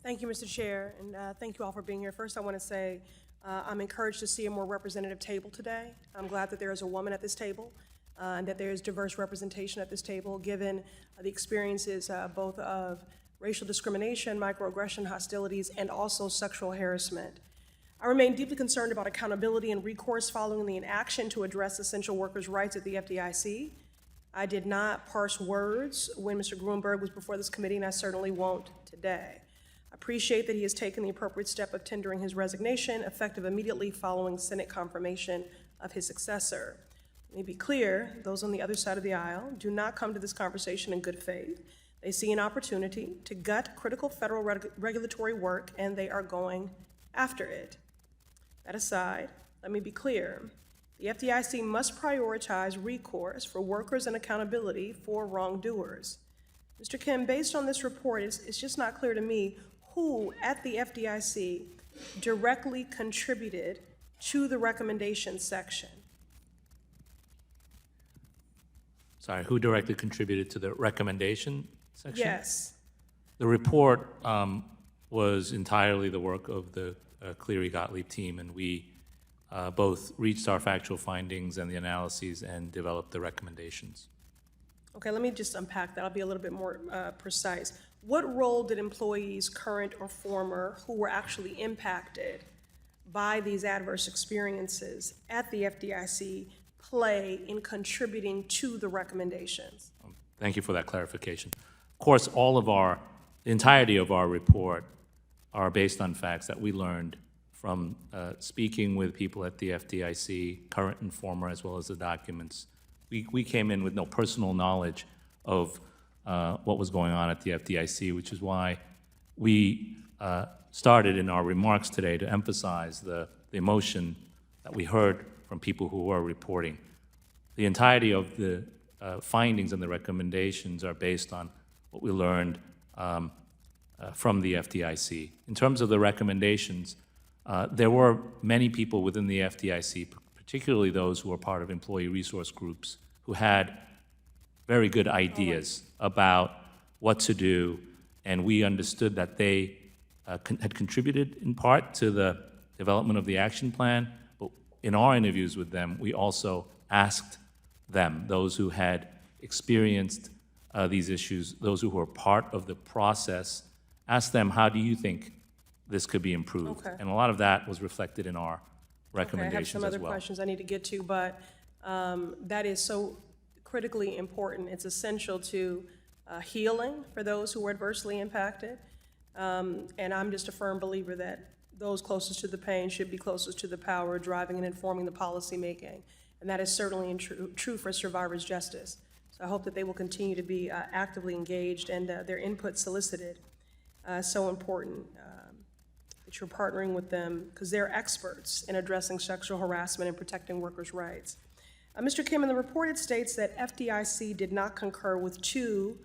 Thank you, Mr. Chair, and thank you all for being here. First, I want to say I'm encouraged to see a more representative table today. I'm glad that there is a woman at this table and that there is diverse representation at this table, given the experiences both of racial discrimination, microaggression, hostilities, and also sexual harassment. I remain deeply concerned about accountability and recourse following the inaction to address essential workers' rights at the FDIC. I did not parse words when Mr. Grunberg was before this committee, and I certainly won't today. I appreciate that he has taken the appropriate step of tendering his resignation, effective immediately following Senate confirmation of his successor. Let me be clear, those on the other side of the aisle do not come to this conversation in good faith. They see an opportunity to gut critical federal regulatory work, and they are going after it. That aside, let me be clear. The FDIC must prioritize recourse for workers and accountability for wrongdoers. Mr. Kim, based on this report, it's just not clear to me who at the FDIC directly contributed to the recommendations section. Sorry, who directly contributed to the recommendation section? Yes. The report was entirely the work of the Cleary-Gottlieb team, and we both reached our factual findings and the analyses and developed the recommendations. Okay, let me just unpack that. I'll be a little bit more precise. What role did employees, current or former, who were actually impacted by these adverse experiences at the FDIC play in contributing to the recommendations? Thank you for that clarification. Of course, the entirety of our report are based on facts that we learned from speaking with people at the FDIC, current and former, as well as the documents. We came in with no personal knowledge of what was going on at the FDIC, which is why we started in our remarks today to emphasize the emotion that we heard from people who were reporting. The entirety of the findings and the recommendations are based on what we learned from the FDIC. In terms of the recommendations, there were many people within the FDIC, particularly those who were part of employee resource groups, who had very good ideas about what to do, and we understood that they had contributed in part to the development of the action plan, but in our interviews with them, we also asked them, those who had experienced these issues, those who were part of the process, asked them, how do you think this could be improved? Okay. And a lot of that was reflected in our recommendations I have some as other well. questions I need to get to, but that is so critically important. It's essential to healing for those who were adversely impacted. And I'm just a firm believer that those closest to the pain should be closest to the power, driving and informing the policymaking. And that is certainly true for survivors' justice. So I hope that they will continue to be actively engaged and their input solicited. So important that you're partnering with them because they're experts in addressing sexual harassment and protecting workers' rights. Mr. Kim, in the report it states that FDIC did not concur with 2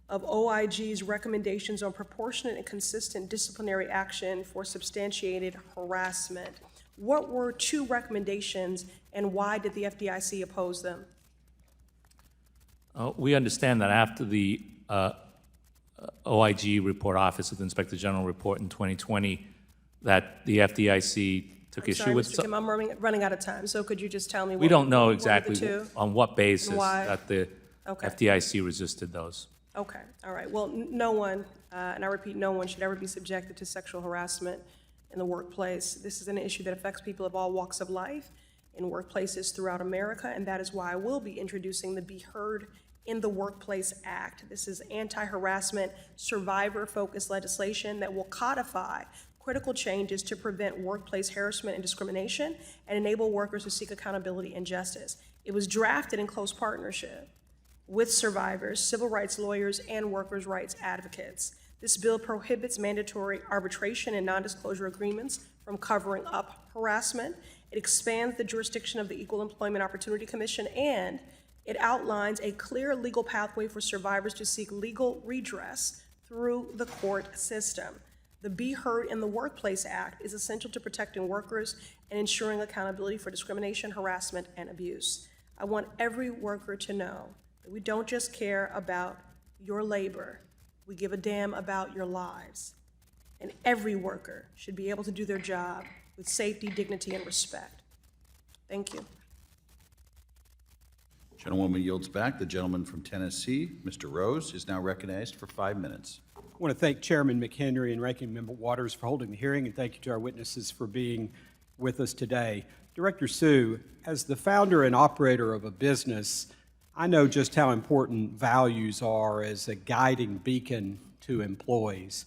of OIG's recommendations on proportionate and consistent disciplinary action for substantiated harassment. What were 2 recommendations and why did the FDIC oppose them? We understand that after the OIG report, Office of the Inspector General report in 2020, that the FDIC took issue with. Mr. Kim, I'm running out of time, so could you just tell me We don't know what were the exactly 2? on what basis Why? that the Okay. FDIC resisted those. Okay, all right. Well, no one, and I repeat, no one should ever be subjected to sexual harassment in the workplace. This is an issue that affects people of all walks of life in workplaces throughout America, and that is why I will be introducing the Be Heard in the Workplace Act. This is anti-harassment, survivor-focused legislation that will codify critical changes to prevent workplace harassment and discrimination and enable workers to seek accountability and justice. It was drafted in close partnership with survivors, civil rights lawyers, and workers' rights advocates. This bill prohibits mandatory arbitration and non-disclosure agreements from covering up harassment. It expands the jurisdiction of the Equal Employment Opportunity Commission, and it outlines a clear legal pathway for survivors to seek legal redress through the court system. The Be Heard in the Workplace Act is essential to protecting workers and ensuring accountability for discrimination, harassment, and abuse. I want every worker to know that we don't just care about your labor, we give a damn about your lives. And every worker should be able to do their job with safety, dignity, and respect. Thank you. Gentlewoman yields back. The gentleman from Tennessee, Mr. Rose, is now recognized for 5 minutes. I want to thank Chairman McHenry and Ranking Member Waters for holding the hearing, and thank you to our witnesses for being with us today. Director Sue, as the founder and operator of a business, I know just how important values are as a guiding beacon to employees.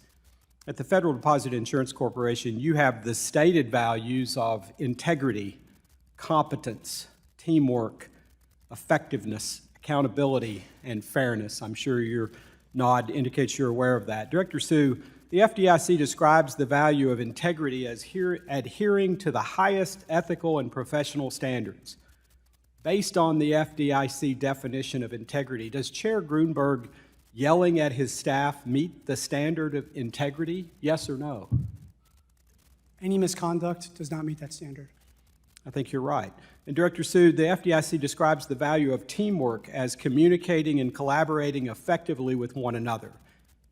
At the Federal Deposit Insurance Corporation, you have the stated values of integrity, competence, teamwork, effectiveness, accountability, and fairness. I'm sure your nod indicates you're aware of that. Director Sue, the FDIC describes the value of integrity as adhering to the highest ethical and professional standards. Based on the FDIC definition of integrity, does Chair Grunberg yelling at his staff meet the standard of integrity? Yes or no? Any misconduct does not meet that standard. I think you're right. And Director Sue, the FDIC describes the value of teamwork as communicating and collaborating effectively with one another.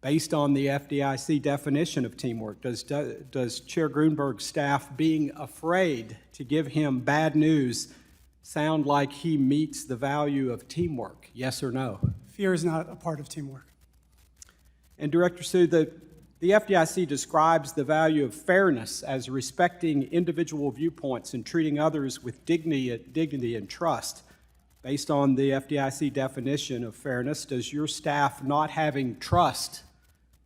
Based on the FDIC definition of teamwork, does Chair Grunberg's staff being afraid to give him bad news sound like he meets the value of teamwork? Yes or no? Fear is not a part of teamwork. And Director Sue, the FDIC describes the value of fairness as respecting individual viewpoints and treating others with dignity and trust. Based on the FDIC definition of fairness, does your staff not having trust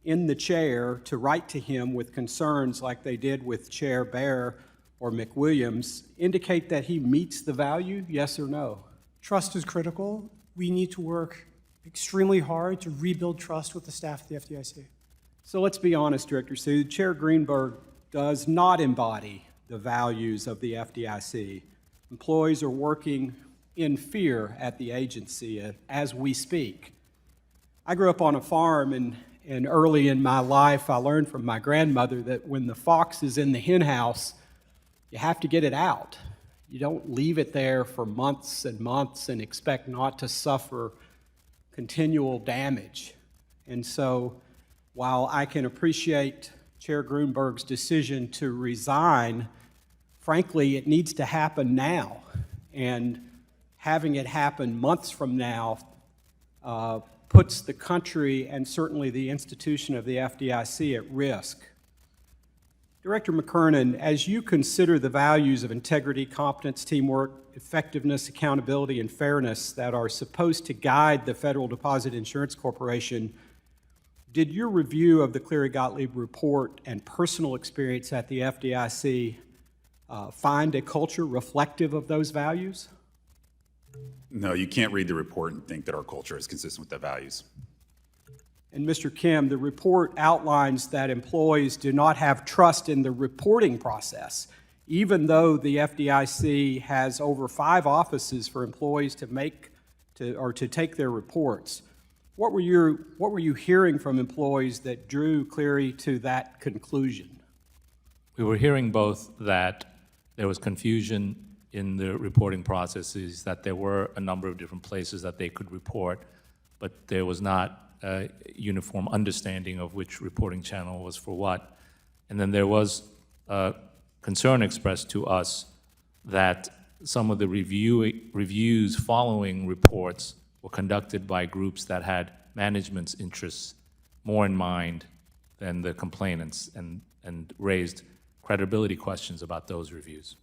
in the chair to write to him with concerns like they did with Chair Bear or McWilliams indicate that he meets the value? Yes or no? Trust is critical. We need to work extremely hard to rebuild trust with the staff of the FDIC. So let's be honest, Director Sue. Chair Grunberg does not embody the values of the FDIC. Employees are working in fear at the agency as we speak. I grew up on a farm, and early in my life, I learned from my grandmother that when the fox is in the hen house, you have to get it out. You don't leave it there for months and months and expect not to suffer continual damage. And so, while I can appreciate Chair Grunberg's decision to resign, frankly, it needs to happen now. And having it happen months from now puts the country and certainly the institution of the FDIC at risk. Director McKernan, as you consider the values of integrity, competence, teamwork, effectiveness, accountability, and fairness that are supposed to guide the Federal Deposit Insurance Corporation, did your review of the Cleary-Gottlieb report and personal experience at the FDIC find a culture reflective of those values? No, you can't read the report and think that our culture is consistent with the values. And Mr. Kim, the report outlines that employees do not have trust in the reporting process, even though the FDIC has over 5 offices for employees to take their reports. What were you hearing from employees that drew Cleary to that conclusion? We were hearing both that there was confusion in the reporting processes, that there were a number of different places that they could report, but there was not a uniform understanding of which reporting channel was for what. And then there was concern expressed to us that some of the reviews following reports were conducted by groups that had management's interests more in mind than the complainants, and raised credibility questions about those reviews.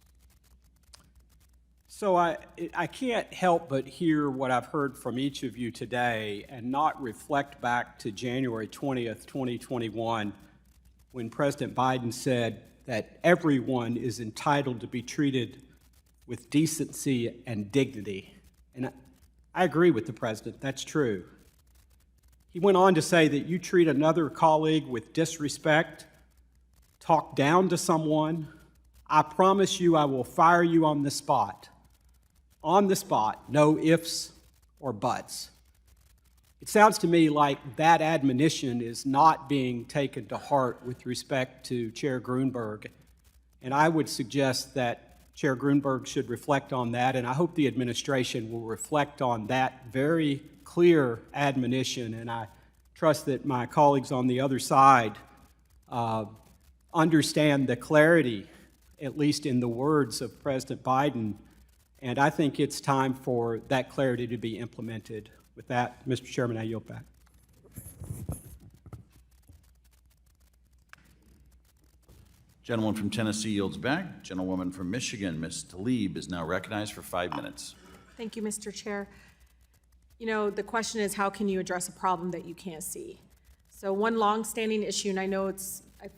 So I can't help but hear what I've heard from each of you today and not reflect back to January 20th, 2021, when President Biden said that everyone is entitled to be treated with decency and dignity. And I agree with the President, that's true. He went on to say that you treat another colleague with disrespect, talk down to someone, I promise you I will fire you on the spot. On the spot, no ifs or buts. It sounds to me like that admonition is not being taken to heart with respect to Chair Grunberg, and I would suggest that Chair Grunberg should reflect on that, and I hope the administration will reflect on that very clear admonition, and I trust that my colleagues on the other side understand the clarity, at least in the words of President Biden. And I think it's time for that clarity to be implemented. With that, Mr. Chairman, I yield back. Gentleman from Tennessee yields back. Gentlewoman from Michigan, Ms. Tlaib, is now recognized for 5 minutes. Thank you, Mr. Chair. You know, the question is, how can you address a problem that you can't see? So one longstanding issue, and I know I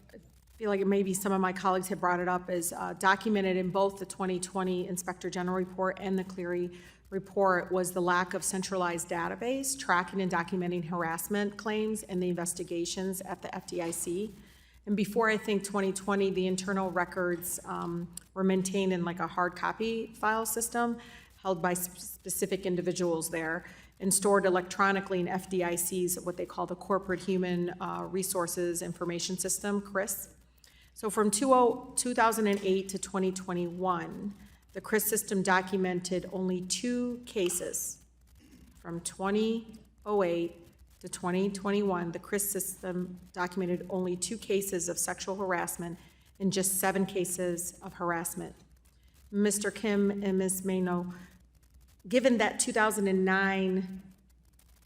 feel like maybe some of my colleagues have brought it up, is documented in both the 2020 Inspector General Report and the Cleary report was the lack of centralized database tracking and documenting harassment claims and the investigations at the FDIC. And before, I think, 2020, the internal records were maintained in like a hard copy file system held by specific individuals there and stored electronically in FDIC's, what they call the Corporate Human Resources Information System, CRIS. So from 2008 to 2021, the CRIS system documented only 2 cases. From 2008 to 2021, the CRIS system documented only 2 cases of sexual harassment and just 7 cases of harassment. Mr. Kim and Ms. Mayno, given that 2009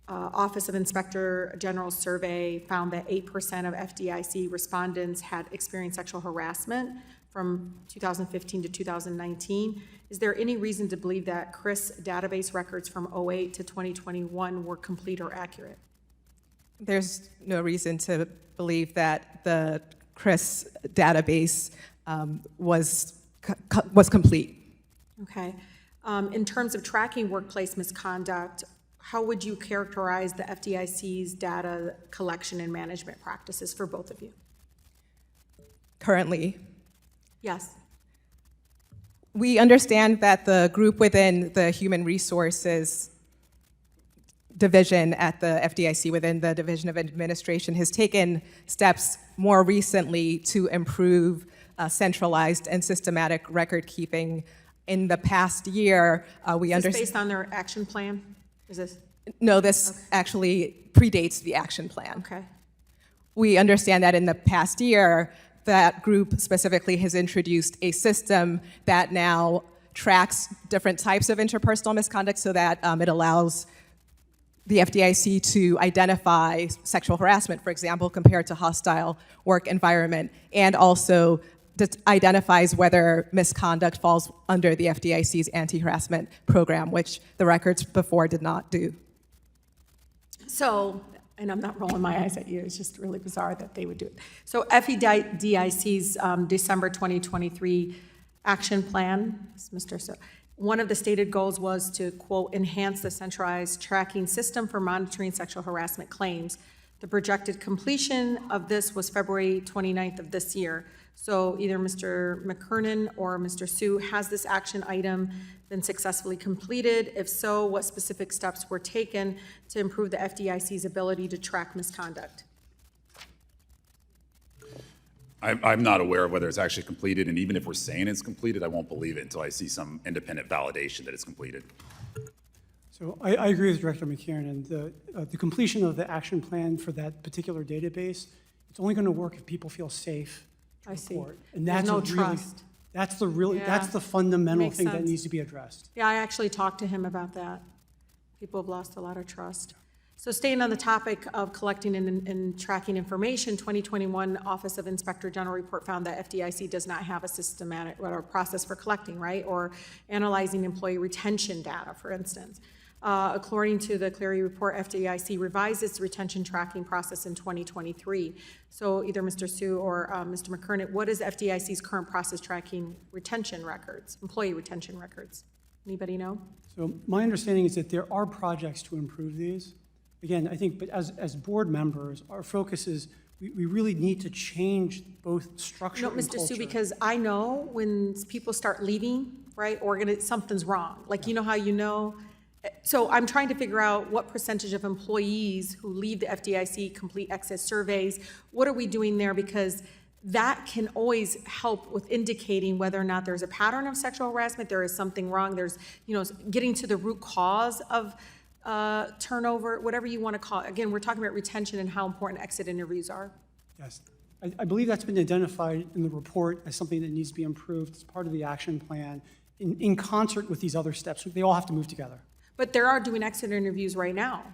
Office of Inspector General survey found that 8% of FDIC respondents had experienced sexual harassment from 2015 to 2019, is there any reason to believe that CRIS database records from 08 to 2021 were complete or accurate? There's no reason to believe that the CRIS database was complete. Okay. In terms of tracking workplace misconduct, how would you characterize the FDIC's data collection and management practices for both of you? Currently, Yes. we understand that the group within the Human Resources Division at the FDIC, within the Division of Administration, has taken steps more recently to improve centralized and systematic record keeping. In the past year, we Is this understand. based on their action plan? Is this? No, this actually predates the action plan. Okay. We understand that in the past year, that group specifically has introduced a system that now tracks different types of interpersonal misconduct so that it allows the FDIC to identify sexual harassment, for example, compared to hostile work environment, and also identifies whether misconduct falls under the FDIC's anti-harassment program, which the records before did not do. So, and I'm not rolling my eyes at you, it's just really bizarre that they would do it. So FDIC's December 2023 action plan, Mr. So, one of the stated goals was to, quote, enhance the centralized tracking system for monitoring sexual harassment claims. The projected completion of this was February 29th of this year. So either Mr. McKernan or Mr. Sue, has this action item been successfully completed? If so, what specific steps were taken to improve the FDIC's ability to track misconduct? I'm not aware of whether it's actually completed, and even if we're saying it's completed, I won't believe it until I see some independent validation that it's completed. So I agree with Director McKiernan. The completion of the action plan for that particular database, it's only going to work if people feel safe to I see. report. And There's that's no a really, trust. that's the Yeah. fundamental Makes thing that sense. needs to be addressed. Yeah, I actually talked to him about that. People have lost a lot of trust. So staying on the topic of collecting and tracking information, 2021 Office of Inspector General report found that FDIC does not have a systematic or process for collecting, right, or analyzing employee retention data, for instance. According to the Cleary report, FDIC revised its retention tracking process in 2023. So either Mr. Sue or Mr. McKernan, what is FDIC's current process tracking retention records, employee retention records? Anybody know? So my understanding is that there are projects to improve these. Again, I think, but as board members, our focus is we really need to change both structure No, and Mr. culture. Sue, because I know when people start leaving, right, something's wrong. Like, you know how you know? So I'm trying to figure out what percentage of employees who leave the FDIC complete exit surveys. What are we doing there? Because that can always help with indicating whether or not there's a pattern of sexual harassment, there is something wrong, there's, getting to the root cause of turnover, whatever you want to call it. Again, we're talking about retention and how important exit interviews are. Yes. I believe that's been identified in the report as something that needs to be improved as part of the action plan in concert with these other steps. They all have to move together. But there are doing exit interviews right now.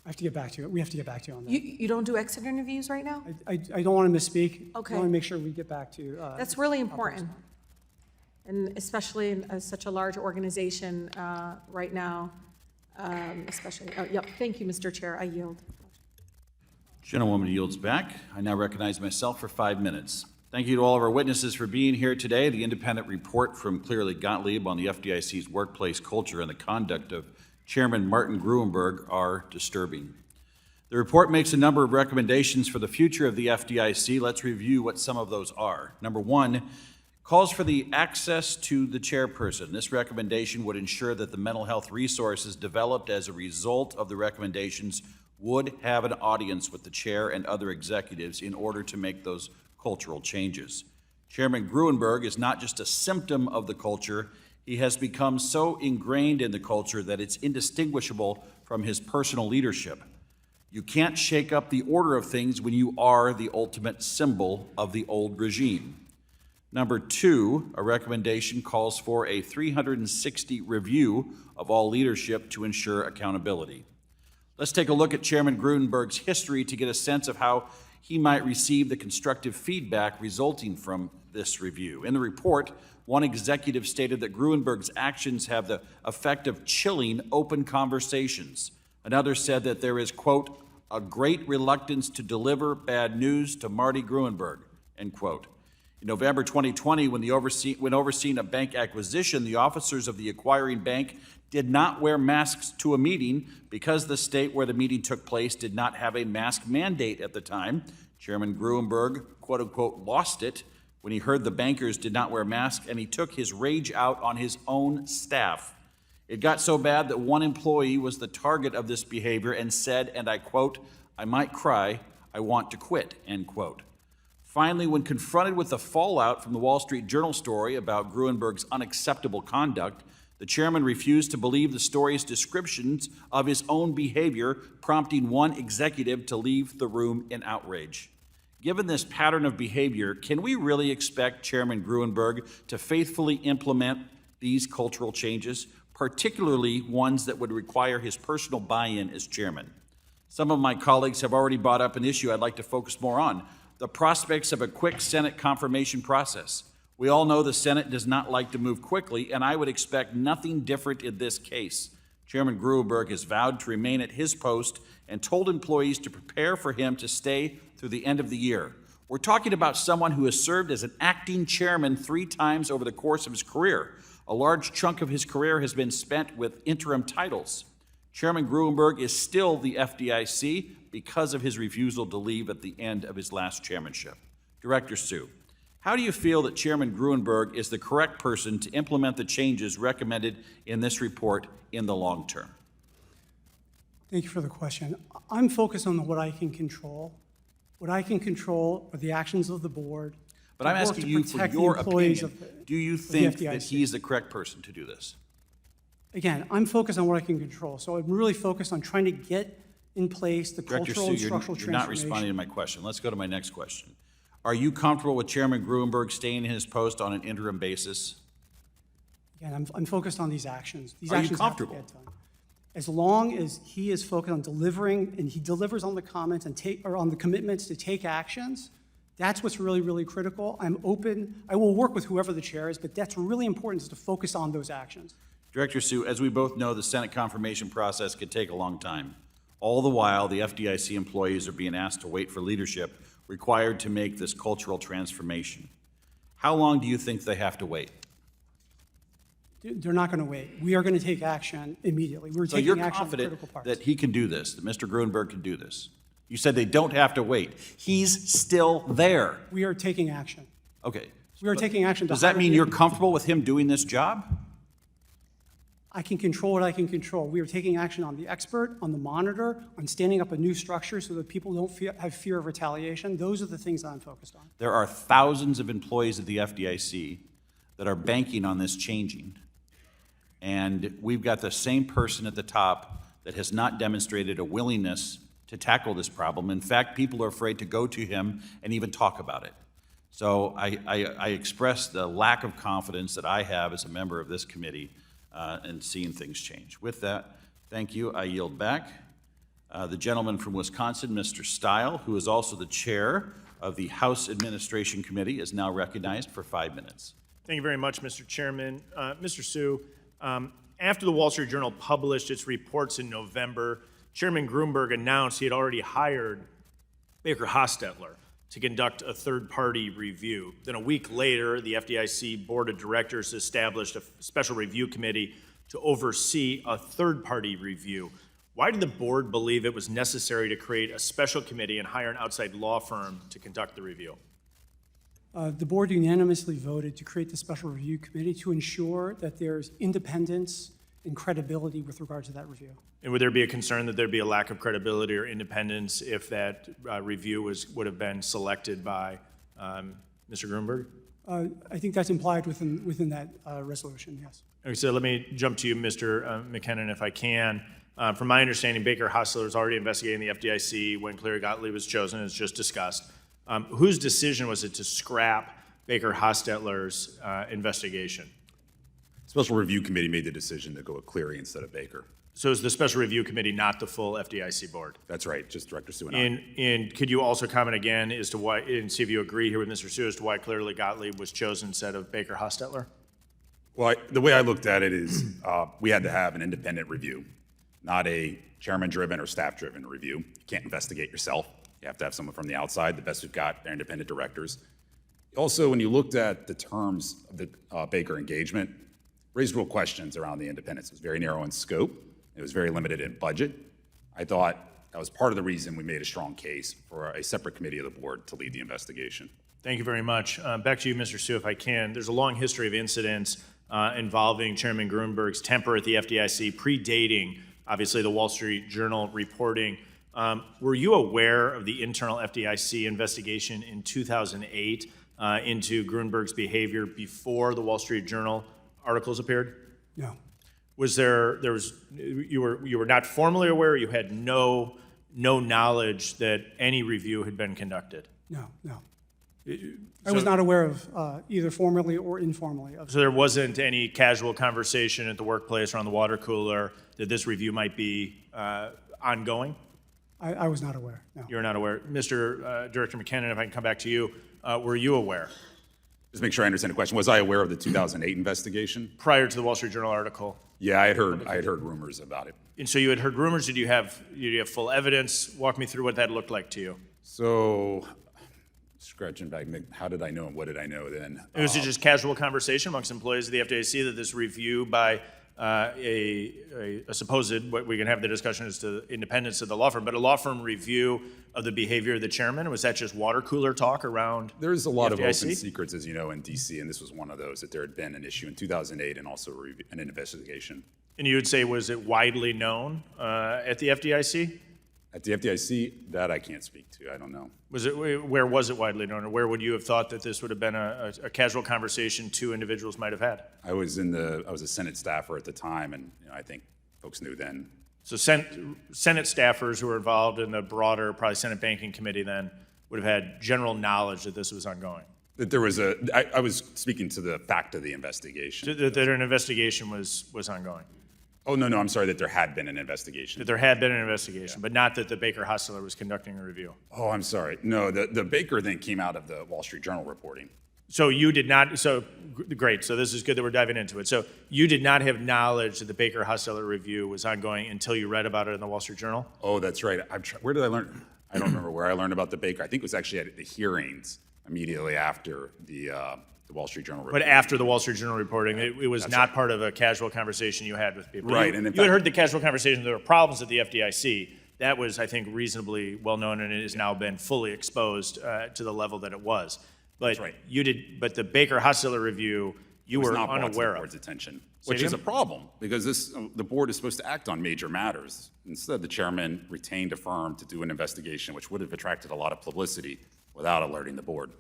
I have to get back to you. We have to get back to you on that. You don't do exit interviews right now? I don't want to misspeak. Okay. I want to make sure we get back to you. That's really important. And especially in such a large organization right now, especially. Oh, yep. Thank you, Mr. Chair. I yield. Gentlewoman yields back. I now recognize myself for 5 minutes. Thank you to all of our witnesses for being here today. The independent report from Clearly Gottlieb on the FDIC's workplace culture and the conduct of Chairman Martin Gruenberg are disturbing. The report makes a number of recommendations for the future of the FDIC. Let's review what some of those are. Number one, calls for the access to the chairperson. This recommendation would ensure that the mental health resources developed as a result of the recommendations would have an audience with the chair and other executives in order to make those cultural changes. Chairman Gruenberg is not just a symptom of the culture, he has become so ingrained in the culture that it's indistinguishable from his personal leadership. You can't shake up the order of things when you are the ultimate symbol of the old regime. Number two, a recommendation calls for a 360 review of all leadership to ensure accountability. Let's take a look at Chairman Gruenberg's history to get a sense of how he might receive the constructive feedback resulting from this review. In the report, one executive stated that Gruenberg's actions have the effect of chilling open conversations. Another said that there is, quote, a great reluctance to deliver bad news to Marty Gruenberg, end quote. In November 2020, when overseeing a bank acquisition, the officers of the acquiring bank did not wear masks to a meeting because the state where the meeting took place did not have a mask mandate at the time. Chairman Gruenberg, quote unquote, lost it when he heard the bankers did not wear masks, and he took his rage out on his own staff. It got so bad that one employee was the target of this behavior and said, and I quote, I might cry, I want to quit, end quote. Finally, when confronted with the fallout from the Wall Street Journal story about Gruenberg's unacceptable conduct, the chairman refused to believe the story's descriptions of his own behavior, prompting one executive to leave the room in outrage. Given this pattern of behavior, can we really expect Chairman Gruenberg to faithfully implement these cultural changes, particularly ones that would require his personal buy-in as chairman? Some of my colleagues have already brought up an issue I'd like to focus more on: the prospects of a quick Senate confirmation process. We all know the Senate does not like to move quickly, and I would expect nothing different in this case. Chairman Gruenberg has vowed to remain at his post and told employees to prepare for him to stay through the end of the year. We're talking about someone who has served as an acting chairman 3 times over the course of his career. A large chunk of his career has been spent with interim titles. Chairman Gruenberg is still the FDIC because of his refusal to leave at the end of his last chairmanship. Director Sue, how do you feel that Chairman Gruenberg is the correct person to implement the changes recommended in this report in the long term? Thank you for the question. I'm focused on what I can control. What I can control are the actions of the board. But I'm asking you for your opinion. Do you think that he's the correct person to do this? Again, I'm focused on what I can control. So I'm really focused on trying to get in place the Director cultural Sue, and structural you're not transformation. responding to my question. Let's go to my next question. Are you comfortable with Chairman Gruenberg staying in his post on an interim basis? Again, I'm focused on these actions. These Are you actions have to comfortable? get done. As long as he is focused on delivering and he delivers on the comments and on the commitments to take actions, that's what's really, really critical. I'm open. I will work with whoever the chair is, but that's really important, is to focus on those actions. Director Sue, as we both know, the Senate confirmation process could take a long time. All the while, the FDIC employees are being asked to wait for leadership required to make this cultural transformation. How long do you think they have to wait? They're not going to wait. We are going to take action immediately. We're So taking you're action on the critical confident parts. that he can do this, that Mr. Gruenberg can do this? You said they don't have to wait. He's still there. We are taking action. Okay. We are taking action to Does that hire mean him. you're comfortable with him doing this job? I can control what I can control. We are taking action on the expert, on the monitor, on standing up a new structure so that people don't have fear of retaliation. Those are the things that I'm focused on. There are thousands of employees at the FDIC that are banking on this changing. And we've got the same person at the top that has not demonstrated a willingness to tackle this problem. In fact, people are afraid to go to him and even talk about it. So I express the lack of confidence that I have as a member of this committee in seeing things change. With that, thank you. I yield back. The gentleman from Wisconsin, Mr. Stile, who is also the chair of the House Administration Committee, is now recognized for 5 minutes. Thank you very much, Mr. Chairman. Mr. Sue, after the Wall Street Journal published its reports in November, Chairman Gruenberg announced he had already hired Baker Hostetler to conduct a third-party review. Then a week later, the FDIC Board of Directors established a special review committee to oversee a third-party review. Why did the board believe it was necessary to create a special committee and hire an outside law firm to conduct the review? The board unanimously voted to create the special review committee to ensure that there's independence and credibility with regard to that review. And would there be a concern that there'd be a lack of credibility or independence if that review would have been selected by Mr. Grunberg? I think that's implied within that resolution, yes. Okay, so let me jump to you, Mr. McKinnon, if I can. From my understanding, Baker Hostetler is already investigating the FDIC when Cleary Gottlieb was chosen, as just discussed. Whose decision was it to scrap Baker Hostetler's investigation? Special Review Committee made the decision to go with Cleary instead of Baker. So is the Special Review Committee not the full FDIC board? That's right, just Director Sue and I. And could you also comment again as to why, and see if you agree here with Mr. Sue, as to why Cleary Gottlieb was chosen instead of Baker Hostetler? Well, the way I looked at it is we had to have an independent review, not a chairman-driven or staff-driven review. You can't investigate yourself. You have to have someone from the outside. The best we've got are independent directors. Also, when you looked at the terms of the Baker engagement, raised real questions around the independence. It was very narrow in scope. It was very limited in budget. I thought that was part of the reason we made a strong case for a separate committee of the board to lead the investigation. Thank you very much. Back to you, Mr. Sue, if I can. There's a long history of incidents involving Chairman Grunberg's temper at the FDIC, predating, obviously, the Wall Street Journal reporting. Were you aware of the internal FDIC investigation in 2008 into Grunberg's behavior before the Wall Street Journal articles appeared? No. You were not formally aware, you had no knowledge that any review had been conducted? No. I was not aware of either formally or informally. So there wasn't any casual conversation at the workplace or on the water cooler that this review might be ongoing? I was not aware, no. You were not aware. Mr. Director McKinnon, if I can come back to you, were you aware? Just make sure I understand the question. Was I aware of the 2008 investigation? Prior to the Wall Street Journal article? Yeah, I had heard rumors about it. And so you had heard rumors. Did you have full evidence? Walk me through what that looked like to you. So, scratching back, how did I know and what did I know then? Was it just casual conversation amongst employees of the FDIC that this review by a supposed, we can have the discussion as to independence of the law firm, but a law firm review of the behavior of the chairman? Was that just water cooler talk around There's a lot of FDIC? open secrets, as you know, in D.C., and this was one of those, that there had been an issue in 2008 and also an investigation. And you would say, was it widely known at the FDIC? At the FDIC, that I can't speak to. I don't know. Where was it widely known, or where would you have thought that this would have been a casual conversation two individuals might have had? I was a Senate staffer at the time, and I think folks knew then. So Senate staffers who were involved in the broader, probably Senate Banking Committee then, would have had general knowledge that this was ongoing? That there was I was speaking to the fact of the investigation. That an investigation was ongoing? Oh, no, I'm sorry, that there had been an investigation. That there had been an investigation, but not that the Baker Hostetler was conducting a review? Oh, I'm sorry. No, the Baker thing came out of the Wall Street Journal reporting. So you did not, so great, so this is good that we're diving into it. So you did not have knowledge that the Baker Hostetler review was ongoing until you read about it in the Wall Street Journal? Oh, that's right. Where did I learn? I don't remember where I learned about the Baker. I think it was actually at the hearings immediately after the Wall Street Journal reporting. But after the Wall Street Journal reporting, it was That's not right. part of a casual conversation you had with people. Right, You, and in you had fact- heard the casual conversation, there were problems at the FDIC. That was, I think, reasonably well-known, and it has now been fully exposed to the level that it was. But That's right. but the Baker Hostetler review, you was were not brought to unaware the of. board's attention, Say which is a again? problem because the board is supposed to act on major matters. Instead, the chairman retained a firm to do an investigation, which would have attracted a lot of publicity without alerting the board.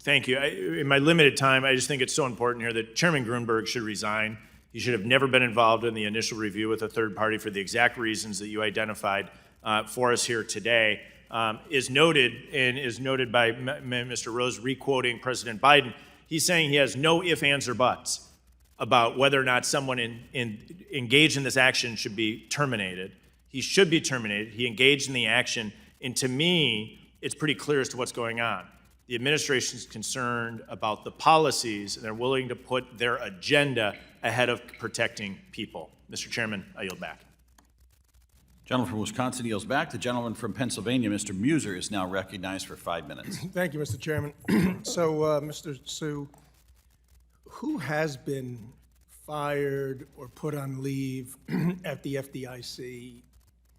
Thank you. In my limited time, I just think it's so important here that Chairman Grunberg should resign. He should have never been involved in the initial review with a third party for the exact reasons that you identified for us here today. Is noted by Mr. Rose, re-quoting President Biden. He's saying he has no ifs, ands, or buts about whether or not someone engaged in this action should be terminated. He should be terminated. He engaged in the action, and to me, it's pretty clear as to what's going on. The administration is concerned about the policies, and they're willing to put their agenda ahead of protecting people. Mr. Chairman, I yield back. Gentleman from Wisconsin yields back. The gentleman from Pennsylvania, Mr. Muser, is now recognized for 5 minutes. Thank you, Mr. Chairman. So, Mr. Sue, who has been fired or put on leave at the FDIC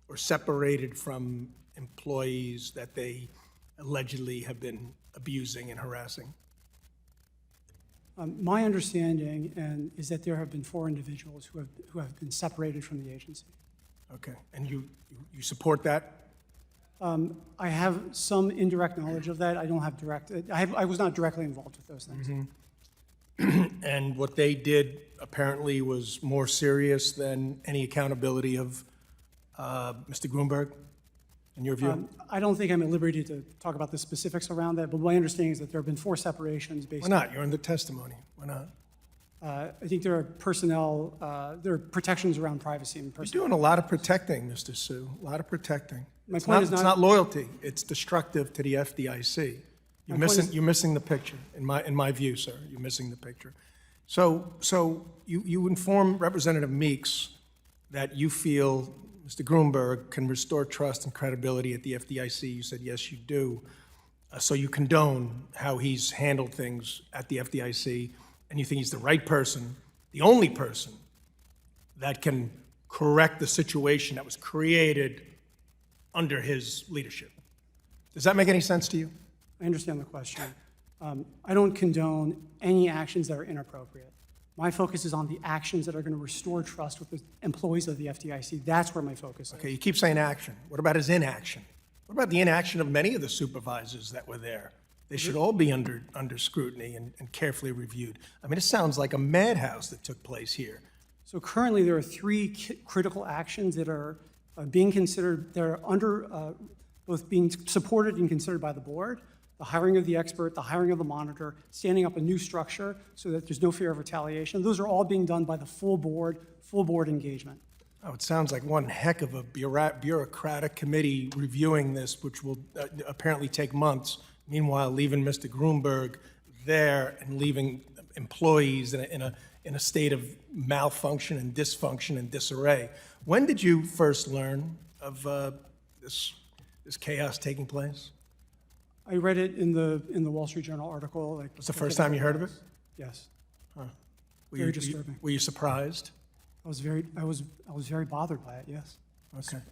or separated from employees that they allegedly have been abusing and harassing? My understanding is that there have been 4 individuals who have been separated from the agency. Okay, and you support that? I have some indirect knowledge of that. I don't have direct, I was not directly involved with those things. And what they did apparently was more serious than any accountability of Mr. Grunberg, in your view? I don't think I'm at liberty to talk about the specifics around that, but my understanding is that there have been 4 separations based Why not? You're in the testimony. Why not? I think there are personnel, there are protections around privacy and You're personnel. doing a lot of protecting, Mr. Sue, a lot of protecting. My It's point not, is it's not- not loyalty, it's destructive to the FDIC. My point is- You're missing the picture, in my view, sir. You're missing the picture. So you inform Representative Meeks that you feel Mr. Grunberg can restore trust and credibility at the FDIC. You said, yes, you do. So you condone how he's handled things at the FDIC, and you think he's the right person, the only person that can correct the situation that was created under his leadership. Does that make any sense to you? I understand the question. I don't condone any actions that are inappropriate. My focus is on the actions that are going to restore trust with the employees of the FDIC. That's where my focus is. Okay, you keep saying action. What about his inaction? What about the inaction of many of the supervisors that were there? They should all be under scrutiny and carefully reviewed. I mean, it sounds like a madhouse that took place here. So currently, there are 3 critical actions that are being considered, that are under, both being supported and considered by the board: the hiring of the expert, the hiring of the monitor, standing up a new structure so that there's no fear of retaliation. Those are all being done by the full board engagement. Oh, it sounds like one heck of a bureaucratic committee reviewing this, which will apparently take months. Meanwhile, leaving Mr. Grunberg there and leaving employees in a state of malfunction and dysfunction and disarray. When did you first learn of this chaos taking place? I read it in the Wall Street Journal article. Was the first time you heard of it? Yes. Huh. Very disturbing. Were you surprised? I was very bothered by it. Yes. Okay.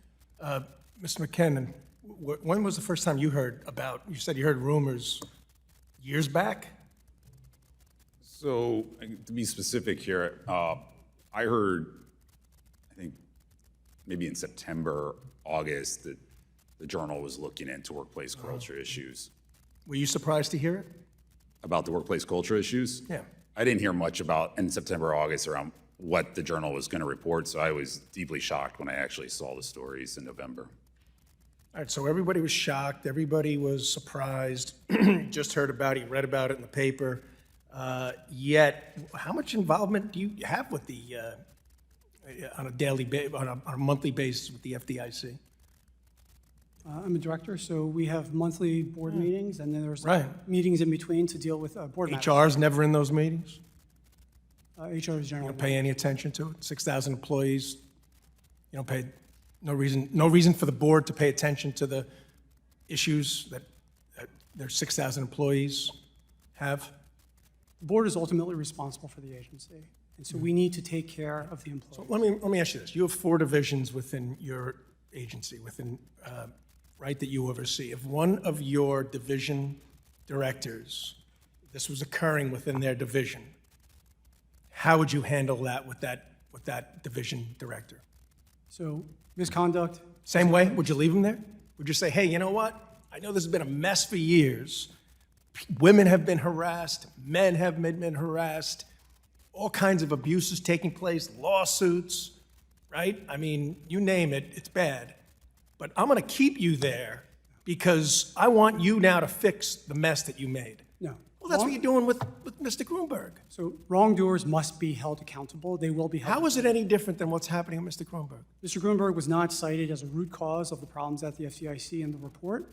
Mr. McKinnon, when was the first time you heard about? You said you heard rumors years back. So, to be specific here, I heard, I think, maybe in September, August, that the Journal was looking into workplace culture issues. Were you surprised to hear it? About the workplace culture issues? Yeah. I didn't hear much about, in September, August, around what the Journal was going to report, so I was deeply shocked when I actually saw the stories in November. All right, so everybody was shocked, everybody was surprised, just heard about it, read about it in the paper. Yet, how much involvement do you have with the, on a monthly basis with the FDIC? I'm a director, so we have monthly board meetings, and then there's Right. meetings in between to deal with board matters. HR's never in those meetings? HR is You generally. don't pay any attention to it? 6,000 employees, you don't pay, no reason for the board to pay attention to the issues that their 6,000 employees have? The board is ultimately responsible for the agency, and so we need to take care of the employees. So let me ask you this. You have 4 divisions within your agency, right, that you oversee. If one of your division directors, this was occurring within their division, how would you handle that with that division director? So misconduct. Same way? Would you leave him there? Would you say, hey, you know what? I know this has been a mess for years. Women have been harassed, men have been harassed, all kinds of abuses taking place, lawsuits, right? I mean, you name it, it's bad. But I'm going to keep you there because I want you now to fix the mess that you made. No. Well, that's what you're doing with Mr. Grunberg. So wrongdoers must be held accountable. They will be held. How is it any different than what's happening with Mr. Grunberg? Mr. Grunberg was not cited as a root cause of the problems at the FDIC in the report.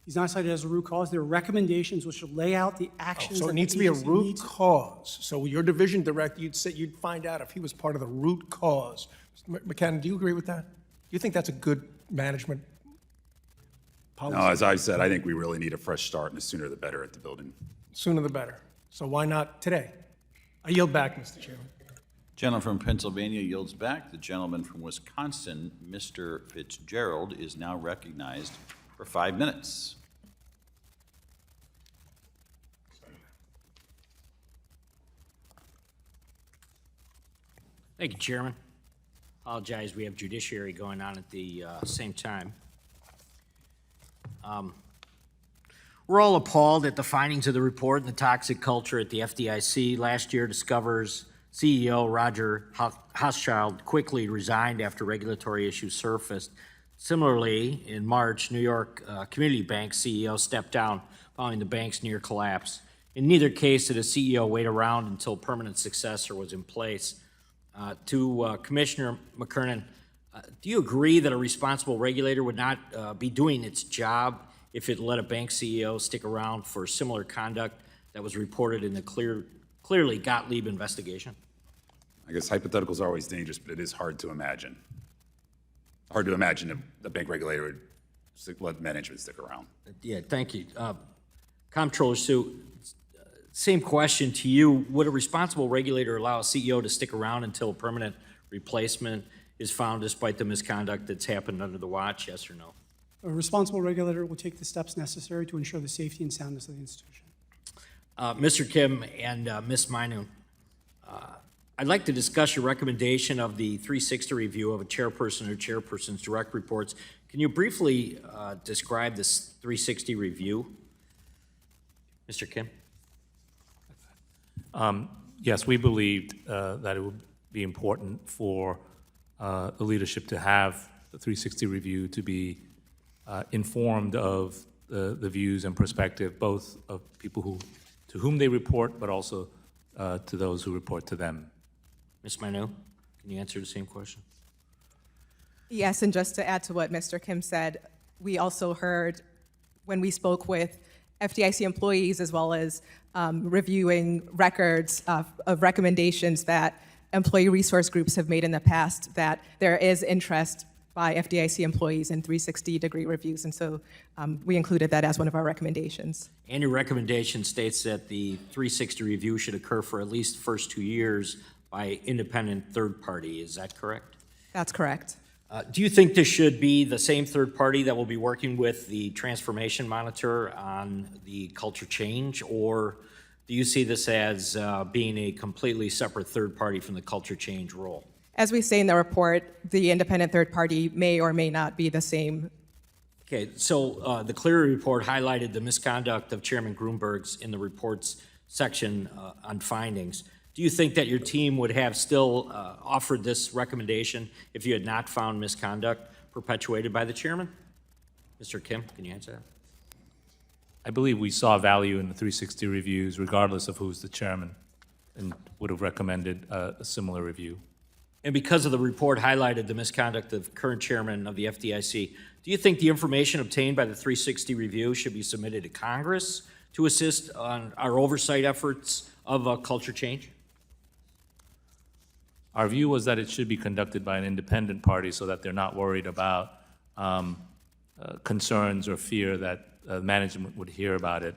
He's not cited as a root cause. There are recommendations which should lay out the actions. So that it the needs to be a agency root needs. cause. So your division director, you'd find out if he was part of the root cause. Mr. McCann, do you agree with that? you think that's a good management policy? No, as I said, I think we really need a fresh start, and the sooner the better at the building. Sooner the better. So why not today? I yield back, Mr. Chairman. Gentleman from Pennsylvania yields back. The gentleman from Wisconsin, Mr. Fitzgerald, is now recognized for 5 minutes. Thank you, Chairman. Apologize, we have judiciary going on at the same time. We're all appalled at the findings of the report and the toxic culture at the FDIC. Last year discovers CEO Roger Hochschild quickly resigned after regulatory issues surfaced. Similarly, in March, New York Community Bank CEO stepped down following the bank's near collapse. In neither case did a CEO wait around until permanent successor was in place. To Commissioner McKernan, do you agree that a responsible regulator would not be doing its job if it let a bank CEO stick around for similar conduct that was reported in the clearly Gottlieb investigation? I guess hypotheticals are always dangerous, but it is hard to imagine. Hard to imagine the bank regulator would let management stick around. Yeah, thank you. Comptroller Sue, same question to you. Would a responsible regulator allow a CEO to stick around until a permanent replacement is found despite the misconduct that's happened under the watch, yes or no? A responsible regulator will take the steps necessary to ensure the safety and soundness of the institution. Mr. Kim and Ms. Minu, I'd like to discuss your recommendation of the 360 review of a chairperson or chairperson's direct reports. Can you briefly describe this 360 review? Mr. Kim? Yes, we believed that it would be important for the leadership to have the 360 review to be informed of the views and perspective, both of people to whom they report, but also to those who report to them. Ms. Manu, can you answer the same question? Yes, and just to add to what Mr. Kim said, we also heard when we spoke with FDIC employees as well as reviewing records of recommendations that employee resource groups have made in the past, that there is interest by FDIC employees in 360-degree reviews, and so we included that as one of our recommendations. And your recommendation states that the 360 review should occur for at least the first 2 years by independent third party. Is that correct? That's correct. Do you think this should be the same third party that will be working with the transformation monitor on the culture change, or do you see this as being a completely separate third party from the culture change role? As we say in the report, the independent third party may or may not be the same. Okay, so the Cleary report highlighted the misconduct of Chairman Grunberg's in the reports section on findings. Do you think that your team would have still offered this recommendation if you had not found misconduct perpetuated by the chairman? Mr. Kim, can you answer that? I believe we saw value in the 360 reviews, regardless of who's the chairman, and would have recommended a similar review. And because of the report highlighted the misconduct of current chairman of the FDIC, do you think the information obtained by the 360 review should be submitted to Congress to assist on our oversight efforts of culture change? Our view was that it should be conducted by an independent party so that they're not worried about concerns or fear that management would hear about it.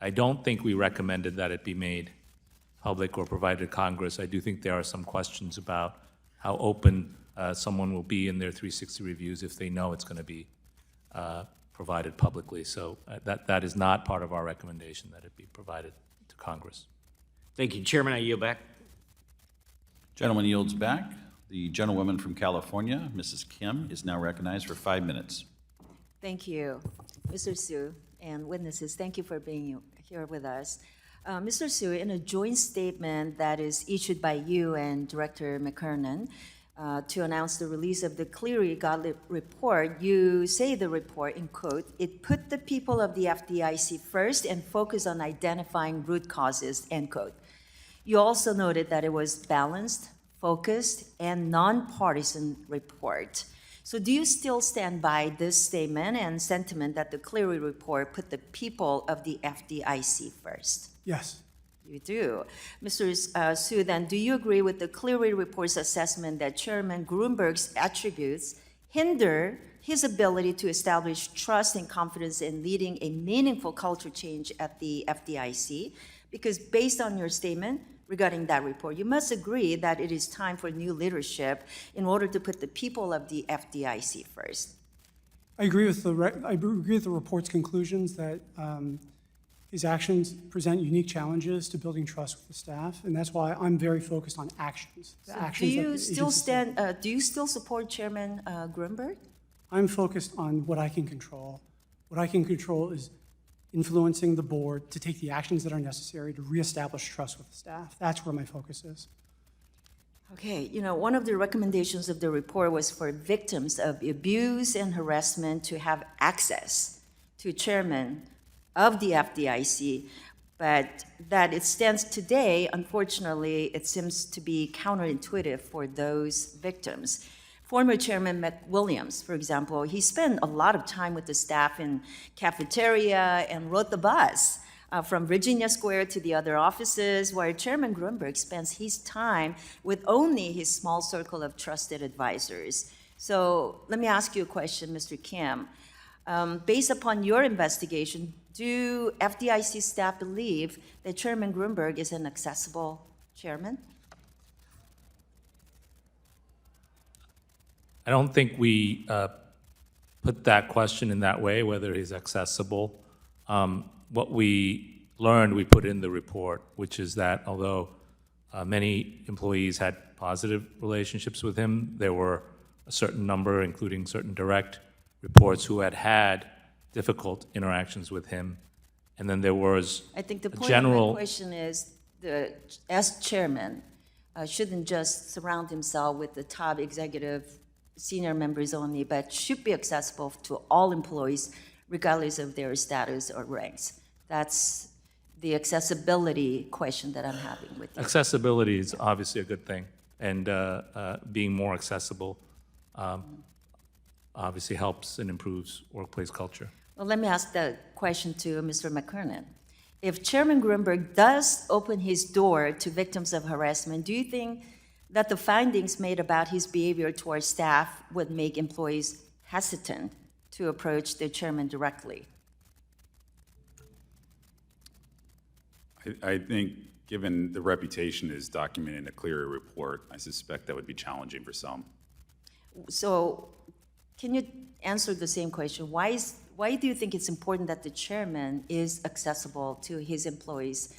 I don't think we recommended that it be made public or provided to Congress. I do think there are some questions about how open someone will be in their 360 reviews if they know it's going to be provided publicly. So that is not part of our recommendation, that it be provided to Congress. Thank you. Chairman, I yield back. Gentleman yields back. The gentlewoman from California, Mrs. Kim, is now recognized for 5 minutes. Thank you, Mr. Su, and witnesses. Thank you for being here with us. Mr. Su, in a joint statement that is issued by you and Director McKernan to announce the release of the Cleary-Gottlieb report, you say the report, in quote, "It put the people of the FDIC first and focused on identifying root causes," end quote. You also noted that it was balanced, focused, and nonpartisan report. So do you still stand by this statement and sentiment that the Cleary report put the people of the FDIC first? Yes. You do. Mr. Su, then, do you agree with the Cleary report's assessment that Chairman Grunberg's attributes hinder his ability to establish trust and confidence in leading a meaningful culture change at the FDIC? Because based on your statement regarding that report, you must agree that it is time for new leadership in order to put the people of the FDIC first. I agree with the report's conclusions that his actions present unique challenges to building trust with the staff, and that's why I'm very focused on actions. The actions that the agency Do you still support Chairman Grunberg? I'm focused on what I can control. What I can control is influencing the board to take the actions that are necessary to reestablish trust with the staff. That's where my focus is. Okay, one of the recommendations of the report was for victims of abuse and harassment to have access to chairman of the FDIC, but that it stands today, unfortunately, it seems to be counterintuitive for those victims. Former Chairman McWilliams, for example, he spent a lot of time with the staff in cafeteria and rode the bus from Virginia Square to the other offices, where Chairman Grunberg spends his time with only his small circle of trusted advisors. So let me ask you a question, Mr. Kim. Based upon your investigation, do FDIC staff believe that Chairman Grunberg is an accessible chairman? I don't think we put that question in that way, whether he's accessible. What we learned, we put in the report, which is that although many employees had positive relationships with him, there were a certain number, including certain direct reports, who had had difficult interactions with him. And then there was I think the a point general... of my question is, as chairman, shouldn't just surround himself with the top executive senior members only, but should be accessible to all employees, regardless of their status or ranks. That's the accessibility question that I'm having with you. Accessibility is obviously a good thing, and being more accessible obviously helps and improves workplace culture. Well, let me ask that question to Mr. McKernan. If Chairman Grunberg does open his door to victims of harassment, do you think that the findings made about his behavior towards staff would make employees hesitant to approach the chairman directly? I think, given the reputation is documented in the Cleary report, I suspect that would be challenging for some. So, can you answer the same question? Why do you think it's important that the chairman is accessible to his employees,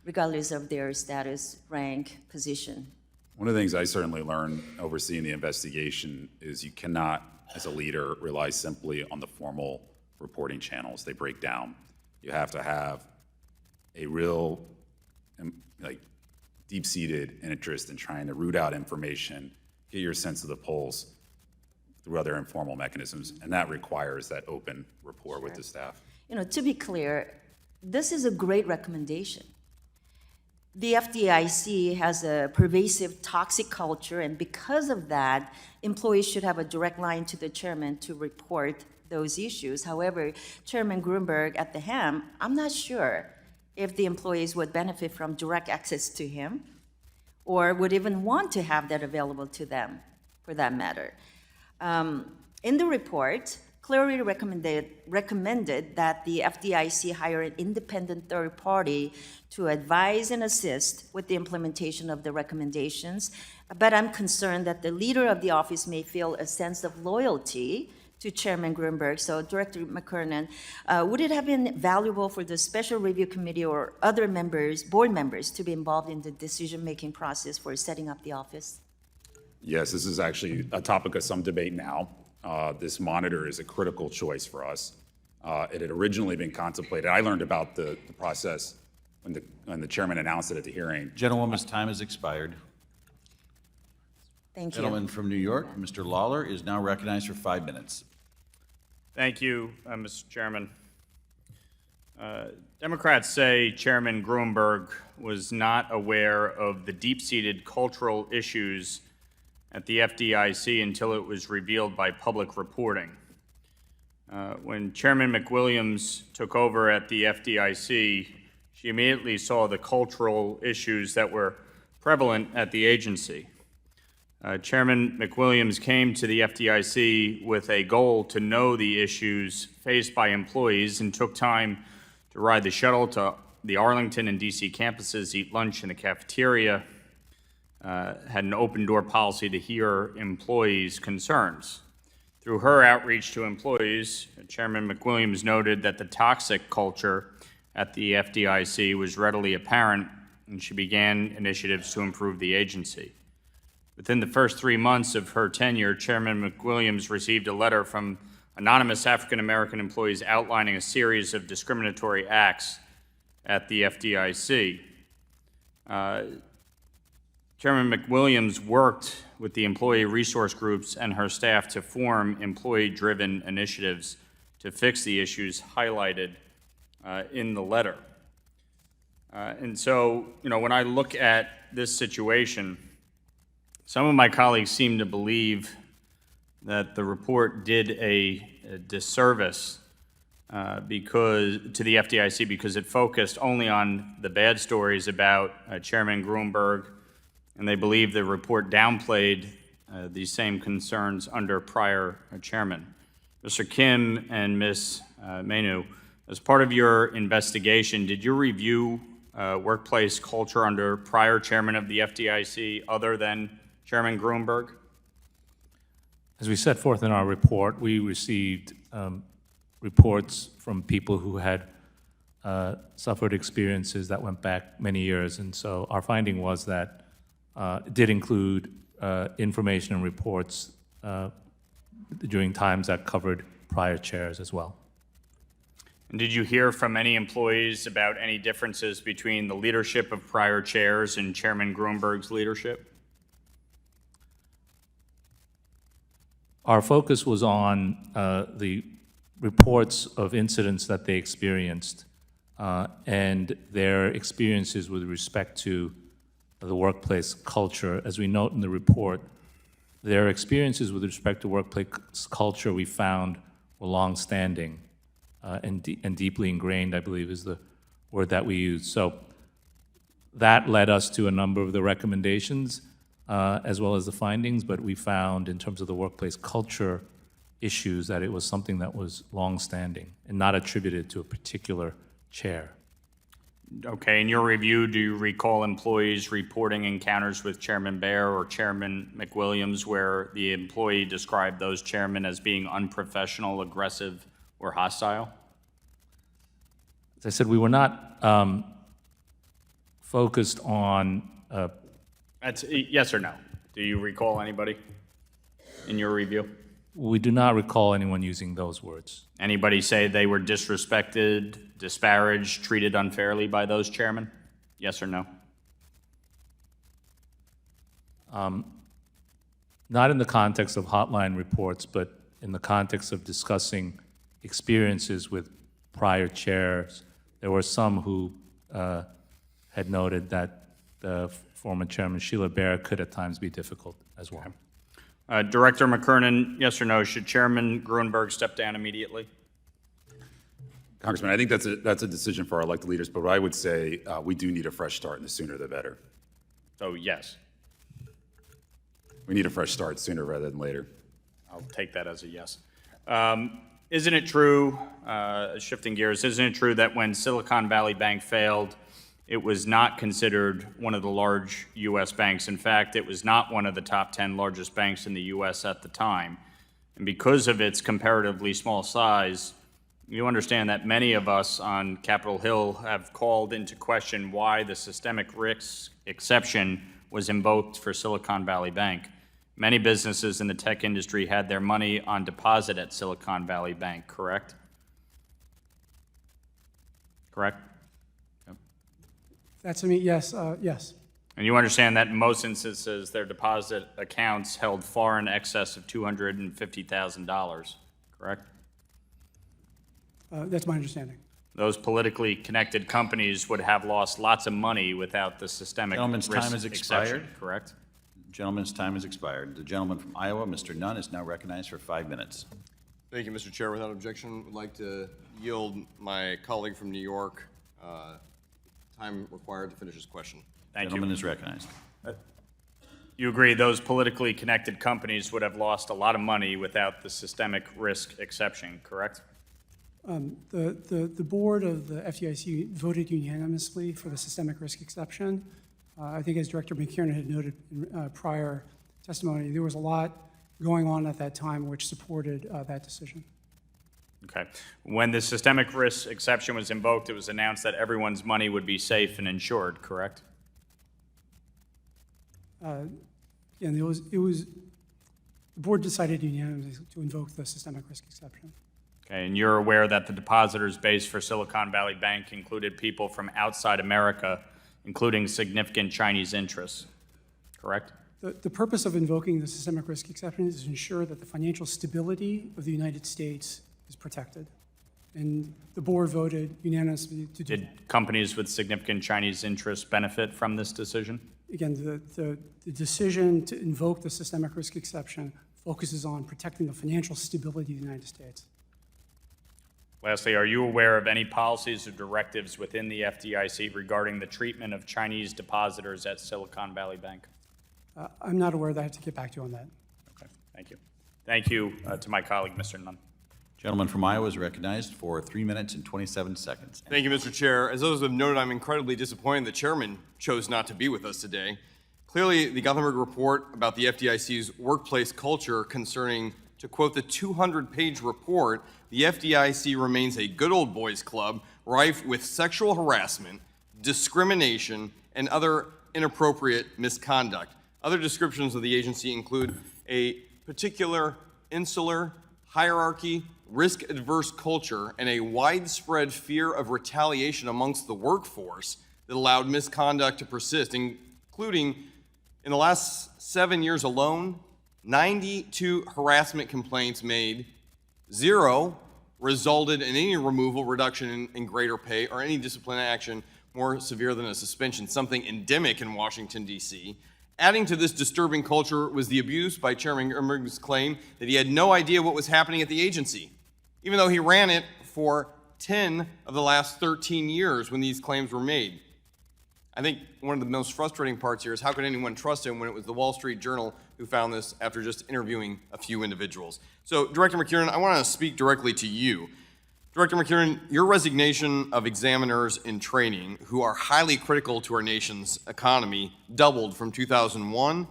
regardless of their status, rank, position? One of the things I certainly learned overseeing the investigation is you cannot, as a leader, rely simply on the formal reporting channels. They break down. You have to have a real, deep-seated interest in trying to root out information, get your sense of the pulse through other informal mechanisms, and that requires that open rapport with the staff. To be clear, this is a great recommendation. The FDIC has a pervasive toxic culture, and because of that, employees should have a direct line to the chairman to report those issues. However, Chairman Grunberg at the helm, I'm not sure if the employees would benefit from direct access to him or would even want to have that available to them, for that matter. In the report, Cleary recommended that the FDIC hire an independent third party to advise and assist with the implementation of the recommendations. But I'm concerned that the leader of the office may feel a sense of loyalty to Chairman Grunberg. So, Director McKernan, would it have been valuable for the Special Review Committee or other members, board members, to be involved in the decision-making process for setting up the office? Yes, this is actually a topic of some debate now. This monitor is a critical choice for us. It had originally been contemplated. I learned about the process when the chairman announced it at the hearing. Gentlewoman's time has expired. Thank you. Gentleman from New York, Mr. Lawler, is now recognized for 5 minutes. Thank you, Mr. Chairman. Democrats say Chairman Grunberg was not aware of the deep-seated cultural issues at the FDIC until it was revealed by public reporting. When Chairman McWilliams took over at the FDIC, she immediately saw the cultural issues that were prevalent at the agency. Chairman McWilliams came to the FDIC with a goal to know the issues faced by employees and took time to ride the shuttle to the Arlington and DC campuses, eat lunch in the cafeteria, had an open door policy to hear employees' concerns. Through her outreach to employees, Chairman McWilliams noted that the toxic culture at the FDIC was readily apparent, and she began initiatives to improve the agency. Within the first 3 months of her tenure, Chairman McWilliams received a letter from anonymous African-American employees outlining a series of discriminatory acts at the FDIC. Chairman McWilliams worked with the employee resource groups and her staff to form employee-driven initiatives to fix the issues highlighted in the letter. And so, when I look at this situation, some of my colleagues seem to believe that the report did a disservice to the FDIC because it focused only on the bad stories about Chairman Gruenberg, and they believe the report downplayed these same concerns under prior chairman. Mr. Kim and Ms. Menu, as part of your investigation, did you review workplace culture under prior chairman of the FDIC other than Chairman Gruenberg? As we set forth in our report, we received reports from people who had suffered experiences that went back many years, and so our finding was that it did include information and reports during times that covered prior chairs as well. And did you hear from any employees about any differences between the leadership of prior chairs and Chairman Gruenberg's leadership? Our focus was on the reports of incidents that they experienced and their experiences with respect to the workplace culture. As we note in the report, their experiences with respect to workplace culture we found were long-standing and deeply ingrained, I believe is the word that we use. So that led us to a number of the recommendations as well as the findings, but we found in terms of the workplace culture issues that it was something that was long-standing and not attributed to a particular chair. Okay, in your review, do you recall employees reporting encounters with Chairman Baer or Chairman McWilliams where the employee described those chairmen as being unprofessional, aggressive, or hostile? As I said, we were not focused on That's yes or no. Do you recall anybody in your review? we do not recall anyone using those words. Anybody say they were disrespected, disparaged, treated unfairly by those chairmen? Yes or no? Not in the context of hotline reports, but in the context of discussing experiences with prior chairs. There were some who had noted that the former chairman, Sheila Baer, could at times be difficult as well. Director McKernan, yes or no, should Chairman Gruenberg step down immediately? Congressman, I think that's a decision for our elected leaders, but I would say we do need a fresh start, and the sooner the better. So yes. We need a fresh start sooner rather than later. I'll take that as a yes. Isn't it true, shifting gears, isn't it true that when Silicon Valley Bank failed, it was not considered one of the large U.S. banks? In fact, it was not one of the top 10 largest banks in the U.S. at the time. And because of its comparatively small size, you understand that many of us on Capitol Hill have called into question why the systemic risk exception was invoked for Silicon Valley Bank. Many businesses in the tech industry had their money on deposit at Silicon Valley Bank, correct? Correct? That's me, yes, yes. And you understand that in most instances, their deposit accounts held far in excess of $250,000, correct? That's my understanding. Those politically connected companies would have lost lots of money without the systemic Gentleman's risk time has expired. exception, correct? Gentleman's time has expired. The gentleman from Iowa, Mr. Nunn, is now recognized for 5 minutes. Thank you, Mr. Chair. Without objection, would like to yield my colleague from New York time required to finish his question. Thank Gentleman you. is recognized. You agree those politically connected companies would have lost a lot of money without the systemic risk exception, correct? The board of the FDIC voted unanimously for the systemic risk exception. I think as Director McKiernan had noted in prior testimony, there was a lot going on at that time which supported that decision. Okay. When the systemic risk exception was invoked, it was announced that everyone's money would be safe and insured, correct? And it was the board decided unanimously to invoke the systemic risk exception. Okay, and you're aware that the depositors base for Silicon Valley Bank included people from outside America, including significant Chinese interests, correct? The purpose of invoking the systemic risk exception is to ensure that the financial stability of the United States is protected. And the board voted unanimously to do that. Did companies with significant Chinese interests benefit from this decision? Again, the decision to invoke the systemic risk exception focuses on protecting the financial stability of the United States. Lastly, are you aware of any policies or directives within the FDIC regarding the treatment of Chinese depositors at Silicon Valley Bank? I'm not aware of that. I have to get back to you on that. Okay, thank you. Thank you to my colleague, Mr. Nunn. Gentleman from Iowa is recognized for 3 minutes and 27 seconds. Thank you, Mr. Chair. As others have noted, I'm incredibly disappointed the chairman chose not to be with us today. Clearly, the Gothenburg report about the FDIC's workplace culture concerning, to quote the 200-page report, the FDIC remains a good old boys club rife with sexual harassment, discrimination, and other inappropriate misconduct. Other descriptions of the agency include a particular insular hierarchy, risk-adverse culture, and a widespread fear of retaliation amongst the workforce that allowed misconduct to persist, including in the last 7 years alone, 92 harassment complaints made, 0 resulted in any removal, reduction in greater pay, or any disciplinary action more severe than a suspension, something endemic in Washington, D.C. Adding to this disturbing culture was the abuse by Chairman Grunberg's claim that he had no idea what was happening at the agency, even though he ran it for 10 of the last 13 years when these claims were made. I think one of the most frustrating parts here is how could anyone trust him when it was the Wall Street Journal who found this after just interviewing a few individuals. So, Director McKiernan, I want to speak directly to you. Director McKiernan, your resignation of examiners in training who are highly critical to our nation's economy doubled from 2001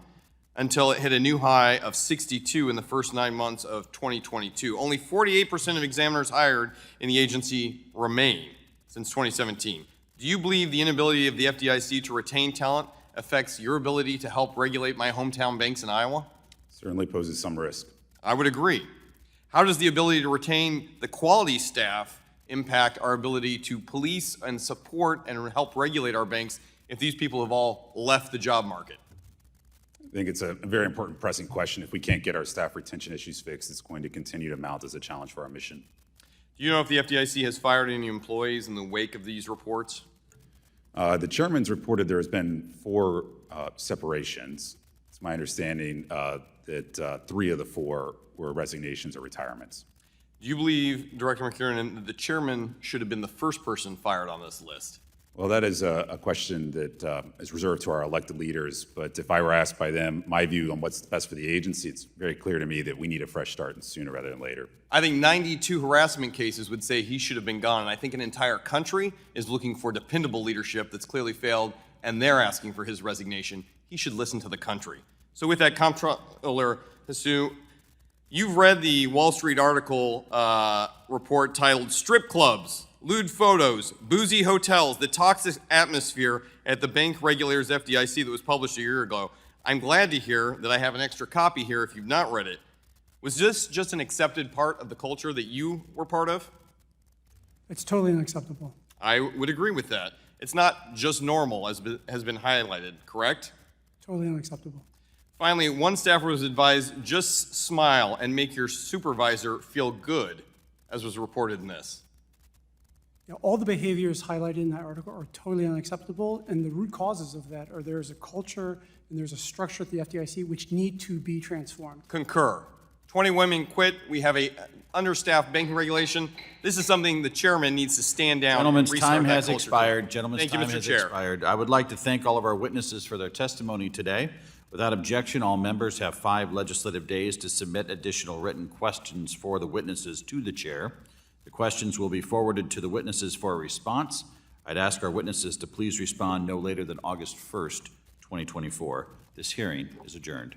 until it hit a new high of 62 in the first 9 months of 2022. Only 48% of examiners hired in the agency remain since 2017. Do you believe the inability of the FDIC to retain talent affects your ability to help regulate my hometown banks in Iowa? Certainly poses some risk. I would agree. How does the ability to retain the quality staff impact our ability to police and support and help regulate our banks if these people have all left the job market? I think it's a very important pressing question. If we can't get our staff retention issues fixed, it's going to continue to mount as a challenge for our mission. Do you know if the FDIC has fired any employees in the wake of these reports? The chairman's reported there has been 4 separations. It's my understanding that 3 of the 4 were resignations or retirements. Do you believe, Director McKiernan, that the chairman should have been the first person fired on this list? Well, that is a question that is reserved to our elected leaders, but if I were asked by them my view on what's best for the agency, it's very clear to me that we need a fresh start and sooner rather than later. I think 92 harassment cases would say he should have been gone, and I think an entire country is looking for dependable leadership that's clearly failed, and they're asking for his resignation. He should listen to the country. So with that, Comptroller Hsu, you've read the Wall Street article report titled "Strip Clubs, Lewd Photos, Boozy Hotels, the Toxic Atmosphere at the Bank Regulators FDIC" that was published a year ago. I'm glad to hear that I have an extra copy here if you've not read it. Was this just an accepted part of the culture that you were part of? It's totally unacceptable. I would agree with that. It's not just normal, as has been highlighted, correct? Totally unacceptable. Finally, one staffer was advised, just smile and make your supervisor feel good, as was reported in this. Yeah, all the behaviors highlighted in that article are totally unacceptable, and the root causes of that are there's a culture and there's a structure at the FDIC which need to be transformed. Concur. 20 women quit. We have a understaffed banking regulation. This is something the chairman needs to stand down. Gentleman's and restart time that has culture. expired. Gentleman's Thank you, time Mr. has Chair. expired. I would like to thank all of our witnesses for their testimony today. Without objection, all members have 5 legislative days to submit additional written questions for the witnesses to the chair. The questions will be forwarded to the witnesses for a response. I'd ask our witnesses to please respond no later than August 1st, 2024. This hearing is adjourned.